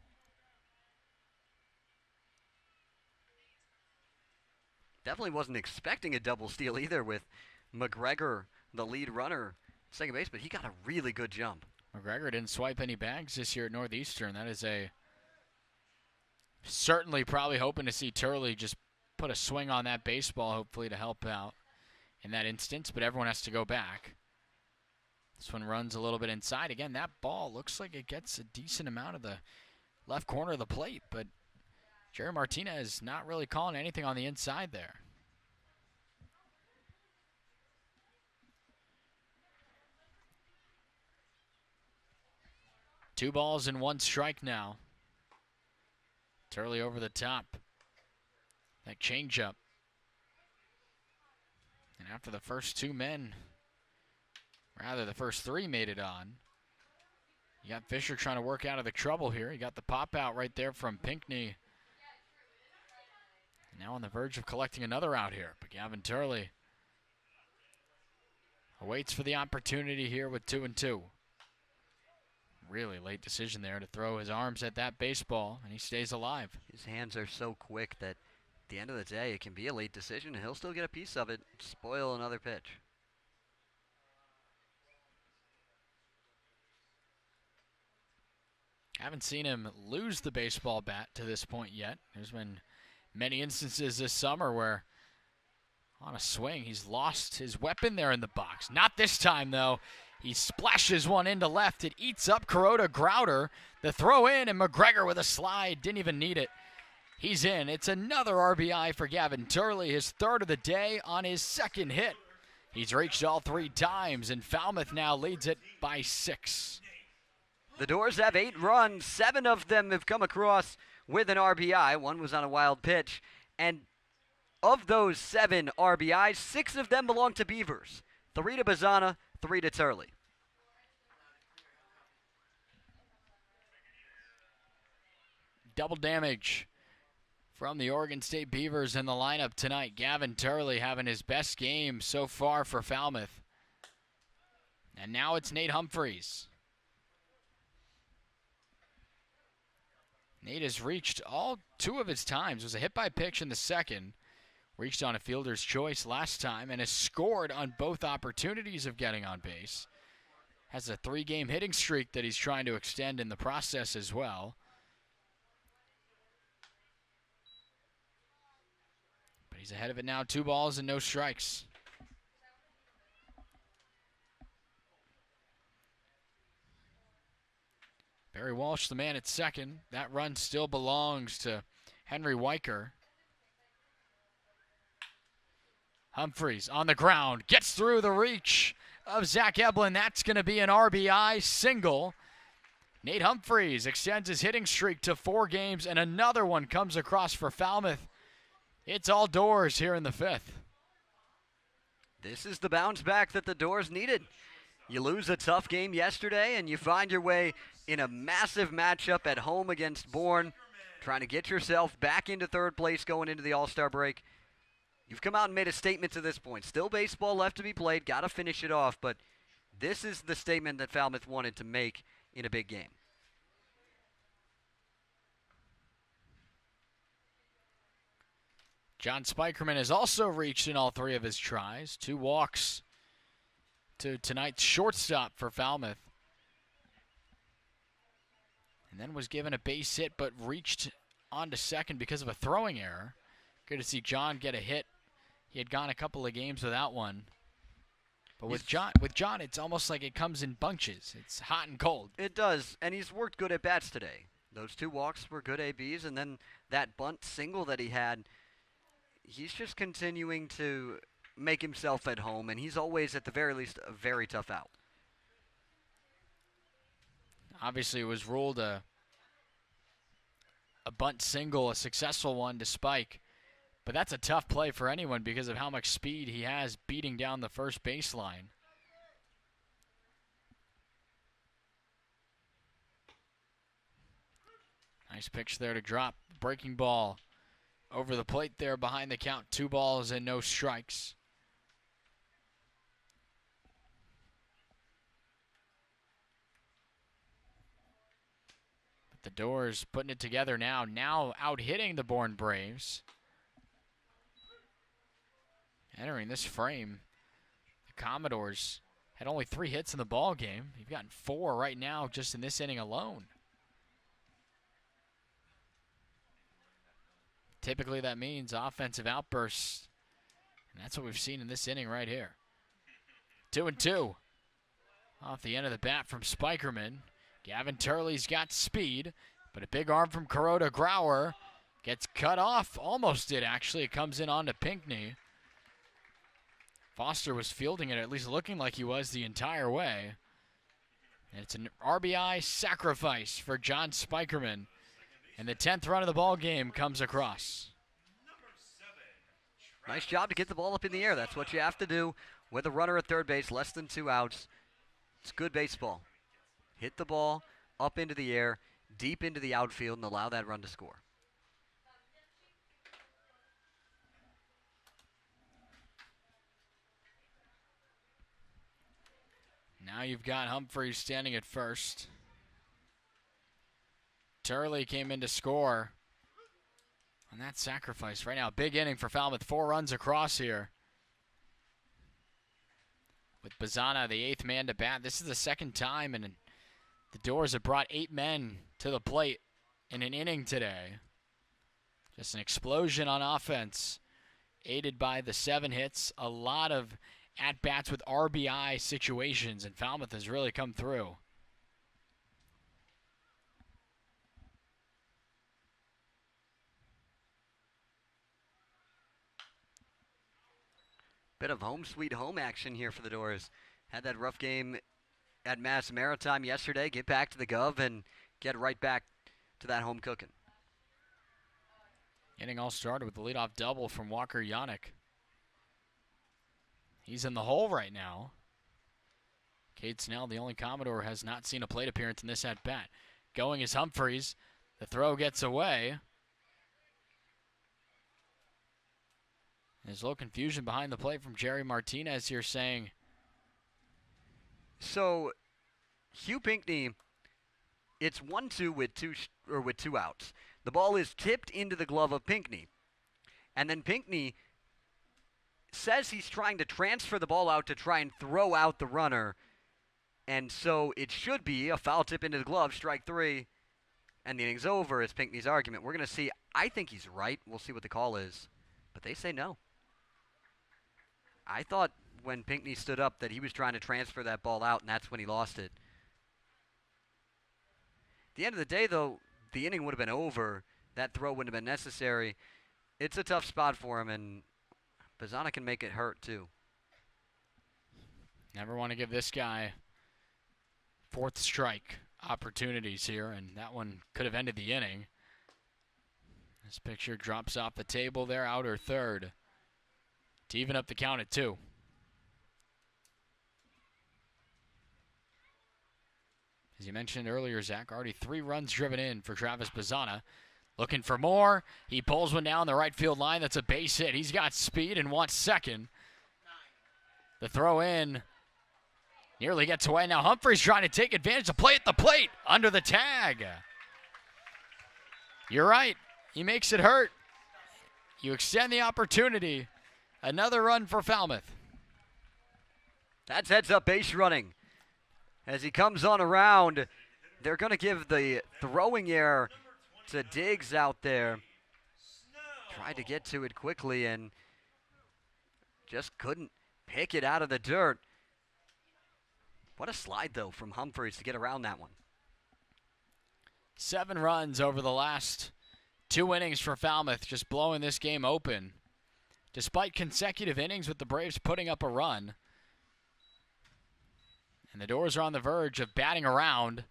Definitely wasn't expecting a double steal either with McGregor, the lead runner, second base, but he got a really good jump. McGregor didn't swipe any bags this year at Northeastern. That is a certainly probably hoping to see Turley just put a swing on that baseball, hopefully to help out in that instance, but everyone has to go back. This one runs a little bit inside. Again, that ball looks like it gets a decent amount of the left corner of the plate, but Jerry Martinez not really calling anything on the inside there. Two balls and 1 strike now. Turley over the top. That changeup. And after the first 2 men, rather the first 3 made it on, you got Fisher trying to work out of the trouble here. You got the pop out right there from Pinckney. Now on the verge of collecting another out here. But Gavin Turley awaits for the opportunity here with 2-2. Really late decision there to throw his arms at that baseball, and he stays alive. His hands are so quick that at the end of the day, it can be a late decision, and he'll still get a piece of it, spoil another pitch. Haven't seen him lose the baseball bat to this point yet. There's been many instances this summer where on a swing he's lost his weapon there in the box. Not this time, though. He splashes one into left. It eats up Kuroda Grouder. The throw in, and McGregor with a slide. Didn't even need it. He's in. It's another RBI for Gavin Turley, his 3rd of the day on his 2nd hit. He's reached all 3 times, and Falmouth now leads it by 6. The Doors have 8 runs. 7 of them have come across with an RBI. 1 was on a wild pitch. And of those 7 RBIs, 6 of them belong to Beavers. 3 to Bazzana, 3 to Turley. Double damage from the Oregon State Beavers in the lineup tonight. Gavin Turley having his best game so far for Falmouth. And now it's Nate Humphreys. Nate has reached all 2 of his times. It was a hit by pitch in the 2nd. Reached on a fielder's choice last time and has scored on both opportunities of getting on base. has a 3-game hitting streak that he's trying to extend in the process as well. But he's ahead of it now, 2 balls and no strikes. Barry Walsh, the man at second. That run still belongs to Henry Weicker. Humphreys on the ground, gets through the reach of Zach Eblin. That's going to be an RBI single. Nate Humphreys extends his hitting streak to 4 games, and another one comes across for Falmouth. It's all Doors here in the 5th. This is the bounce back that the Doors needed. You lose a tough game yesterday, and you find your way in a massive matchup at home against Bourne, trying to get yourself back into 3rd place going into the All-Star break. You've come out and made a statement to this point. Still baseball left to be played, got to finish it off, but this is the statement that Falmouth wanted to make in a big game. John Spikerman has also reached in all 3 of his tries. 2 walks to tonight's shortstop for Falmouth. And then was given a base hit but reached onto second because of a throwing error. Good to see John get a hit. He had gone a couple of games without one. But with John, it's almost like it comes in bunches. It's hot and cold. It does, and he's worked good at bats today. Those 2 walks were good ABs, and then that bunt single that he had, he's just continuing to make himself at home, and he's always, at the very least, a very tough out. Obviously, it was ruled a bunt single, a successful one to Spike. But that's a tough play for anyone because of how much speed he has beating down the first baseline. Nice pitch there to drop. Breaking ball over the plate there behind the count. 2 balls and no strikes. But the Doors putting it together now. Now out hitting the Bourne Braves. Entering this frame, the Commodores had only 3 hits in the ball game. You've gotten 4 right now just in this inning alone. Typically that means offensive outbursts, and that's what we've seen in this inning right here. 2-2. Off the end of the bat from Spikerman. Gavin Turley's got speed, but a big arm from Kuroda Grauer gets cut off. Almost did, actually. It comes in onto Pinckney. Foster was fielding it, at least looking like he was the entire way. And it's an RBI sacrifice for John Spikerman. And the 10th run of the ball game comes across. Nice job to get the ball up in the air. That's what you have to do with a runner at 3rd base, less than 2 outs. It's good baseball. Hit the ball up into the air, deep into the outfield, and allow that run to score. Now you've got Humphreys standing at first. Turley came in to score on that sacrifice. Right now, big inning for Falmouth. 4 runs across here. With Bazana, the 8th man to bat. This is the 2nd time, and the Doors have brought 8 men to the plate in an inning today. Just an explosion on offense, aided by the 7 hits. A lot of at-bats with RBI situations, and Falmouth has really come through. Bit of home sweet home action here for the Doors. Had that rough game at Mass Maritime yesterday. Get back to the Gov and get right back to that home cooking. Getting all started with the leadoff double from Walker Yannick. He's in the hole right now. Cade Snell, the only Commodore, has not seen a plate appearance in this at-bat. Going is Humphreys. The throw gets away. There's a little confusion behind the plate from Jerry Martinez here saying. So, Hugh Pinckney, it's 1-2 with two outs. The ball is tipped into the glove of Pinckney. And then Pinckney says he's trying to transfer the ball out to try and throw out the runner. And so it should be a foul tip into the glove, strike 3, and the inning's over is Pinckney's argument. We're going to see. I think he's right. We'll see what the call is. But they say no. I thought when Pinckney stood up that he was trying to transfer that ball out, and that's when he lost it. At the end of the day, though, the inning would have been over. That throw wouldn't have been necessary. It's a tough spot for him, and Bazzana can make it hurt, too. Never want to give this guy fourth strike opportunities here, and that one could have ended the inning. This picture drops off the table there, outer third, to even up the count at 2. As you mentioned earlier, Zach, already 3 runs driven in for Travis Bazzana. Looking for more. He pulls one down the right field line. That's a base hit. He's got speed and wants second. The throw in nearly gets away. Now Humphrey's trying to take advantage of play at the plate under the tag. You're right. He makes it hurt. You extend the opportunity. Another run for Falmouth. That's heads-up base running. As he comes on around, they're going to give the throwing error to Diggs out there. Tried to get to it quickly and just couldn't pick it out of the dirt. What a slide, though, from Humphreys to get around that one. 7 runs over the last 2 innings for Falmouth, just blowing this game open. Despite consecutive innings with the Braves putting up a run. And the Doors are on the verge of batting around.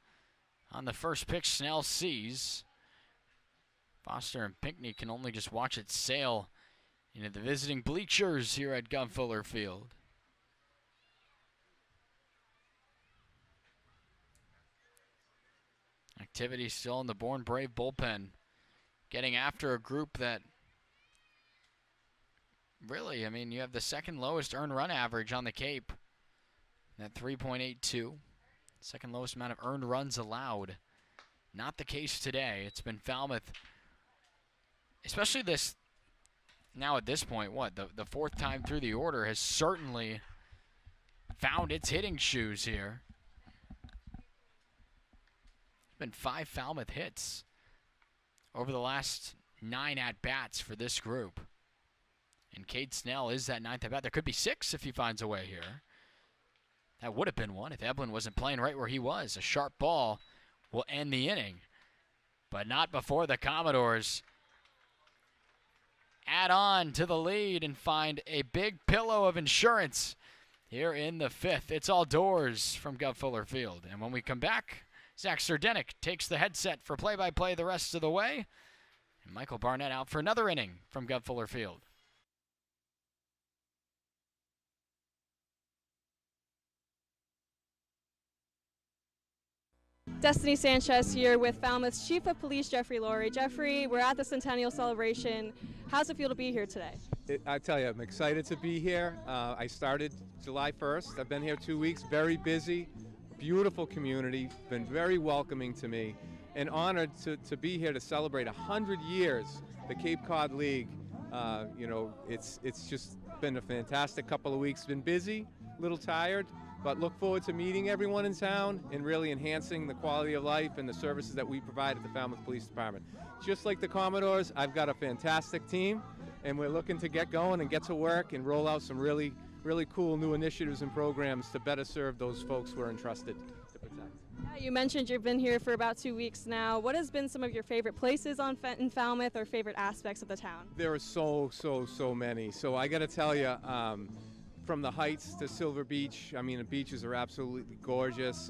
On the first pitch, Snell sees. Foster and Pinckney can only just watch it sail into the visiting bleachers here at Gunfuller Field. Activity still in the Bourne Brave bullpen. Getting after a group that really, I mean, you have the second lowest earned run average on the Cape at 3.82. Second lowest amount of earned runs allowed. Not the case today. It's been Falmouth, especially this, now at this point, what, the 4th time through the order has certainly found its hitting shoes here. It's been 5 Falmouth hits over the last 9 at-bats for this group. And Cade Snell is that 9th at-bat. There could be 6 if he finds a way here. That would have been 1 if Eblin wasn't playing right where he was. A sharp ball will end the inning. But not before the Commodores add on to the lead and find a big pillow of insurance here in the 5th. It's all Doors from Gunfuller Field. And when we come back, Zach Serdenik takes the headset for play-by-play the rest of the way. And Michael Barnett out for another inning from Gunfuller Field. Destiny Sanchez here with Falmouth's Chief of Police, Jeffrey Laurie. Jeffrey, we're at the Centennial Celebration. How's it feel to be here today? I tell you, I'm excited to be here. I started July 1st. I've been here 2 weeks, very busy, beautiful community, been very welcoming to me, and honored to be here to celebrate 100 years, the Cape Cod League. You know, it's just been a fantastic couple of weeks. Been busy, a little tired, but look forward to meeting everyone in town and really enhancing the quality of life and the services that we provide at the Falmouth Police Department. Just like the Commodores, I've got a fantastic team, and we're looking to get going and get to work and roll out some really cool new initiatives and programs to better serve those folks who are entrusted to protect. Yeah, you mentioned you've been here for about 2 weeks now. What has been some of your favorite places in Falmouth or favorite aspects of the town? There are so many. So I got to tell you, from the Heights to Silver Beach, I mean, the beaches are absolutely gorgeous.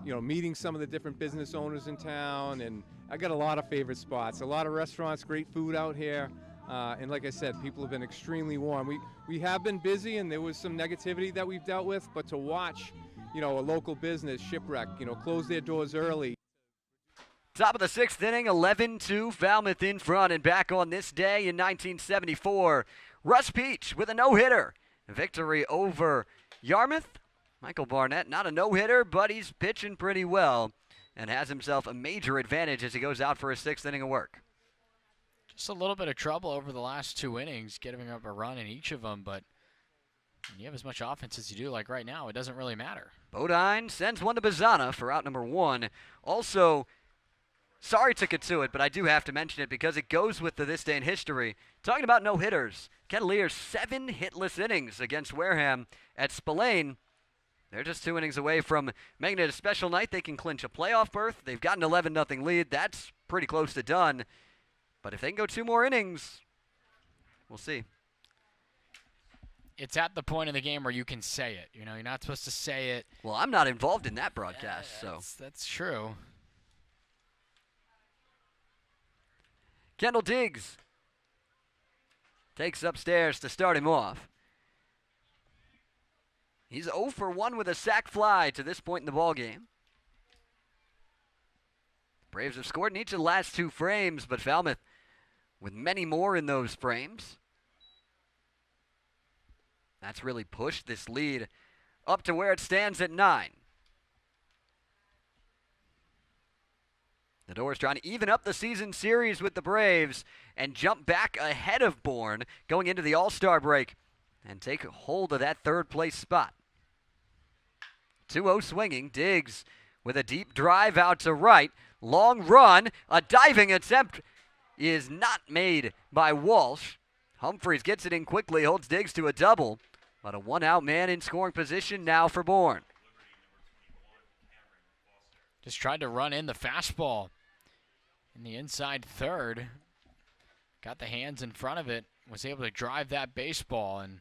You know, meeting some of the different business owners in town, and I got a lot of favorite spots, a lot of restaurants, great food out here. And like I said, people have been extremely warm. We have been busy, and there was some negativity that we've dealt with, but to watch, you know, a local business, Shipwreck, you know, close their doors early. Top of the 6th inning, 11-2, Falmouth in front, and back on this day in 1974, Russ Peach with a no-hitter. Victory over Yarmouth. Michael Barnett, not a no-hitter, but he's pitching pretty well and has himself a major advantage as he goes out for his 6th inning of work. Just a little bit of trouble over the last 2 innings, getting up a run in each of them, but And you have as much offense as you do, like right now, it doesn't really matter. Bodine sends one to Bazana for out number 1. Also, sorry to Katsuit, but I do have to mention it because it goes with the This Day in History. Talking about no-hitters, Kettleer's 7 hitless innings against Wareham at Spillane. They're just 2 innings away from making it a special night. They can clinch a playoff berth. They've got an 11-0 lead. That's pretty close to done. But if they can go 2 more innings, we'll see. It's at the point in the game where you can say it. You know, you're not supposed to say it. Well, I'm not involved in that broadcast, so. That's true. Kendall Diggs takes upstairs to start him off. He's 0 for 1 with a sac fly to this point in the ballgame. Braves have scored in each of the last 2 frames, but Falmouth with many more in those frames. That's really pushed this lead up to where it stands at 9. The Doors trying to even up the season series with the Braves and jump back ahead of Bourne going into the All-Star break and take hold of that 3rd place spot. 2-0 swinging. Diggs with a deep drive out to right. Long run. A diving attempt is not made by Walsh. Humphreys gets it in quickly, holds Diggs to a double. But a 1-out man in scoring position now for Bourne. Just tried to run in the fastball in the inside 3rd. Got the hands in front of it. Was able to drive that baseball. And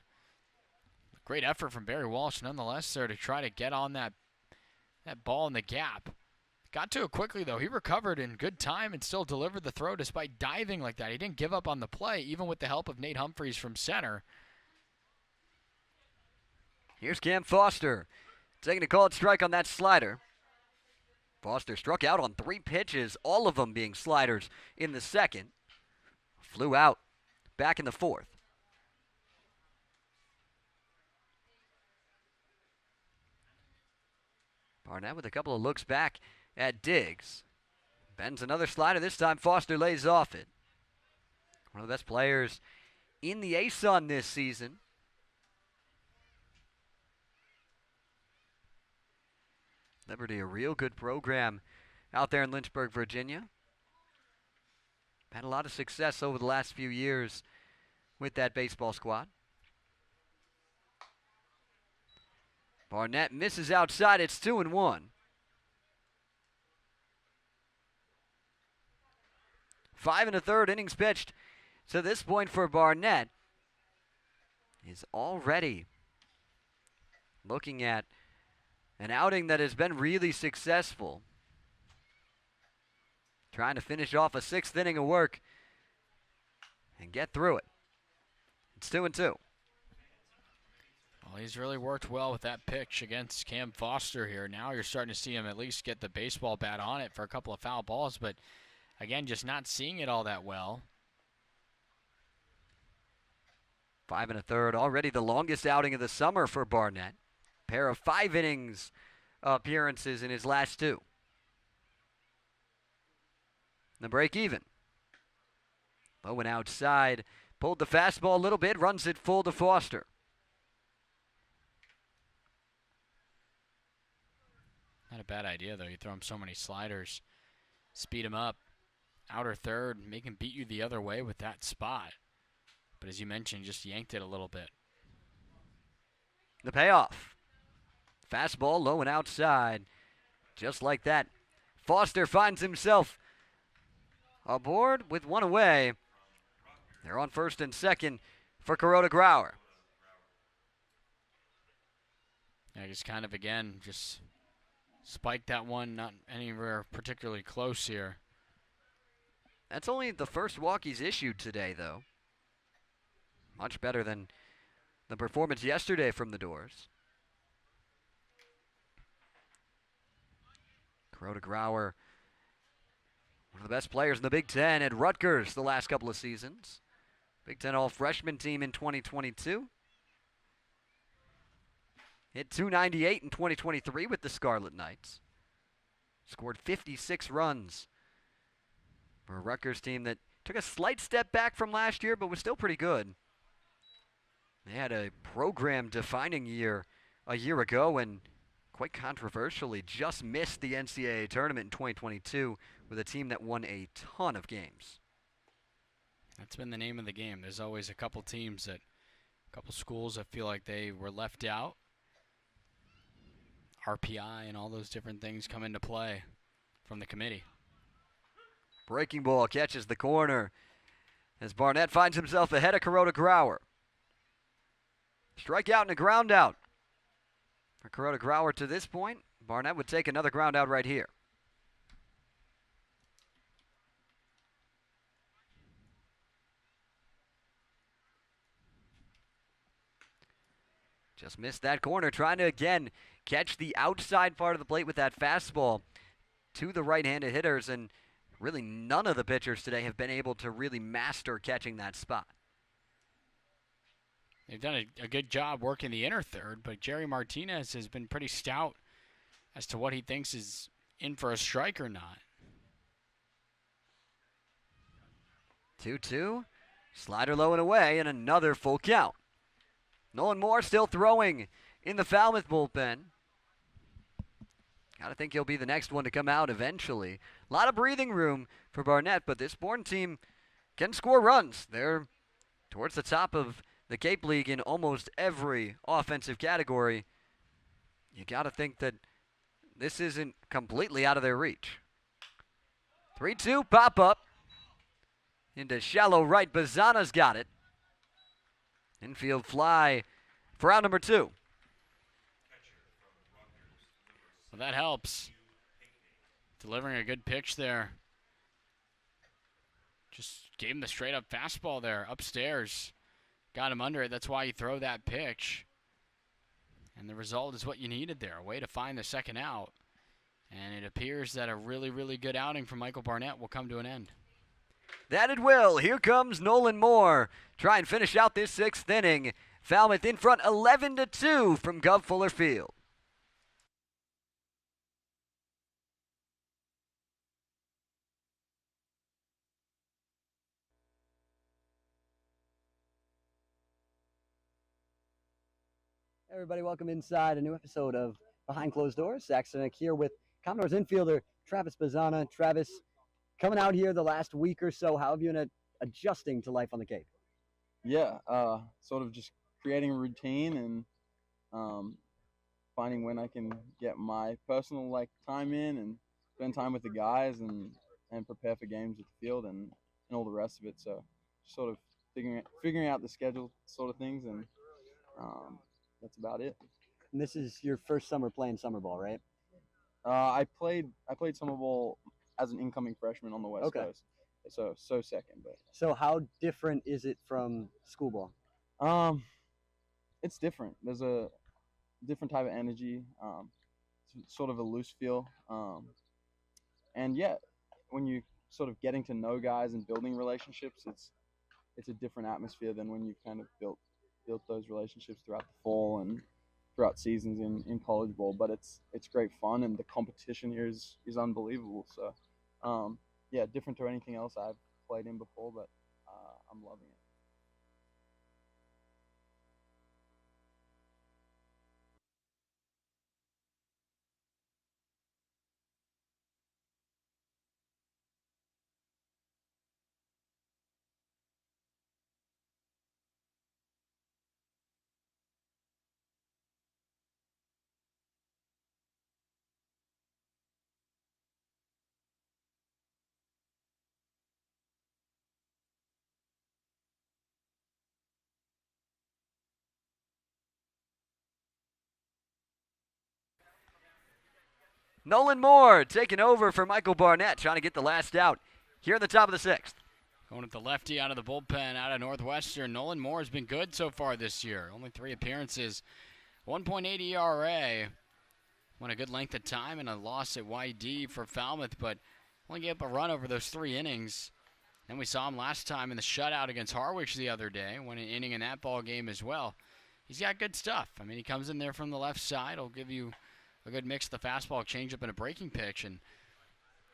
great effort from Barry Walsh nonetheless there to try to get on that ball in the gap. Got to it quickly, though. He recovered in good time and still delivered the throw despite diving like that. He didn't give up on the play, even with the help of Nate Humphreys from center. Here's Cam Foster taking a called strike on that slider. Foster struck out on 3 pitches, all of them being sliders in the 2nd. Flew out back in the 4th. Barnett with a couple of looks back at Diggs. Bends another slider. This time Foster lays off it. One of the best players in the ASUN this season. Liberty, a real good program out there in Lynchburg, Virginia. Had a lot of success over the last few years with that baseball squad. Barnett misses outside. It's 2-1. 5 1/3 innings pitched to this point for Barnett. Is already looking at an outing that has been really successful. Trying to finish off a 6th inning of work and get through it. It's 2-2. Well, he's really worked well with that pitch against Cam Foster here. Now you're starting to see him at least get the baseball bat on it for a couple of foul balls, but again, just not seeing it all that well. 5 1/3, already the longest outing of the summer for Barnett. Pair of 5 innings appearances in his last 2. The break even. Low and outside. Pulled the fastball a little bit. Runs it full to Foster. Not a bad idea, though. You throw him so many sliders. Speed him up. Outer 3rd. Make him beat you the other way with that spot. But as you mentioned, just yanked it a little bit. The payoff. Fastball low and outside. Just like that. Foster finds himself aboard with 1 away. They're on 1st and 2nd for Kuroda Grauer. Yeah, just kind of, again, just spiked that one, not anywhere particularly close here. That's only the first walk he's issued today, though. Much better than the performance yesterday from the Doors. Kuroda Grauer, one of the best players in the Big Ten at Rutgers the last couple of seasons. Big Ten All-Freshman team in 2022. Hit .298 in 2023 with the Scarlet Knights. Scored 56 runs for a Rutgers team that took a slight step back from last year, but was still pretty good. They had a program-defining year a year ago and quite controversially just missed the NCAA tournament in 2022 with a team that won a ton of games. That's been the name of the game. There's always a couple schools that feel like they were left out. RPI and all those different things come into play from the committee. Breaking ball catches the corner as Barnett finds himself ahead of Kuroda Grauer. Strikeout and a ground out. For Kuroda Grauer to this point, Barnett would take another ground out right here. Just missed that corner, trying to again catch the outside part of the plate with that fastball to the right-handed hitters, and really none of the pitchers today have been able to really master catching that spot. They've done a good job working the inner third, but Jerry Martinez has been pretty stout as to what he thinks is in for a strike or not. 2-2, slider low and away, and another full count. Nolan Moore still throwing in the Falmouth bullpen. Gotta think he'll be the next one to come out eventually. A lot of breathing room for Barnett, but this Bourne team can score runs. They're towards the top of the Cape League in almost every offensive category. You gotta think that this isn't completely out of their reach. 3-2 pop up into shallow right. Bazana's got it. Infield fly for out number 2. Well, that helps. Delivering a good pitch there. Just gave him the straight up fastball there, upstairs. Got him under it. That's why you throw that pitch. And the result is what you needed there. A way to find the second out. And it appears that a really, really good outing from Michael Barnett will come to an end. That it will. Here comes Nolan Moore. Try and finish out this 6th inning. Falmouth in front 11-2 from Gov Fuller Field. Everybody, welcome inside a new episode of Behind Closed Doors. Saxon here with Commodores infielder Travis Bazana. Travis, coming out here the last week or so, how have you been adjusting to life on the Cape? Yeah, sort of just creating a routine and finding when I can get my personal time in and spend time with the guys and prepare for games at the field and all the rest of it. So just sort of figuring out the schedule sort of things, and that's about it. And this is your first summer playing summer ball, right? I played summer ball as an incoming freshman on the West Coast. So second, but. So how different is it from school ball? It's different. There's a different type of energy, sort of a loose feel. And yeah, when you sort of getting to know guys and building relationships, it's a different atmosphere than when you've kind of built those relationships throughout the fall and throughout seasons in college ball. But it's great fun, and the competition here is unbelievable. So yeah, different to anything else I've played in before, but I'm loving it. Nolan Moore taking over for Michael Barnett, trying to get the last out here at the top of the 6th. Going with the lefty out of the bullpen, out of Northwestern. Nolan Moore has been good so far this year. Only 3 appearances, 1.8 ERA. Went a good length of time and a loss at YD for Falmouth, but only gave up a run over those 3 innings. Then we saw him last time in the shutout against Harwich the other day. Went an inning in that ball game as well. He's got good stuff. I mean, he comes in there from the left side. He'll give you a good mix of the fastball, changeup, and a breaking pitch. And,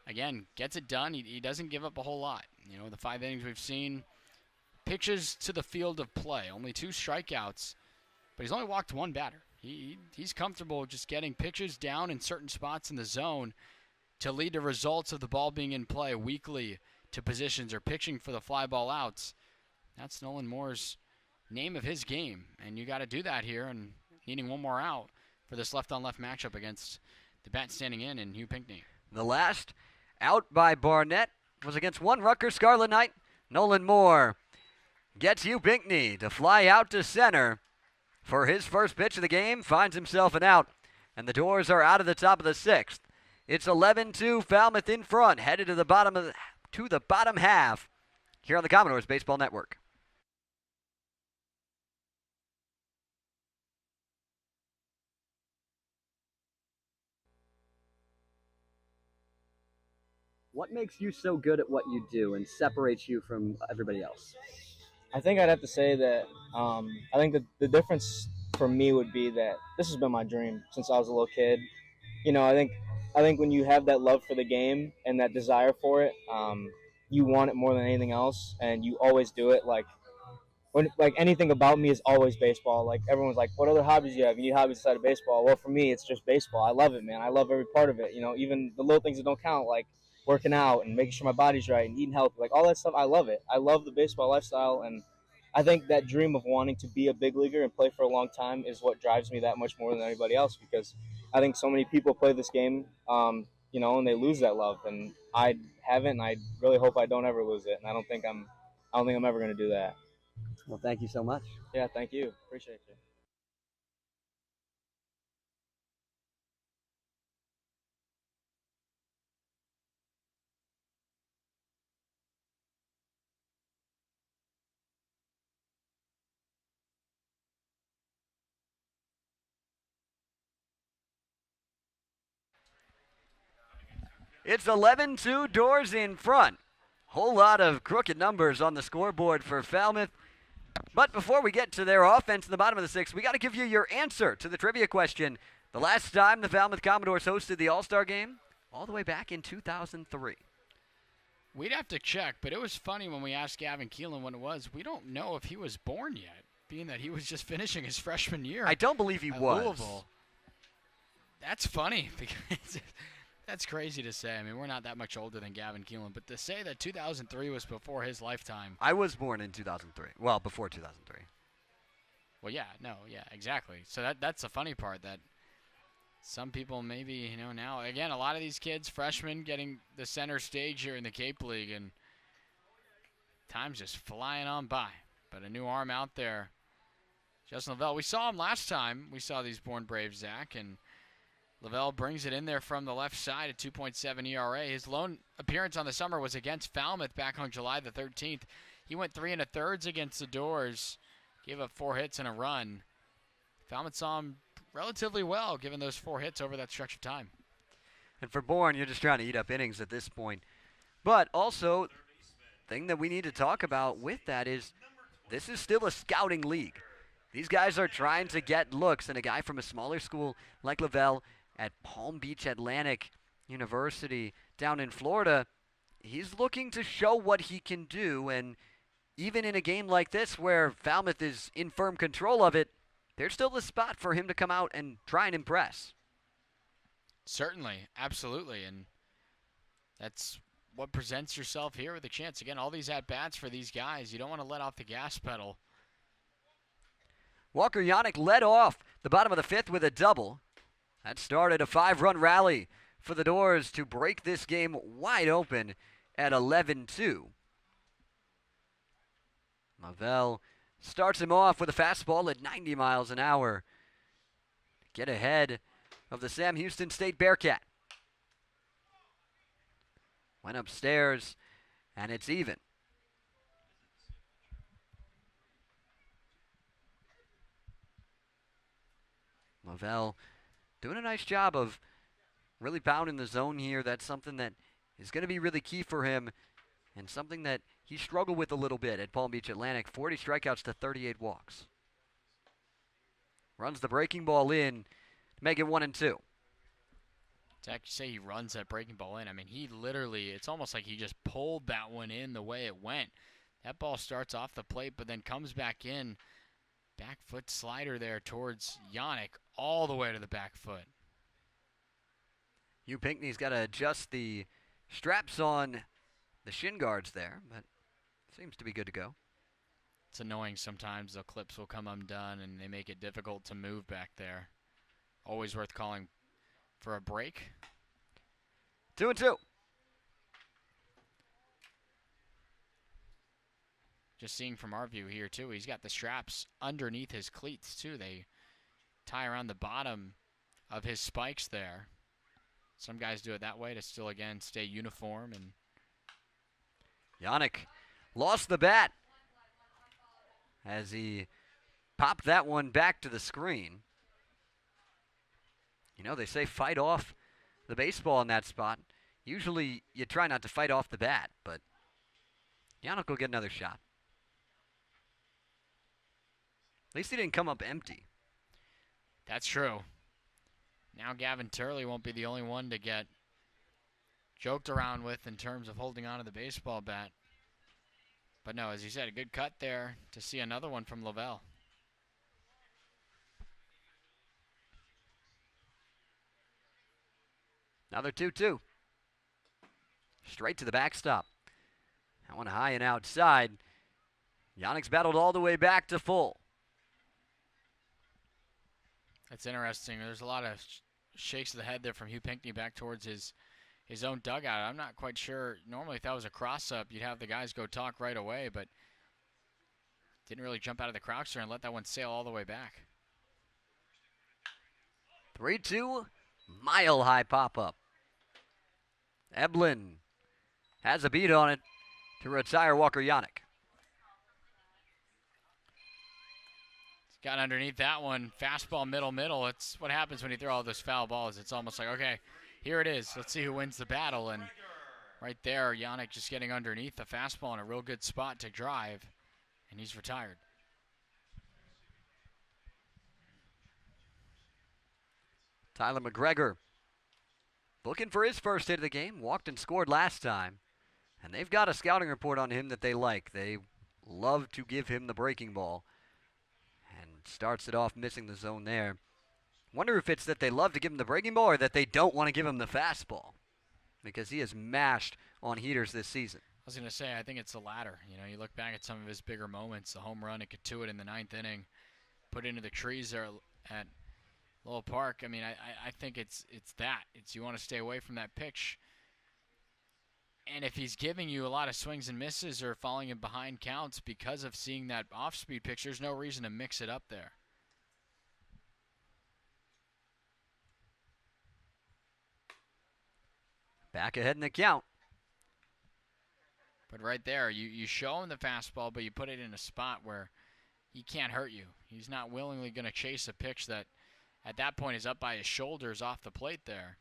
again, gets it done. He doesn't give up a whole lot. You know, the 5 innings we've seen, pitches to the field of play. Only 2 strikeouts, but he's only walked 1 batter. He's comfortable just getting pitches down in certain spots in the zone to lead to results of the ball being in play weekly to positions or pitching for the fly ball outs. That's Nolan Moore's name of his game, and you got to do that here, and needing 1 more out for this left-on-left matchup against the bat standing in Hugh Pinckney. The last out by Barnett was against 1 Rutgers Scarlet Knight. Nolan Moore gets Hugh Pinckney to fly out to center for his first pitch of the game, finds himself an out, and the Doors are out of the top of the 6th. It's 11-2, Falmouth in front, headed to the bottom half here on the Commodores Baseball Network. What makes you so good at what you do and separates you from everybody else? I think I'd have to say that I think that the difference for me would be that this has been my dream since I was a little kid. You know, I think when you have that love for the game and that desire for it, you want it more than anything else, and you always do it. Like anything about me is always baseball. Like everyone's like, "What other hobbies do you have? You need hobbies outside of baseball." Well, for me, it's just baseball. I love it, man. I love every part of it. You know, even the little things that don't count, like working out and making sure my body's right and eating healthy, like all that stuff. I love it. I love the baseball lifestyle, and I think that dream of wanting to be a big leaguer and play for a long time is what drives me that much more than anybody else, because I think so many people play this game, you know, and they lose that love, and I haven't, and I really hope I don't ever lose it, and I don't think I'm ever going to do that. Well, thank you so much. Yeah, thank you. Appreciate you. It's 11-2, Doors in front. Whole lot of crooked numbers on the scoreboard for Falmouth. But before we get to their offense in the bottom of the 6th, we got to give you your answer to the trivia question. The last time the Falmouth Commodores hosted the All-Star Game, all the way back in 2003. We'd have to check, but it was funny when we asked Gavin Keelan when it was. We don't know if he was born yet, being that he was just finishing his freshman year. I don't believe he was. Louisville. That's funny because that's crazy to say. I mean, we're not that much older than Gavin Keelan, but to say that 2003 was before his lifetime. I was born in 2003. Well, before 2003. Well, yeah, exactly. So that's the funny part, that some people maybe, you know, now, again, a lot of these kids, freshmen, getting the center stage here in the Cape League, and time's just flying on by. But a new arm out there, Justin Lavelle. We saw him last time. We saw these Bourne Braves, Zach, and Lavelle brings it in there from the left side at 2.7 ERA. His lone appearance on the summer was against Falmouth back on July the 13th. He went 3 1/3 against the Doors, gave up 4 hits and a run. Falmouth saw him relatively well, given those 4 hits over that stretch of time. And for Bourne, you're just trying to eat up innings at this point. But also, thing that we need to talk about with that is this is still a scouting league. These guys are trying to get looks, and a guy from a smaller school like Lavelle at Palm Beach Atlantic University down in Florida, he's looking to show what he can do, and even in a game like this where Falmouth is in firm control of it, there's still a spot for him to come out and try and impress. Certainly, absolutely, and that's what presents yourself here with a chance. Again, all these at-bats for these guys, you don't want to let off the gas pedal. Walker Yannick led off the bottom of the 5th with a double. That started a 5-run rally for the Doors to break this game wide open at 11-2. Lavelle starts him off with a fastball at 90 miles an hour. Get ahead of the Sam Houston State Bearcat. Went upstairs, and it's even. Lavelle doing a nice job of really pounding the zone here. That's something that is going to be really key for him, and something that he struggled with a little bit at Palm Beach Atlantic. 40 strikeouts to 38 walks. Runs the breaking ball in to make it 1-2. Zach, you say he runs that breaking ball in. I mean, he literally, it's almost like he just pulled that one in the way it went. That ball starts off the plate, but then comes back in. Back foot slider there towards Yannick, all the way to the back foot. Hugh Pinckney's got to adjust the straps on the shin guards there, but seems to be good to go. It's annoying sometimes. The clips will come undone, and they make it difficult to move back there. Always worth calling for a break. 2-2. Just seeing from our view here, too, he's got the straps underneath his cleats, too. They tie around the bottom of his spikes there. Some guys do it that way to still, again, stay uniform. And Yannick lost the bat as he popped that one back to the screen. You know, they say fight off the baseball in that spot. Usually you try not to fight off the bat, but Yannick will get another shot. At least he didn't come up empty. that's true. Now Gavin Turley won't be the only one to get joked around with in terms of holding on to the baseball bat. But no, as you said, a good cut there to see another one from Lavelle. Another 2-2. Straight to the backstop. That one high and outside. Yannick's battled all the way back to full. That's interesting. There's a lot of shakes of the head there from Hugh Pinckney back towards his own dugout. I'm not quite sure. Normally, if that was a cross-up, you'd have the guys go talk right away, but didn't really jump out of the croucher and let that one sail all the way back. 3-2, mile-high pop-up. Eblin has a beat on it to retire Walker Yannick. Got underneath that one. Fastball, middle. It's what happens when you throw all those foul balls. It's almost like, okay, here it is. Let's see who wins the battle. And right there, Yannick just getting underneath the fastball in a real good spot to drive, and he's retired. Tyler McGregor looking for his first hit of the game. Walked and scored last time. And they've got a scouting report on him that they like. They love to give him the breaking ball. And starts it off missing the zone there. Wonder if it's that they love to give him the breaking ball or that they don't want to give him the fastball. Because he has mashed on heaters this season. I was going to say, I think it's the latter. You know, you look back at some of his bigger moments, the home run at Katuitt in the 9th inning, put into the trees there at Lowell Park. I mean, I think it's that. It's you want to stay away from that pitch. And if he's giving you a lot of swings and misses or falling in behind counts because of seeing that off-speed pitch, there's no reason to mix it up there. Back ahead in the count. But right there, you show him the fastball, but you put it in a spot where he can't hurt you. He's not willingly going to chase a pitch that at that point is up by his shoulders off the plate there.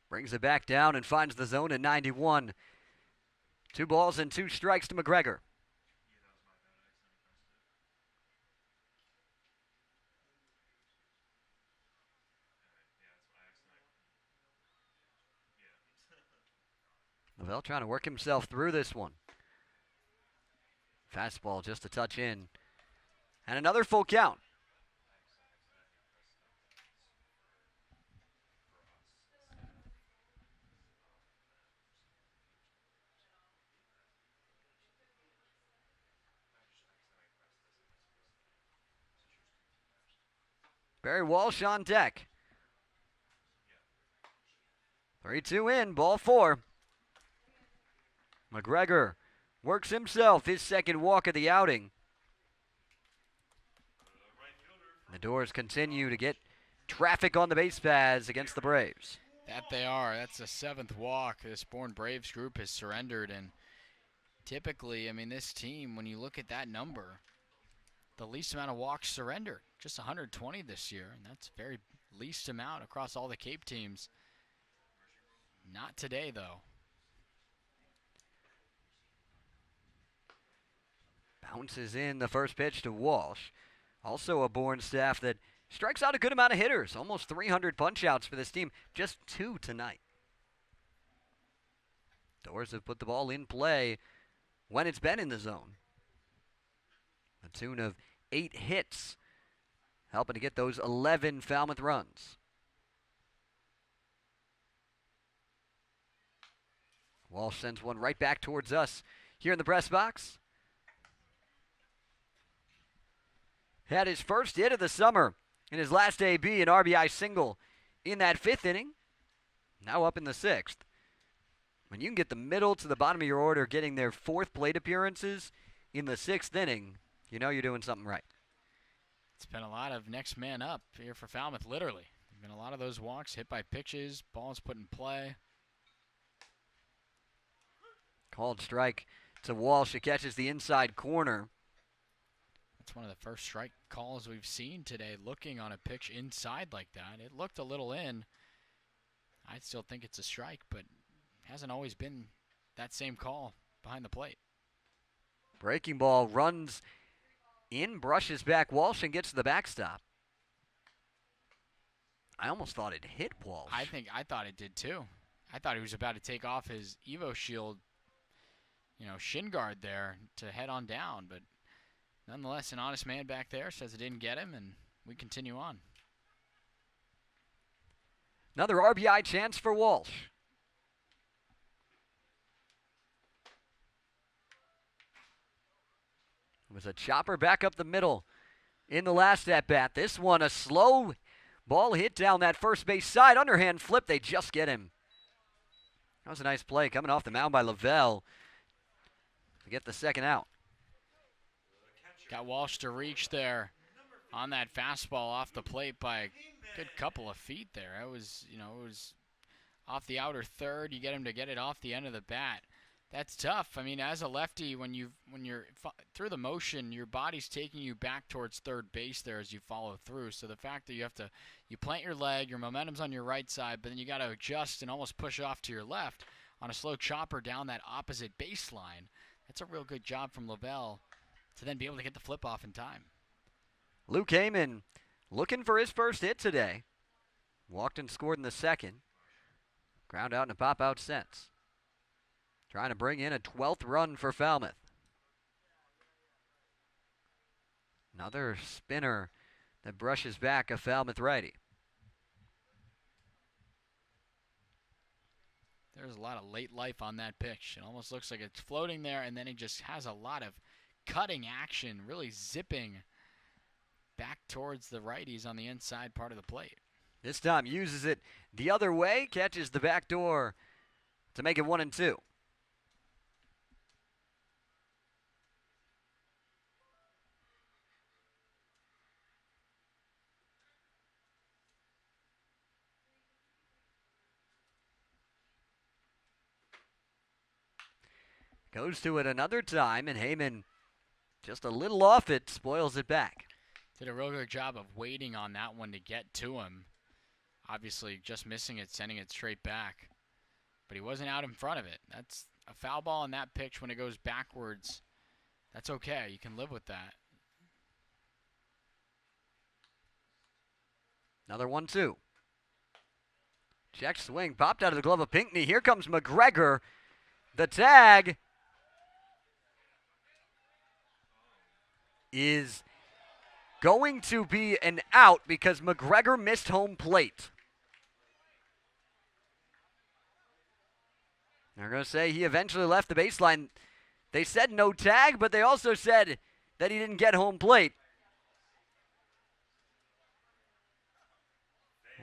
Brings it back down and finds the zone at 91. 2 balls and 2 strikes to McGregor. Lavelle trying to work himself through this one. Fastball just a touch in. And another full count. Barry Walsh on deck. 3-2 in, ball 4. McGregor works himself his second walk of the outing. The Doors continue to get traffic on the base paths against the Braves. That they are. That's the 7th walk this Bourne Braves group has surrendered. And typically, I mean, this team, when you look at that number, the least amount of walks surrendered, just 120 this year, and that's very least amount across all the Cape teams. Not today, though. Bounces in the first pitch to Walsh. Also a Bourne staff that strikes out a good amount of hitters. Almost 300 punch-outs for this team. Just 2 tonight. Doors have put the ball in play when it's been in the zone. A tune of 8 hits, helping to get those 11 Falmouth runs. Walsh sends one right back towards us here in the press box. Had his first hit of the summer in his last AB, an RBI single in that 5th inning. Now up in the 6th. When you can get the middle to the bottom of your order getting their 4th plate appearances in the 6th inning, you know you're doing something right. It's been a lot of next man up here for Falmouth, literally. There's been a lot of those walks, hit by pitches, balls put in play. Called strike to Walsh. It catches the inside corner. That's one of the first strike calls we've seen today, looking on a pitch inside like that. It looked a little in. I still think it's a strike, but hasn't always been that same call behind the plate. Breaking ball runs in, brushes back Walsh, and gets to the backstop. I almost thought it hit Walsh. I thought it did too. I thought he was about to take off his Evo Shield, shin guard there to head on down, but nonetheless, an honest man back there says it didn't get him, and we continue on. Another RBI chance for Walsh. It was a chopper back up the middle in the last at-bat. This one, a slow ball hit down that first base side. Underhand flip, they just get him. That was a nice play coming off the mound by Lavelle to get the second out. Got Walsh to reach there on that fastball off the plate by a good couple of feet there. It was off the outer third. You get him to get it off the end of the bat. That's tough. I mean, as a lefty, when you're through the motion, your body's taking you back towards third base there as you follow through. So the fact that you plant your leg, your momentum's on your right side, but then you got to adjust and almost push off to your left on a slow chopper down that opposite baseline. That's a real good job from Lavelle to then be able to get the flip off in time. Luke Heyman looking for his first hit today. Walked and scored in the 2nd. Ground out and a pop out sense. Trying to bring in a 12th run for Falmouth. Another spinner that brushes back a Falmouth righty. There's a lot of late life on that pitch. It almost looks like it's floating there, and then it just has a lot of cutting action, really zipping back towards the righties on the inside part of the plate. This time uses it the other way, catches the back door to make it 1-2. Goes to it another time, and Heyman just a little off it, spoils it back. Did a real good job of waiting on that one to get to him. Obviously, just missing it, sending it straight back. But he wasn't out in front of it. That's a foul ball on that pitch when it goes backwards. That's okay. You can live with that. Another 1-2. Check swing, popped out of the glove of Pinckney. Here comes McGregor. The tag is going to be an out because McGregor missed home plate. They're going to say he eventually left the baseline. They said no tag, but they also said that he didn't get home plate.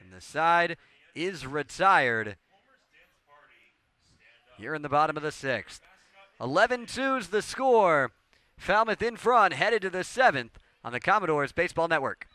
And the side is retired here in the bottom of the 6th. 11-2's the score. Falmouth in front, headed to the 7th on the Commodores Baseball Network.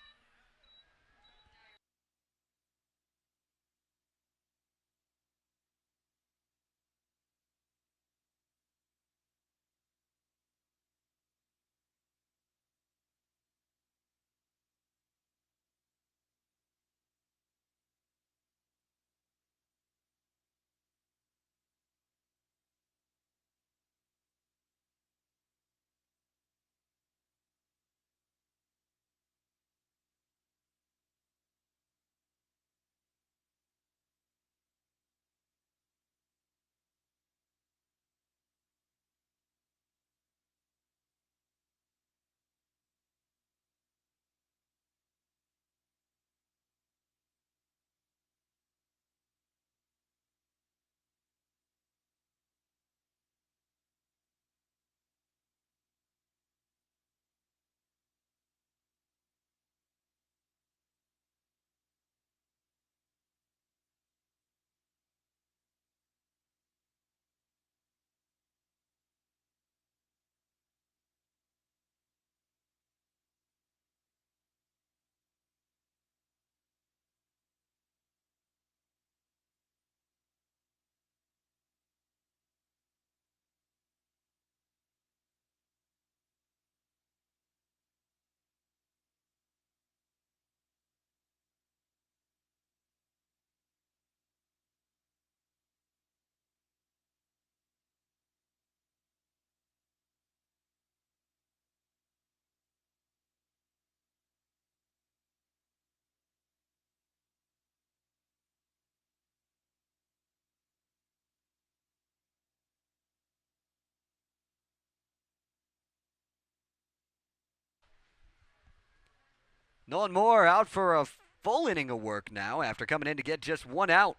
Nolan Moore out for a full inning of work now after coming in to get just one out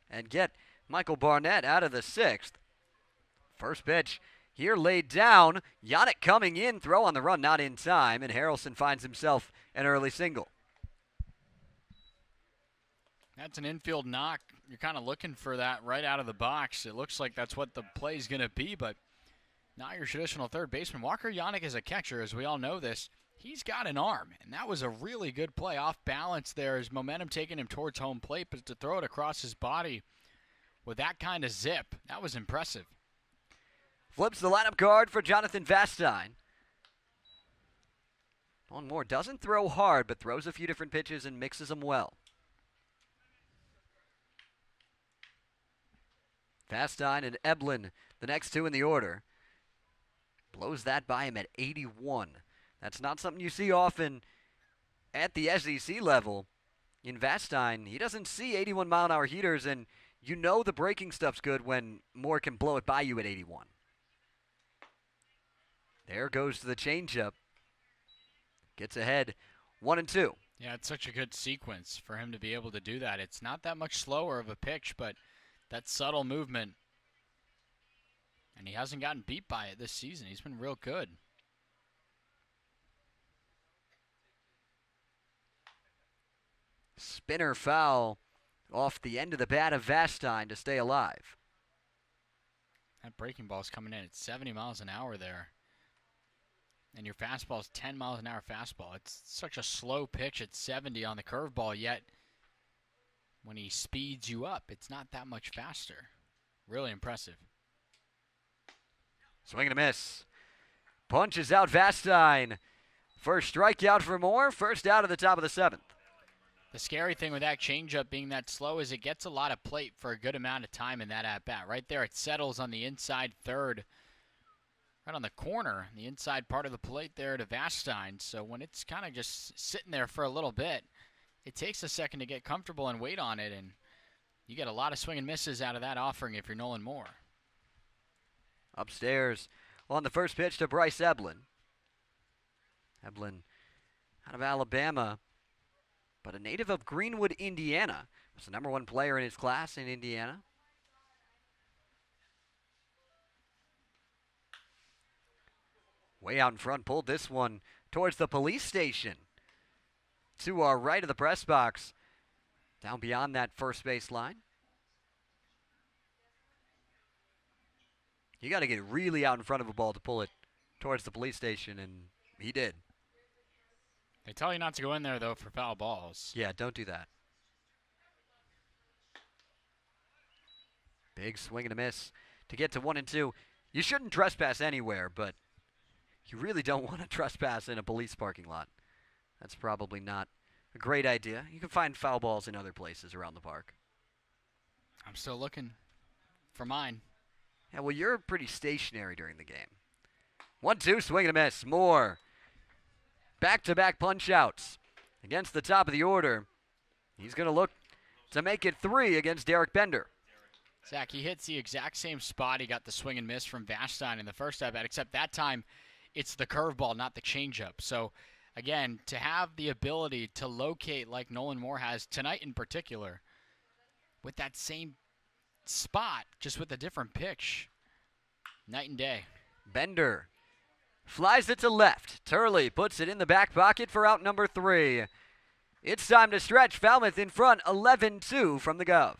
and get Michael Barnett out of the 6th. First pitch here laid down. Yannick coming in, throw on the run, not in time, and Harrelson finds himself an early single. That's an infield knock. You're kind of looking for that right out of the box. It looks like that's what the play's going to be, but not your traditional third baseman. Walker Yannick is a catcher, as we all know this. He's got an arm, and that was a really good play. Off balance there, his momentum taking him towards home plate, but to throw it across his body with that kind of zip, that was impressive. Flips the lineup card for Jonathan Vastine. Nolan Moore doesn't throw hard, but throws a few different pitches and mixes them well. Vastine and Eblin, the next two in the order. Blows that by him at 81. That's not something you see often at the SEC level. In Vastine, he doesn't see 81-mile-an-hour heaters, and you know the breaking stuff's good when Moore can blow it by you at 81. There goes to the changeup. Gets ahead, 1-2. Yeah, it's such a good sequence for him to be able to do that. It's not that much slower of a pitch, but that subtle movement. And he hasn't gotten beat by it this season. He's been real good. Spinner foul off the end of the bat of Vastine to stay alive. That breaking ball's coming in at 70 miles an hour there. And your fastball's 10 miles an hour fastball. It's such a slow pitch at 70 on the curveball, yet when he speeds you up, it's not that much faster. Really impressive. Swing and a miss. Punches out Vastine. First strikeout for Moore. First out of the top of the 7th. The scary thing with that changeup being that slow is it gets a lot of plate for a good amount of time in that at-bat. Right there, it settles on the inside third, right on the corner, the inside part of the plate there to Vastine. So when it's kind of just sitting there for a little bit, it takes a second to get comfortable and wait on it, and you get a lot of swing and misses out of that offering if you're Nolan Moore. Upstairs on the first pitch to Bryce Eblin. Eblin out of Alabama, but a native of Greenwood, Indiana. Was the #1 player in his class in Indiana. Way out in front, pulled this one towards the police station. To our right of the press box, down beyond that first base line. You got to get really out in front of a ball to pull it towards the police station, and he did. They tell you not to go in there, though, for foul balls. Yeah, don't do that. Big swing and a miss to get to 1-2. You shouldn't trespass anywhere, but you really don't want to trespass in a police parking lot. That's probably not a great idea. You can find foul balls in other places around the park. I'm still looking for mine. Yeah, well, you're pretty stationary during the game. 1-2, swing and a miss. Moore. Back-to-back punch-outs against the top of the order. He's going to look to make it 3 against Derek Bender. Zach, he hits the exact same spot he got the swing and miss from Vastine in the first at-bat, except that time it's the curveball, not the changeup. So, again, to have the ability to locate like Nolan Moore has tonight in particular with that same spot, just with a different pitch, night and day. Bender flies it to left. Turley puts it in the back pocket for out number 3. It's time to stretch. Falmouth in front, 11-2 from the Gov.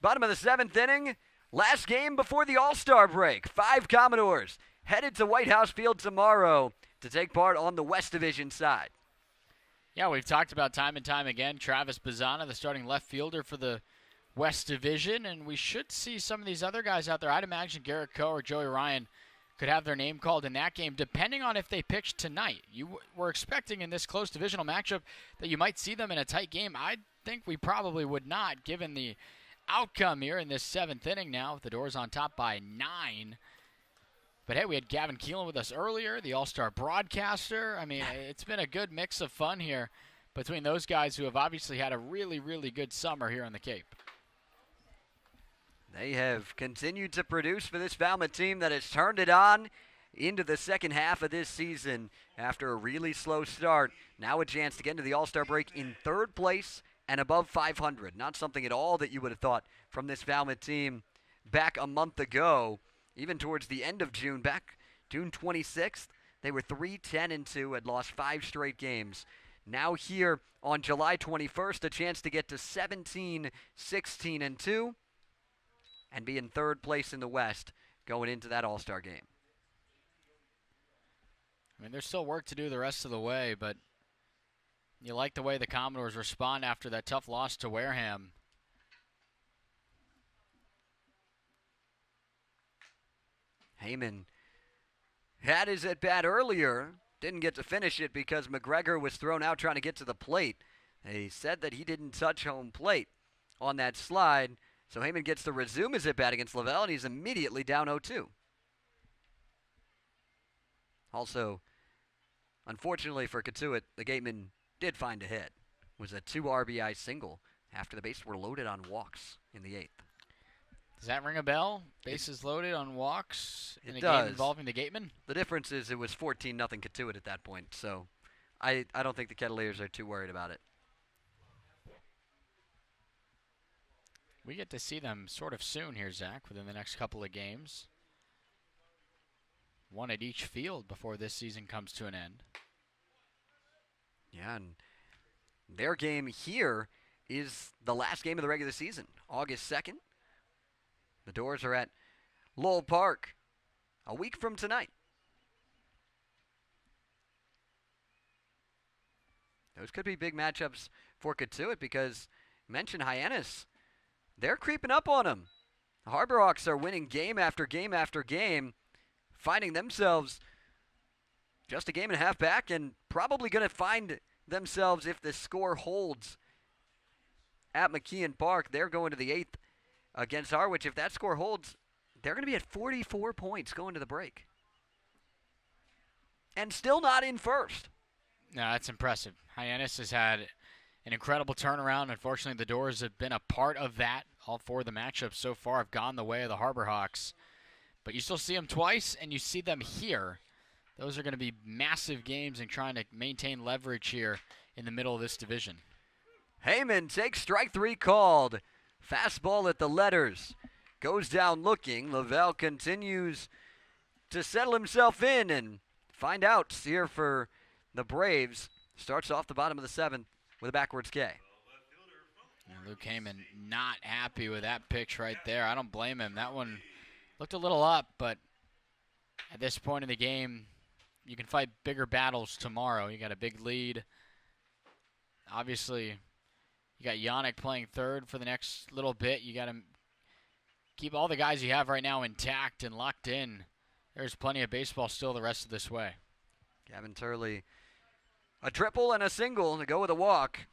Bottom of the 7th inning. Last game before the All-Star break. 5 Commodores headed to White House Field tomorrow to take part on the West Division side. Yeah, we've talked about time and time again Travis Bazzana, the starting left fielder for the West Division, and we should see some of these other guys out there. I'd imagine Garrett Coe or Joey Ryan could have their name called in that game, depending on if they pitch tonight. You were expecting in this close divisional matchup that you might see them in a tight game. I think we probably would not, given the outcome here in this 7th inning now, with the Doors on top by 9. But hey, we had Gavin Keelan with us earlier, the All-Star broadcaster. I mean, it's been a good mix of fun here between those guys who have obviously had a really, really good summer here on the Cape. They have continued to produce for this Falmouth team that has turned it on into the second half of this season after a really slow start. Now a chance to get into the All-Star break in 3rd place and above 500. Not something at all that you would have thought from this Falmouth team back a month ago. Even towards the end of June, back June 26th, they were 3-10-2, had lost 5 straight games. Now here on July 21st, a chance to get to 17-16-2 and be in 3rd place in the West going into that All-Star game. I mean, there's still work to do the rest of the way, but you like the way the Commodores respond after that tough loss to Wareham. Heyman had his at-bat earlier, didn't get to finish it because McGregor was thrown out trying to get to the plate. They said that he didn't touch home plate on that slide, so Heyman gets to resume his at-bat against Lavelle, and he's immediately down 0-2. Also, unfortunately for Katuitt, the Gateman did find a hit. It was a 2 RBI single after the bases were loaded on walks in the 8th. Does that ring a bell? Bases loaded on walks in a does. game involving the Gateman? The difference is it was 14-0 Katuitt at that point, so I don't think the Kettleers are too worried about it. We get to see them sort of soon here, Zach, within the next couple of games. One at each field before this season comes to an end. Yeah, and their game here is the last game of the regular season, August 2nd. The Doors are at Lowell Park a week from tonight. Those could be big matchups for Katuitt because, mention Hyannis, they're creeping up on them. The Harborhawks are winning game after game after game, finding themselves just a game and a half back and probably going to find themselves, if the score holds at McKeon Park, they're going to the 8th against Harwich. If that score holds, they're going to be at 44 points going to the break. And still not in first. No, that's impressive. Hyannis has had an incredible turnaround. Unfortunately, the Doors have been a part of that. All 4 of the matchups so far have gone the way of the Harborhawks. But you still see them twice, and you see them here. Those are going to be massive games and trying to maintain leverage here in the middle of this division. Heyman takes strike 3 called. Fastball at the letters. Goes down looking. Lavelle continues to settle himself in and find out here for the Braves. Starts off the bottom of the 7th with a backwards K. And Luke Heyman not happy with that pitch right there. I don't blame him. That one looked a little up, but at this point in the game, you can fight bigger battles tomorrow. You got a big lead. Obviously, you got Yannick playing third for the next little bit. You got to keep all the guys you have right now intact and locked in. There's plenty of baseball still the rest of this way. Gavin Turley, a triple and a single to go with a walk.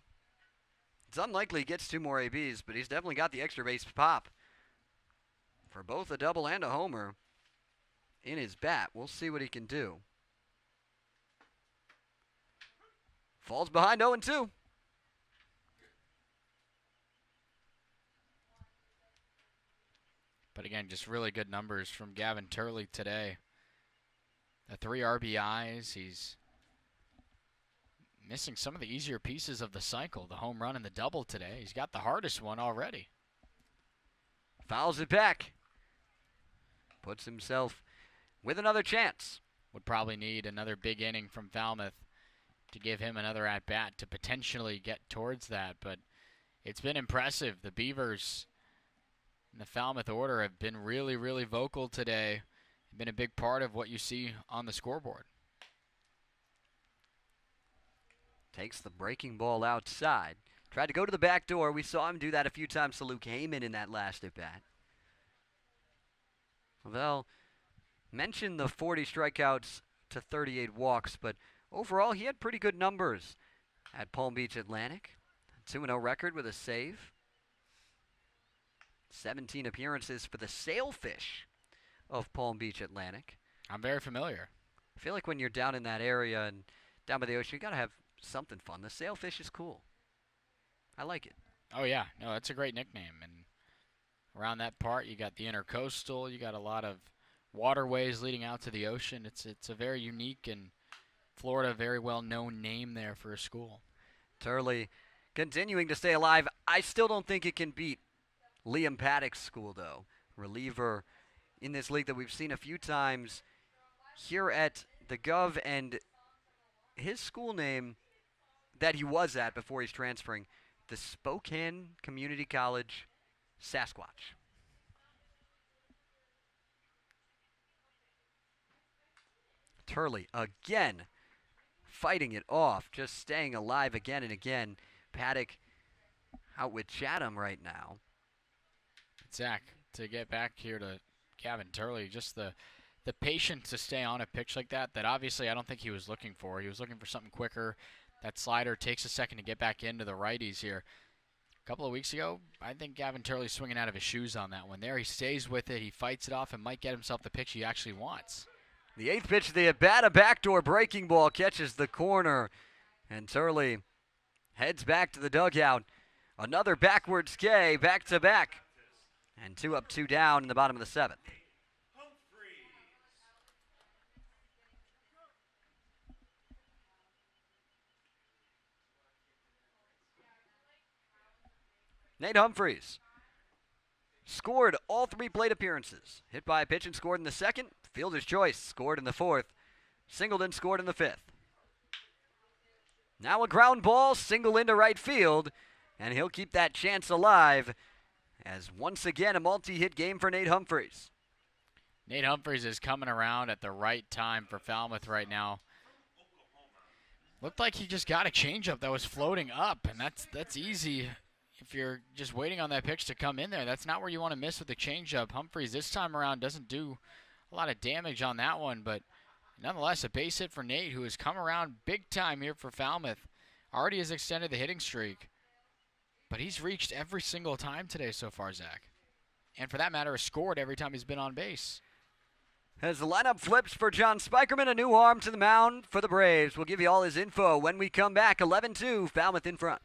It's unlikely he gets 2 more ABs, but he's definitely got the extra base pop for both a double and a homer in his bat. We'll see what he can do. Falls behind 0-2. But again, just really good numbers from Gavin Turley today. The 3 RBIs. He's missing some of the easier pieces of the cycle. The home run and the double today. He's got the hardest one already. Fouls it back. Puts himself with another chance. Would probably need another big inning from Falmouth to give him another at-bat to potentially get towards that. But it's been impressive. The Beavers and the Falmouth order have been really, really vocal today. Been a big part of what you see on the scoreboard. Takes the breaking ball outside. Tried to go to the back door. We saw him do that a few times to Luke Heyman in that last at-bat. Well, mentioned the 40 strikeouts to 38 walks, but overall he had pretty good numbers at Palm Beach Atlantic. 2-0 record with a save. 17 appearances for the Sailfish of Palm Beach Atlantic. I'm very familiar. I feel like when you're down in that area and down by the ocean, you got to have something fun. The Sailfish is cool. I like it. Oh, yeah. No, that's a great nickname. And around that part, you got the intercoastal. You got a lot of waterways leading out to the ocean. It's a very unique and Florida very well-known name there for a school. Turley continuing to stay alive. I still don't think it can beat Liam Paddock's school, though. Reliever in this league that we've seen a few times here at the Gov, and his school name that he was at before he's transferring, the Spokane Community College Sasquatch. Turley again fighting it off, just staying alive again and again. Paddock out with Chatham right now. Zach, to get back here to Gavin Turley, just the patience to stay on a pitch like that obviously I don't think he was looking for. He was looking for something quicker. That slider takes a second to get back into the righties here. A couple of weeks ago, I think Gavin Turley's swinging out of his shoes on that one. There he stays with it. He fights it off and might get himself the pitch he actually wants. The 8th pitch of the at-bat, a backdoor breaking ball catches the corner, and Turley heads back to the dugout. Another backward K, back-to-back, and 2 up, 2 down in the bottom of the 7th. Nate Humphreys scored all 3 plate appearances. Hit by a pitch and scored in the 2nd. Fielder's choice scored in the 4th. Singleton scored in the 5th. Now a ground ball, single into right field, and he'll keep that chance alive as once again a multi-hit game for Nate Humphreys. Nate Humphreys is coming around at the right time for Falmouth right now. Looked like he just got a changeup that was floating up, and that's easy. If you're just waiting on that pitch to come in there, that's not where you want to miss with the changeup. Humphreys this time around doesn't do a lot of damage on that one, but nonetheless, a base hit for Nate, who has come around big time here for Falmouth. Already has extended the hitting streak, but he's reached every single time today so far, Zach. And for that matter, has scored every time he's been on base. As the lineup flips for John Spikerman, a new arm to the mound for the Braves. We'll give you all his info when we come back. 11-2, Falmouth in front.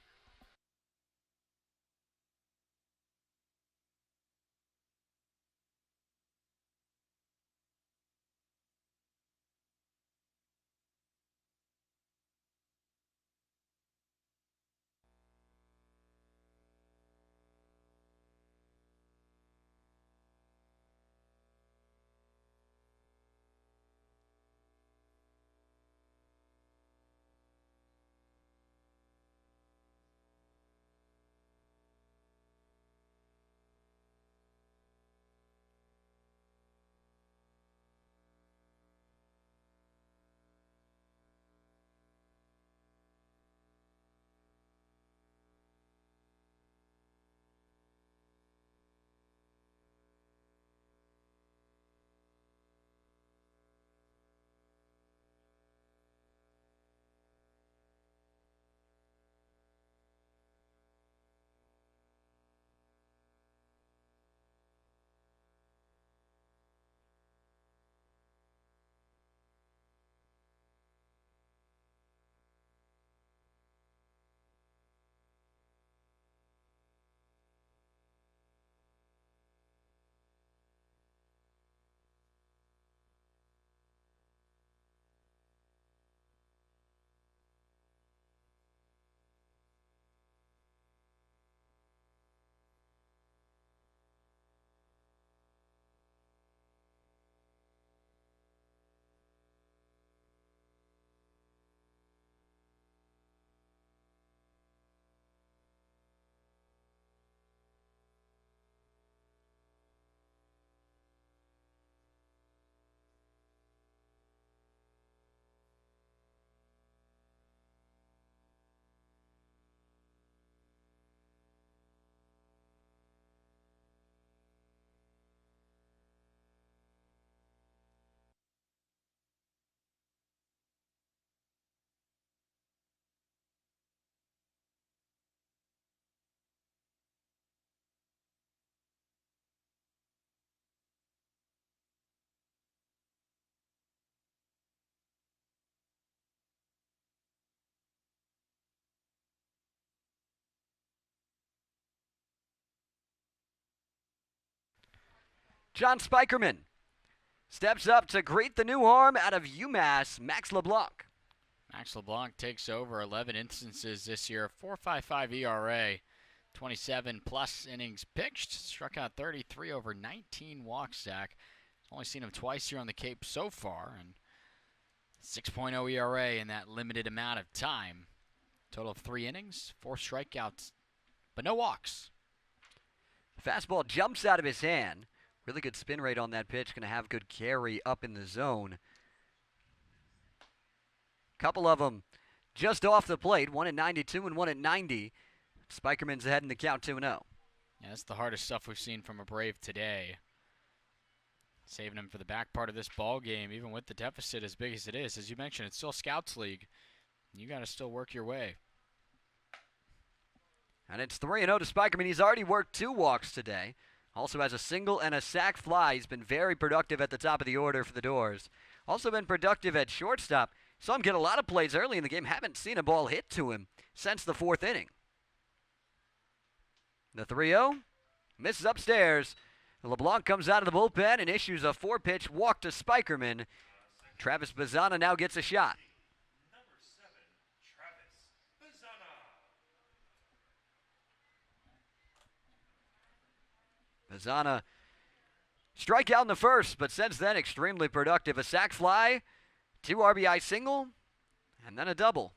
John Spikerman steps up to greet the new arm out of UMass, Max LeBlanc. Max LeBlanc takes over 11 instances this year, 4.55 ERA, 27-plus innings pitched, struck out 33 over 19 walks, Zach. Only seen him twice here on the Cape so far, and 6.0 ERA in that limited amount of time. Total of 3 innings, 4 strikeouts, but no walks. Fastball jumps out of his hand. Really good spin rate on that pitch. Going to have good carry up in the zone. Couple of them just off the plate. One at 92 and one at 90. Spikerman's ahead in the count 2-0. Yeah, that's the hardest stuff we've seen from a Brave today. Saving him for the back part of this ball game, even with the deficit as big as it is. As you mentioned, it's still Scouts League. You got to still work your way. And it's 3-0 to Spikerman. He's already worked 2 walks today. Also has a single and a sac fly. He's been very productive at the top of the order for the Doors. Also been productive at shortstop. Saw him get a lot of plays early in the game. Haven't seen a ball hit to him since the 4th inning. The 3-0 misses upstairs. LeBlanc comes out of the bullpen and issues a 4-pitch walk to Spikerman. Travis Bazzana now gets a shot. Bazzana strikeout in the first, but since then extremely productive. A sac fly, 2 RBI single, and then a double.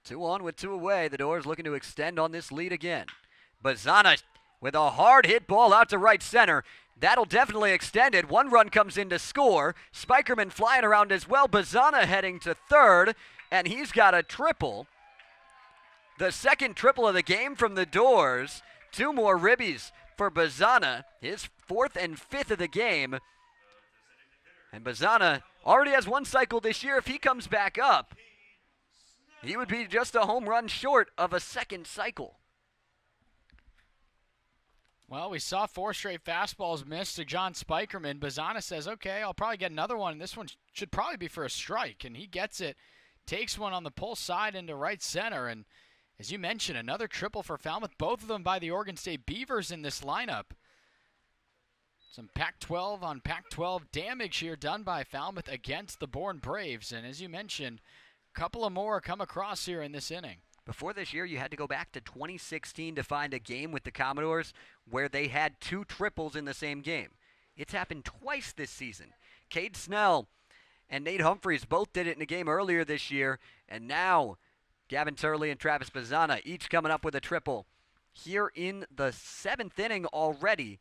Two on with 2 away. The Doors looking to extend on this lead again. Bazzana with a hard hit ball out to right center. That'll definitely extend it. 1 run comes in to score. Spikerman flying around as well. Bazzana heading to third, and he's got a triple. The second triple of the game from the Doors. 2 more ribbies for Bazzana. His 4th and 5th of the game. And Bazzana already has 1 cycle this year. If he comes back up, he would be just a home run short of a 2nd cycle. Well, we saw 4 straight fastballs missed to John Spikerman. Bazzana says, okay, I'll probably get another one. This one should probably be for a strike. And he gets it, takes one on the pull side into right center. And as you mentioned, another triple for Falmouth. Both of them by the Oregon State Beavers in this lineup. Some Pac-12 on Pac-12 damage here done by Falmouth against the Bourne Braves. And as you mentioned, a couple of more come across here in this inning. Before this year, you had to go back to 2016 to find a game with the Commodores where they had 2 triples in the same game. It's happened twice this season. Cade Snell and Nate Humphreys both did it in a game earlier this year, and now Gavin Turley and Travis Bazzana each coming up with a triple. Here in the 7th inning already,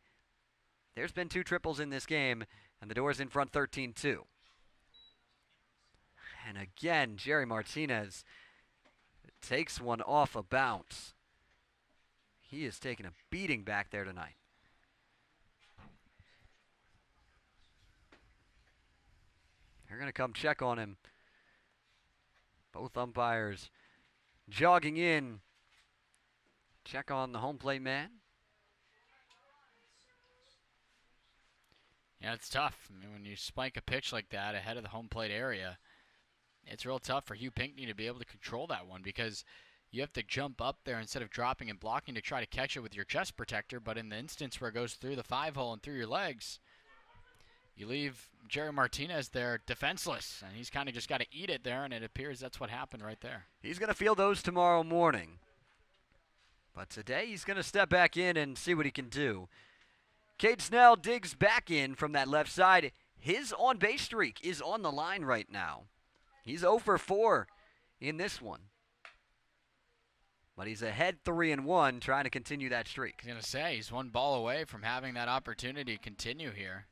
there's been 2 triples in this game, and the Doors in front 13-2. And again, Jerry Martinez takes one off a bounce. He is taking a beating back there tonight. They're going to come check on him. Both umpires jogging in. Check on the home plate man. Yeah, it's tough. I mean, when you spike a pitch like that ahead of the home plate area, it's real tough for Hugh Pinckney to be able to control that one because you have to jump up there instead of dropping and blocking to try to catch it with your chest protector. But in the instance where it goes through the 5-hole and through your legs, you leave Jerry Martinez there defenseless, and he's kind of just got to eat it there, and it appears that's what happened right there. He's going to feel those tomorrow morning. But today he's going to step back in and see what he can do. Cade Snell digs back in from that left side. His on-base streak is on the line right now. He's 0 for 4 in this one. But he's ahead 3-1, trying to continue that streak. I was going to say, he's 1 ball away from having that opportunity to continue here.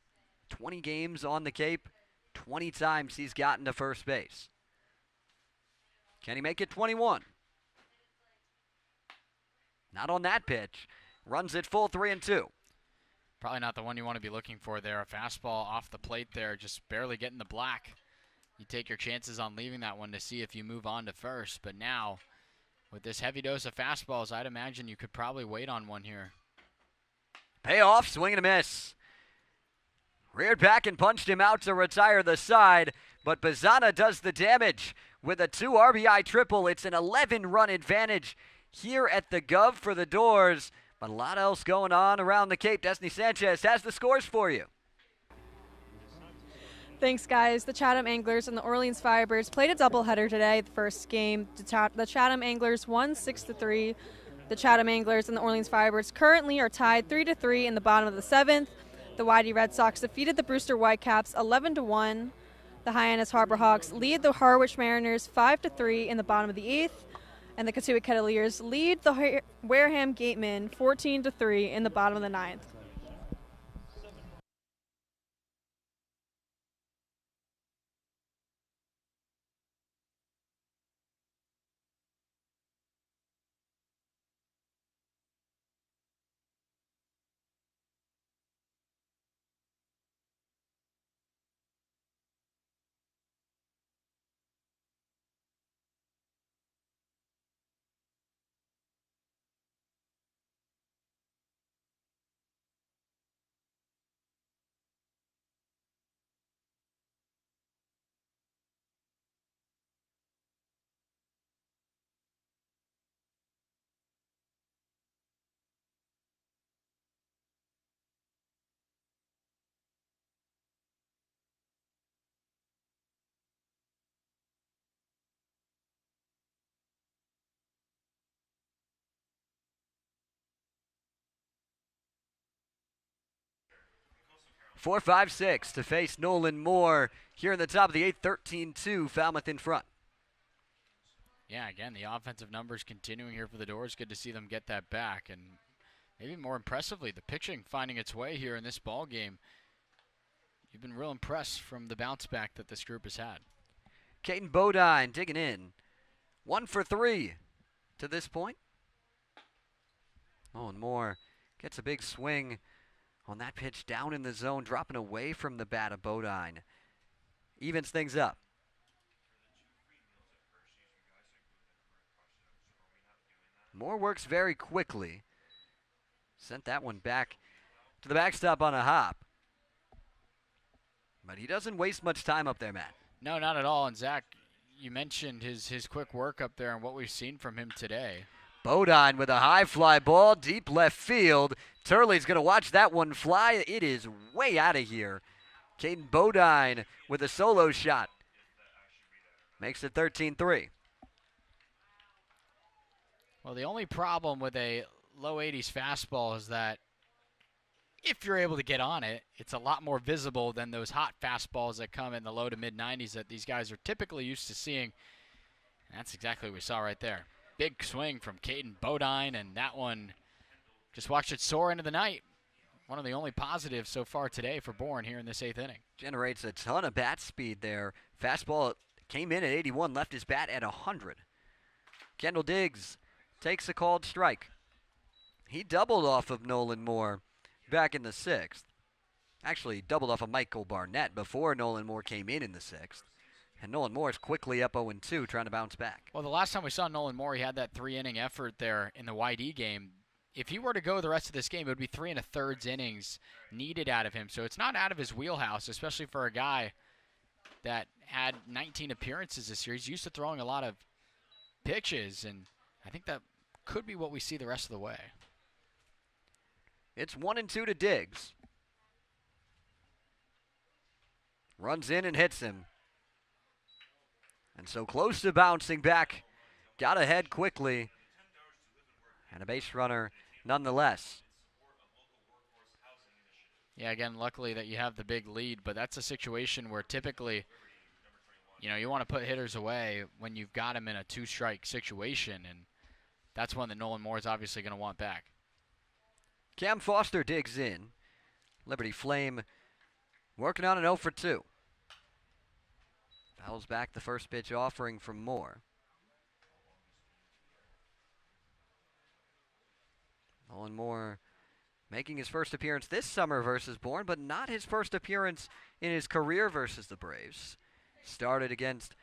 20 games on the Cape, 20 times he's gotten to first base. Can he make it 21? Not on that pitch. Runs it full 3-2. Probably not the one you want to be looking for there. A fastball off the plate there, just barely getting the black. You take your chances on leaving that one to see if you move on to first. But now, with this heavy dose of fastballs, I'd imagine you could probably wait on one here. Payoff, swing and a miss. Reared back and punched him out to retire the side, but Bazzana does the damage with a 2 RBI triple. It's an 11-run advantage here at the Gov for the Doors, but a lot else going on around the Cape. Destiny Sanchez has the scores for you. Thanks, guys. The Chatham Anglers and the Orleans Firebirds played a doubleheader today. The first game, the Chatham Anglers won 6-3. The Chatham Anglers and the Orleans Firebirds currently are tied 3-3 in the bottom of the 7th. The Whitey Red Sox defeated the Brewster Whitecaps 11-1. The Hyannis Harbor Hawks lead the Harwich Mariners 5-3 in the bottom of the 8th. And the Katuitt Kettleers lead the Wareham Gatemen 14-3 in the bottom of the 9th. Four, 5, 6 to face Nolan Moore here in the top of the 8th, 13-2, Falmouth in front. Yeah, again, the offensive numbers continuing here for the Doors. Good to see them get that back. And maybe more impressively, the pitching finding its way here in this ball game. You've been real impressed from the bounce back that this group has had. Caden Bodine digging in. 1 for 3 to this point. Nolan Moore gets a big swing on that pitch down in the zone, dropping away from the bat of Bodine. Evens things up. Moore works very quickly. Sent that one back to the backstop on a hop. But he doesn't waste much time up there, Matt. No, not at all. And Zach, you mentioned his quick work up there and what we've seen from him today. Bodine with a high fly ball, deep left field. Turley's going to watch that one fly. It is way out of here. Caden Bodine with a solo shot. Makes it 13-3. Well, the only problem with a low 80s fastball is that if you're able to get on it, it's a lot more visible than those hot fastballs that come in the low to mid 90s that these guys are typically used to seeing. And that's exactly what we saw right there. Big swing from Caden Bodine, and that one, just watched it soar into the night. One of the only positives so far today for Bourne here in this 8th inning. Generates a ton of bat speed there. Fastball came in at 81, left his bat at 100. Kendall Diggs takes a called strike. He doubled off of Nolan Moore back in the 6th. Actually, doubled off of Michael Barnett before Nolan Moore came in the 6th. And Nolan Moore is quickly up 0-2, trying to bounce back. Well, the last time we saw Nolan Moore, he had that 3-inning effort there in the YD game. If he were to go the rest of this game, it would be 3 1/3 innings needed out of him. So it's not out of his wheelhouse, especially for a guy that had 19 appearances this year. He's used to throwing a lot of pitches, and I think that could be what we see the rest of the way. It's 1-2 to Diggs. Runs in and hits him. And so close to bouncing back. Got ahead quickly. And a base runner nonetheless. Yeah, again, luckily that you have the big lead, but that's a situation where typically, you know, you want to put hitters away when you've got them in a 2-strike situation, and that's one that Nolan Moore is obviously going to want back. Cam Foster digs in. Liberty Flame working on an 0 for 2. Fouls back the first pitch offering from Moore. Nolan Moore making his first appearance this summer versus Bourne, but not his first appearance in his career versus the Braves. Started against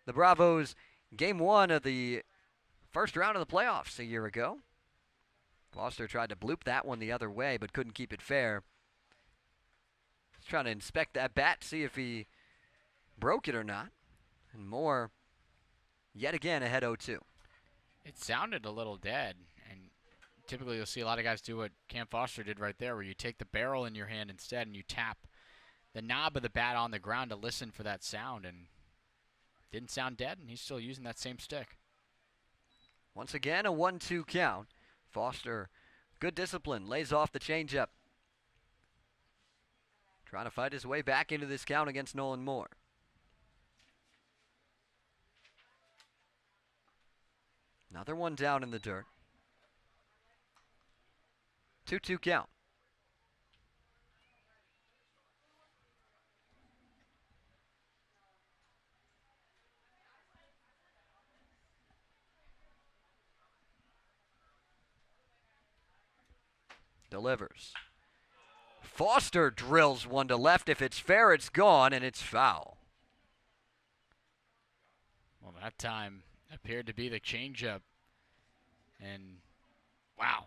the Bravos game 1 of the first round of the playoffs a year ago. Foster tried to bloop that one the other way, but couldn't keep it fair. He's trying to inspect that bat, see if he broke it or not. And Moore, yet again, ahead 0-2. It sounded a little dead, and typically you'll see a lot of guys do what Cam Foster did right there, where you take the barrel in your hand instead and you tap the knob of the bat on the ground to listen for that sound, and didn't sound dead, and he's still using that same stick. Once again, a 1-2 count. Foster, good discipline, lays off the changeup. Trying to fight his way back into this count against Nolan Moore. Another one down in the dirt. 2-2 count. Delivers. Foster drills one to left. If it's fair, it's gone, and it's foul. Well, that time appeared to be the changeup. And, wow.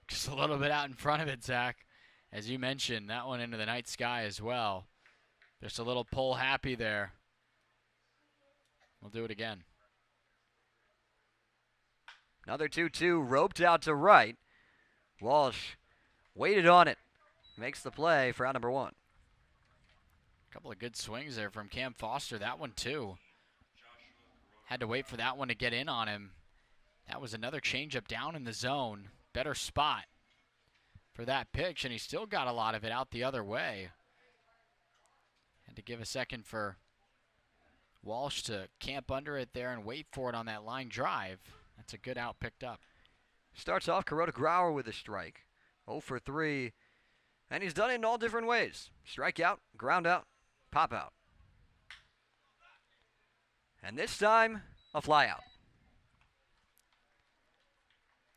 Just a little bit out in front of it, Zach. As you mentioned, that one into the night sky as well. Just a little pull happy there. We'll do it again. Another 2-2, roped out to right. Walsh waited on it. Makes the play for out number one. A couple of good swings there from Cam Foster. That one, too. Had to wait for that one to get in on him. That was another changeup down in the zone. Better spot for that pitch, and he still got a lot of it out the other way. Had to give a second for Walsh to camp under it there and wait for it on that line drive. That's a good out picked up. Starts off Kuroda Grauer with a strike. 0 for 3. And he's done it in all different ways. Strike out, ground out, pop out. And this time, a fly out.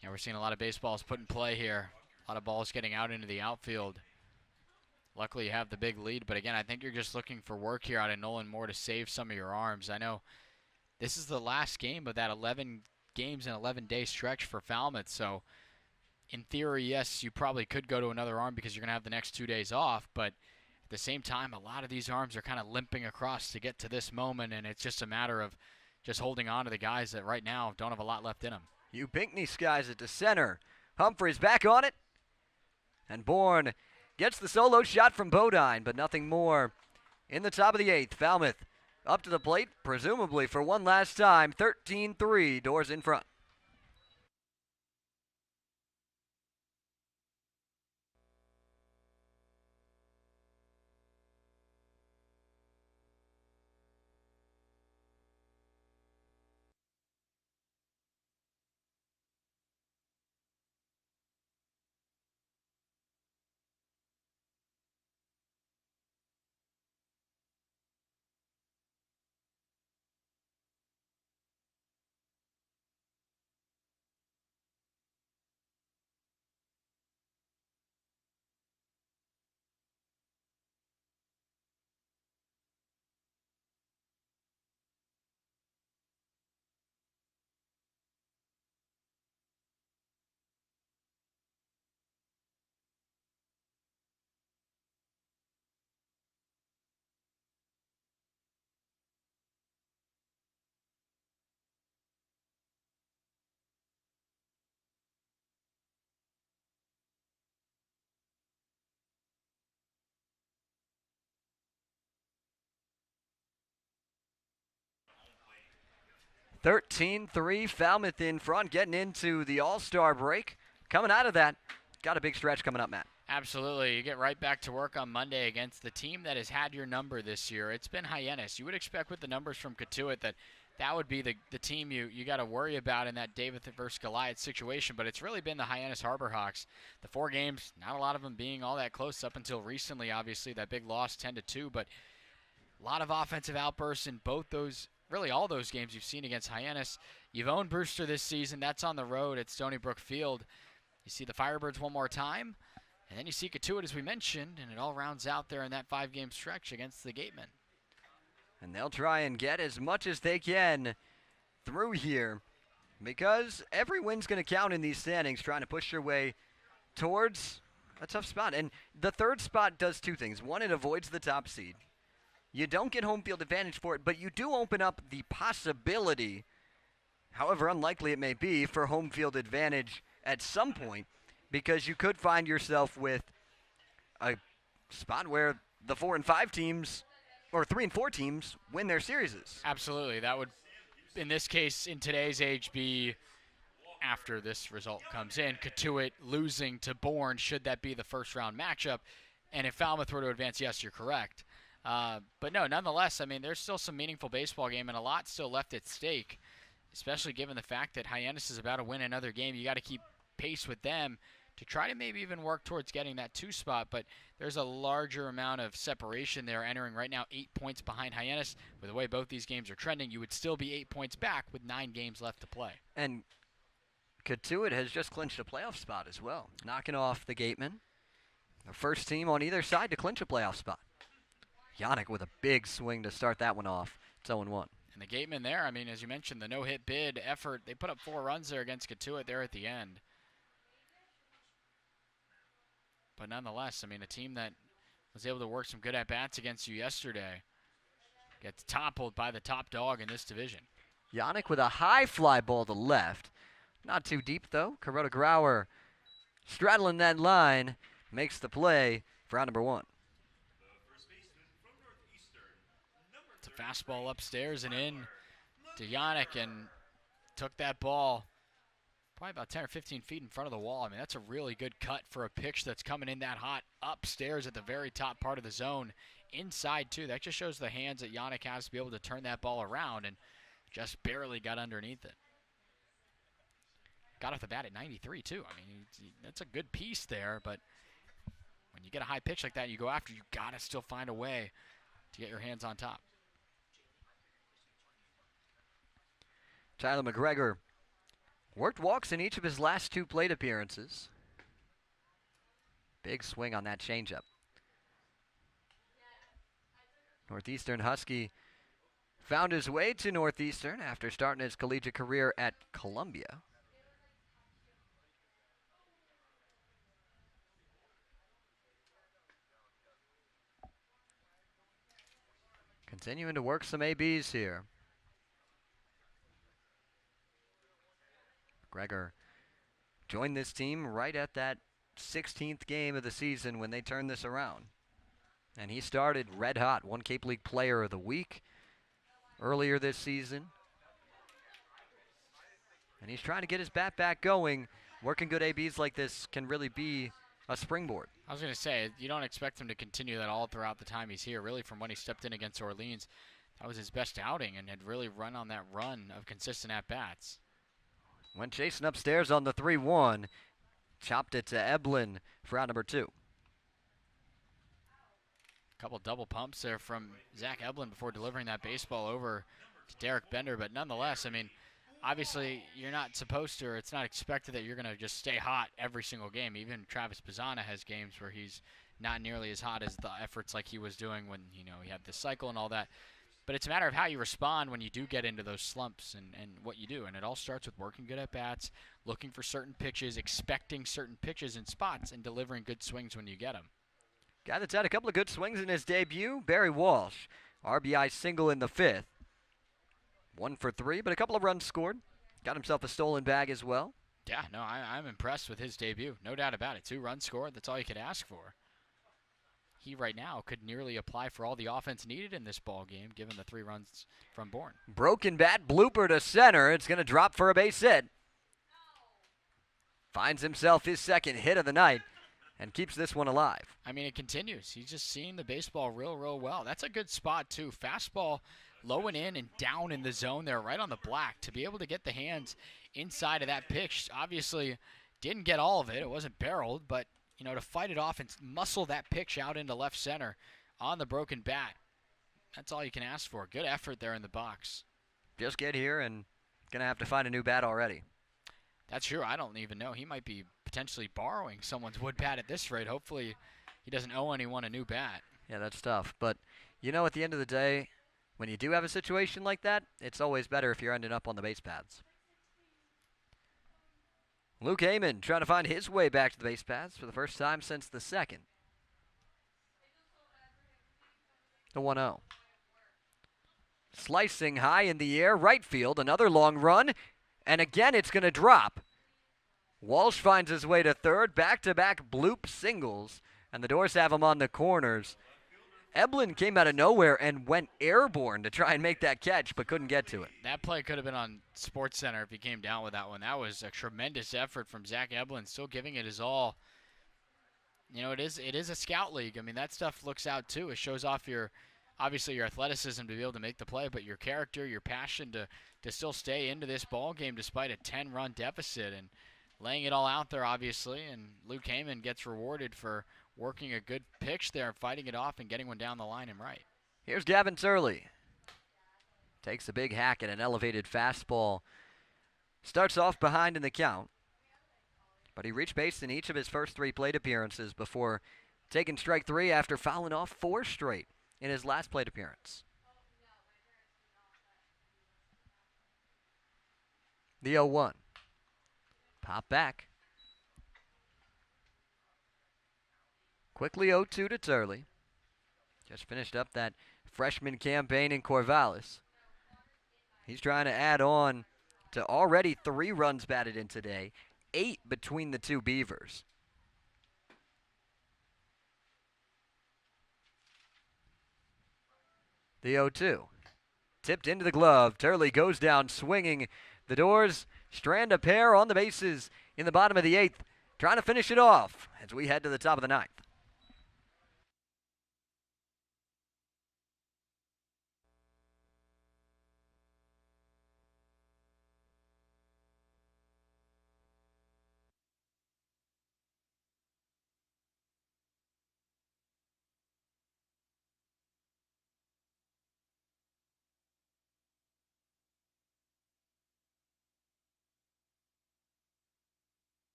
Yeah, we're seeing a lot of baseballs put in play here. A lot of balls getting out into the outfield. Luckily, you have the big lead. But again, I think you're just looking for work here out of Nolan Moore to save some of your arms. I know this is the last game of that 11 games and 11-day stretch for Falmouth. So, in theory, yes, you probably could go to another arm because you're going to have the next 2 days off. But at the same time, a lot of these arms are kind of limping across to get to this moment. And it's just a matter of just holding on to the guys that right now don't have a lot left in them. You Pinkney skies it to center. Humphreys back on it. And Bourne gets the solo shot from Bodine, but nothing more. In the top of the 8th, Falmouth up to the plate, presumably for one last time. 13-3, Doors in front. (13-3) Falmouth in front, getting into the All-Star break. Coming out of that, got a big stretch coming up, Matt. Absolutely. You get right back to work on Monday against the team that has had your number this year. It's been Hyannis. You would expect with the numbers from Katuitt that would be the team you got to worry about in that David versus Goliath situation, but it's really been the Hyannis Harbor Hawks. The 4 games, not a lot of them being all that close up until recently, obviously, that big loss 10-2, but a lot of offensive outbursts in both those, really all those games you've seen against Hyannis. You've owned Brewster this season. That's on the road at Stony Brook Field. You see the Firebirds one more time, and then you see Katuitt, as we mentioned, and it all rounds out there in that 5-game stretch against the Gatemen. And they'll try and get as much as they can through here because every win's going to count in these standings, trying to push your way towards a tough spot. And the third spot does 2 things. One, it avoids the top seed. You don't get home field advantage for it, but you do open up the possibility however unlikely it may be, for home field advantage at some point, because you could find yourself with a spot where the 4 and 5 teams, or 3 and 4 teams, win their series. Absolutely. That would, in this case, in today's age, be after this result comes in. Katuitt losing to Bourne, should that be the first round matchup. And if Falmouth were to advance, yes, you're correct. But no, nonetheless, I mean, there's still some meaningful baseball game and a lot still left at stake, especially given the fact that Hyannis is about to win another game. You got to keep pace with them to try to maybe even work towards getting that 2 spot, but there's a larger amount of separation there, entering right now 8 points behind Hyannis. With the way both these games are trending, you would still be 8 points back with 9 games left to play. And Katuitt has just clinched a playoff spot as well, knocking off the Gatemen. The first team on either side to clinch a playoff spot. Yannick with a big swing to start that one off. It's 0-1. And the Gatemen there, I mean, as you mentioned, the no-hit bid effort, they put up 4 runs there against Katuitt there at the end. But nonetheless, I mean, a team that was able to work some good at-bats against you yesterday gets toppled by the top dog in this division. Yannick with a high fly ball to left. Not too deep, though. Carota Grauer straddling that line, makes the play for out number 1. It's a fastball upstairs and in to Yannick, and took that ball probably about 10 or 15 feet in front of the wall. I mean, that's a really good cut for a pitch that's coming in that hot upstairs at the very top part of the zone. Inside, too. That just shows the hands that Yannick has to be able to turn that ball around, and just barely got underneath it. Got off the bat at 93, too. I mean, that's a good piece there, but when you get a high pitch like that and you go after, you got to still find a way to get your hands on top. Tyler McGregor worked walks in each of his last 2 plate appearances. Big swing on that changeup. Northeastern Husky found his way to Northeastern after starting his collegiate career at Columbia. Continuing to work some ABs here. Gregor joined this team right at that 16th game of the season when they turned this around. And he started red hot, won Cape League Player of the Week earlier this season. And he's trying to get his bat back going. Working good ABs like this can really be a springboard. I was going to say, you don't expect him to continue that all throughout the time he's here. Really, from when he stepped in against Orleans, that was his best outing and had really run on that run of consistent at-bats. Went chasing upstairs on the 3-1. Chopped it to Eblin for out number 2. Couple double pumps there from Zach Eblin before delivering that baseball over to Derek Bender. But nonetheless, I mean, obviously you're not supposed to, or it's not expected that you're going to just stay hot every single game. Even Travis Pizzana has games where he's not nearly as hot as the efforts like he was doing when, you know, he had this cycle and all that. But it's a matter of how you respond when you do get into those slumps and what you do. And it all starts with working good at bats, looking for certain pitches, expecting certain pitches and spots, and delivering good swings when you get them. Guy that's had a couple of good swings in his debut, Barry Walsh. RBI single in the 5th. 1 for 3, but a couple of runs scored. Got himself a stolen bag as well. Yeah, no, I'm impressed with his debut. No doubt about it. 2 runs scored. That's all you could ask for. He right now could nearly apply for all the offense needed in this ball game, given the 3 runs from Bourne. Broken bat, blooper to center. It's going to drop for a base hit. Finds himself his 2nd hit of the night and keeps this one alive. I mean, it continues. He's just seeing the baseball real well. That's a good spot, too. Fastball low and in and down in the zone there, right on the black. To be able to get the hands inside of that pitch, obviously didn't get all of it. It wasn't barreled, but you know, to fight it off and muscle that pitch out into left center on the broken bat, that's all you can ask for. Good effort there in the box. Just get here and going to have to find a new bat already. That's true. I don't even know. He might be potentially borrowing someone's wood bat at this rate. Hopefully he doesn't owe anyone a new bat. Yeah, that's tough. But, you know, at the end of the day, when you do have a situation like that, it's always better if you're ending up on the base paths. Luke Heyman trying to find his way back to the base paths for the first time since the 2nd. The 1-0. Slicing high in the air, right field, another long run. And again, it's going to drop. Walsh finds his way to third. Back-to-back bloop singles. And the Doors have him on the corners. Eblin came out of nowhere and went airborne to try and make that catch, but couldn't get to it. That play could have been on SportsCenter if he came down with that one. That was a tremendous effort from Zach Eblin, still giving it his all. You know, it is a scout league. I mean, that stuff looks out too. It shows off obviously your athleticism to be able to make the play, but your character, your passion to still stay into this ball game despite a 10-run deficit and laying it all out there, obviously. And Luke Heyman gets rewarded for working a good pitch there, fighting it off and getting one down the line and right. Here's Gavin Turley. Takes a big hack at an elevated fastball. Starts off behind in the count. But he reached base in each of his first 3 plate appearances before taking strike 3 after fouling off 4 straight in his last plate appearance. The 0-1. Pop back. Quickly 0-2 to Turley. Just finished up that freshman campaign in Corvallis. He's trying to add on to already 3 runs batted in today, 8 between the 2 Beavers. The 0-2. Tipped into the glove. Turley goes down swinging. The Doors strand a pair on the bases in the bottom of the 8th, trying to finish it off as we head to the top of the 9th.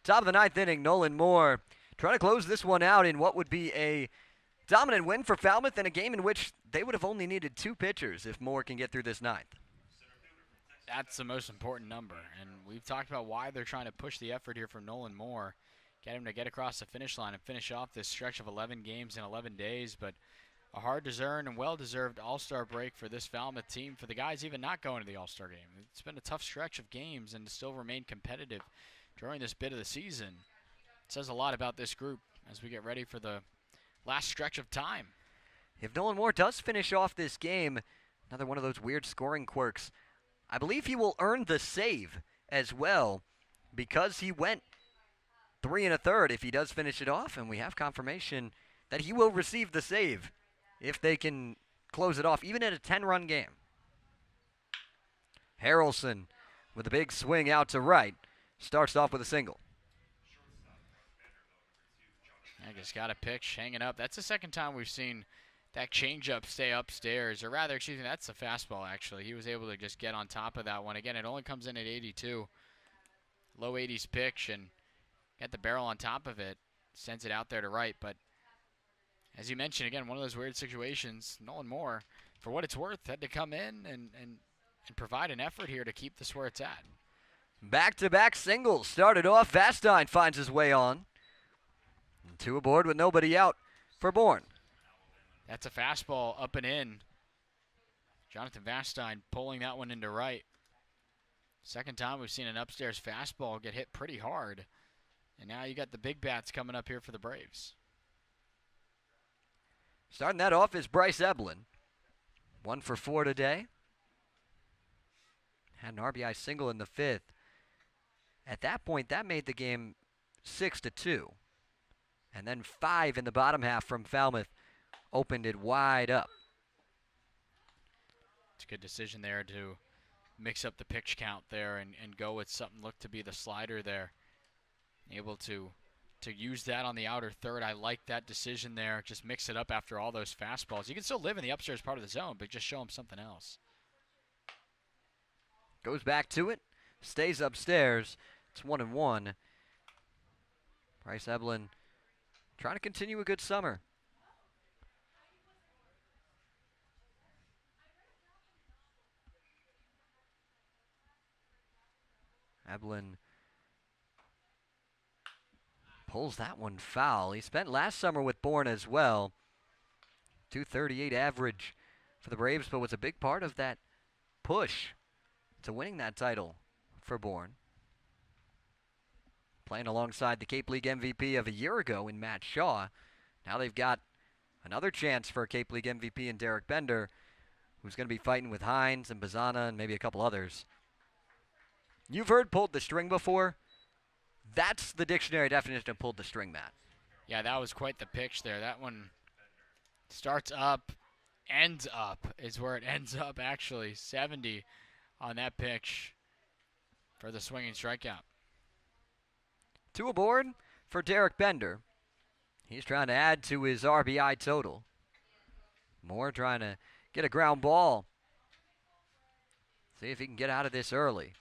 Top of the 9th inning, Nolan Moore trying to close this one out in what would be a dominant win for Falmouth in a game in which they would have only needed 2 pitchers if Moore can get through this 9th. That's the most important number, and we've talked about why they're trying to push the effort here from Nolan Moore, get him to get across the finish line and finish off this stretch of 11 games in 11 days, but a hard-deserved and well-deserved All-Star break for this Falmouth team, for the guys even not going to the All-Star game. It's been a tough stretch of games and to still remain competitive during this bit of the season. It says a lot about this group as we get ready for the last stretch of time. If Nolan Moore does finish off this game, another one of those weird scoring quirks, I believe he will earn the save as well because he went 3 1/3 if he does finish it off, and we have confirmation that he will receive the save if they can close it off, even at a 10-run game. Harrelson with a big swing out to right. Starts off with a single. I just got a pitch hanging up. That's the second time we've seen that changeup stay upstairs, or rather, excuse me, that's the fastball, actually. He was able to just get on top of that one. Again, it only comes in at 82. Low 80s pitch, and get the barrel on top of it. Sends it out there to right, but as you mentioned, again, one of those weird situations. Nolan Moore, for what it's worth, had to come in and provide an effort here to keep this where it's at. Back-to-back singles started off. Vastine finds his way on. 2 aboard with nobody out for Bourne. That's a fastball up and in. Jonathan Vastine pulling that one into right. Second time we've seen an upstairs fastball get hit pretty hard. And now you got the big bats coming up here for the Braves. Starting that off is Bryce Eblin. 1 for 4 today. Had an RBI single in the 5th. At that point, that made the game 6-2. And then 5 in the bottom half from Falmouth opened it wide up. It's a good decision there to mix up the pitch count there and go with something looked to be the slider there. Able to use that on the outer third. I like that decision there. Just mix it up after all those fastballs. You can still live in the upstairs part of the zone, but just show them something else. Goes back to it. Stays upstairs. It's 1-1. Bryce Eblin trying to continue a good summer. Eblin pulls that one foul. He spent last summer with Bourne as well. 238 average for the Braves, but was a big part of that push to winning that title for Bourne. Playing alongside the Cape League MVP of a year ago in Matt Shaw. Now they've got another chance for a Cape League MVP in Derek Bender, who's going to be fighting with Hines and Bazana and maybe a couple others. You've heard pulled the string before. That's the dictionary definition of pulled the string, Matt. Yeah, that was quite the pitch there. That one starts up, ends up is where it ends up, actually. 70 on that pitch for the swinging strikeout. 2 aboard for Derek Bender. He's trying to add to his RBI total. Moore trying to get a ground ball. See if he can get out of this early.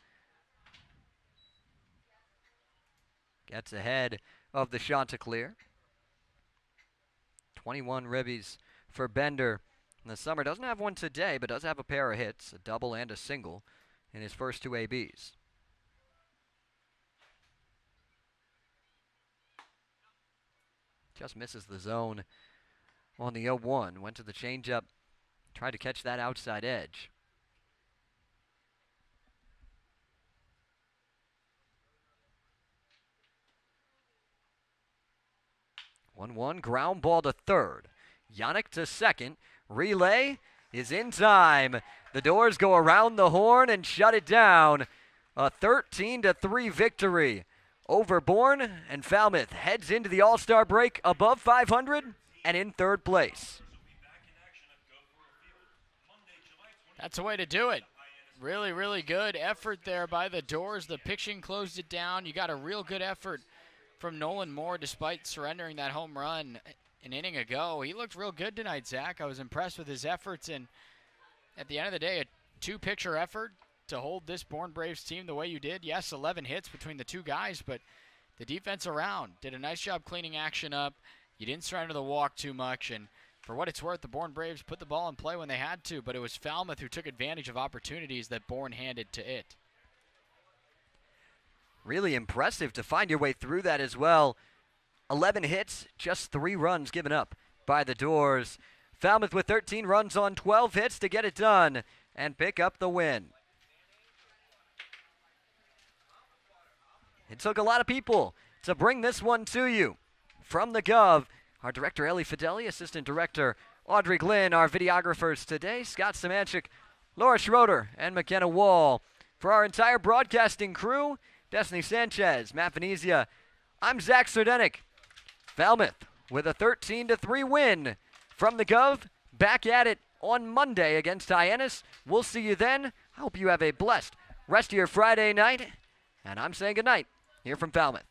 Gets ahead of the Chanticleer. 21 ribbies for Bender in the summer. Doesn't have one today, but does have a pair of hits, a double and a single in his first 2 ABs. Just misses the zone on the 0-1. Went to the changeup, tried to catch that outside edge. One ground ball to third. Yannick to second. Relay is in time. The Doors go around the horn and shut it down. A 13-3 victory over Bourne, and Falmouth heads into the All-Star break above 500 and in 3rd place. That's the way to do it. Really, really good effort there by the Doors. The pitching closed it down. You got a real good effort from Nolan Moore despite surrendering that home run an inning ago. He looked real good tonight, Zach. I was impressed with his efforts, and at the end of the day, a 2-pitcher effort to hold this Bourne Braves team the way you did. Yes, 11 hits between the 2 guys, but the defense around did a nice job cleaning action up. You didn't surrender the walk too much, and for what it's worth, the Bourne Braves put the ball in play when they had to, but it was Falmouth who took advantage of opportunities that Bourne handed to it. Really impressive to find your way through that as well. 11 hits, just 3 runs given up by the Doors. Falmouth with 13 runs on 12 hits to get it done and pick up the win. It took a lot of people to bring this one to you. From the Gov, our director Ellie Fideli, assistant director Audrey Glynn, our videographers today, Scott Semanchik, Laura Schroeder, and McKenna Wall. For our entire broadcasting crew, Destiny Sanchez, Matt Venezia, I'm Zach Sardenik. Falmouth with a 13-3 win. From the Gov, back at it on Monday against Hyannis. We'll see you then. I hope you have a blessed rest of your Friday night. And I'm saying goodnight here from Falmouth.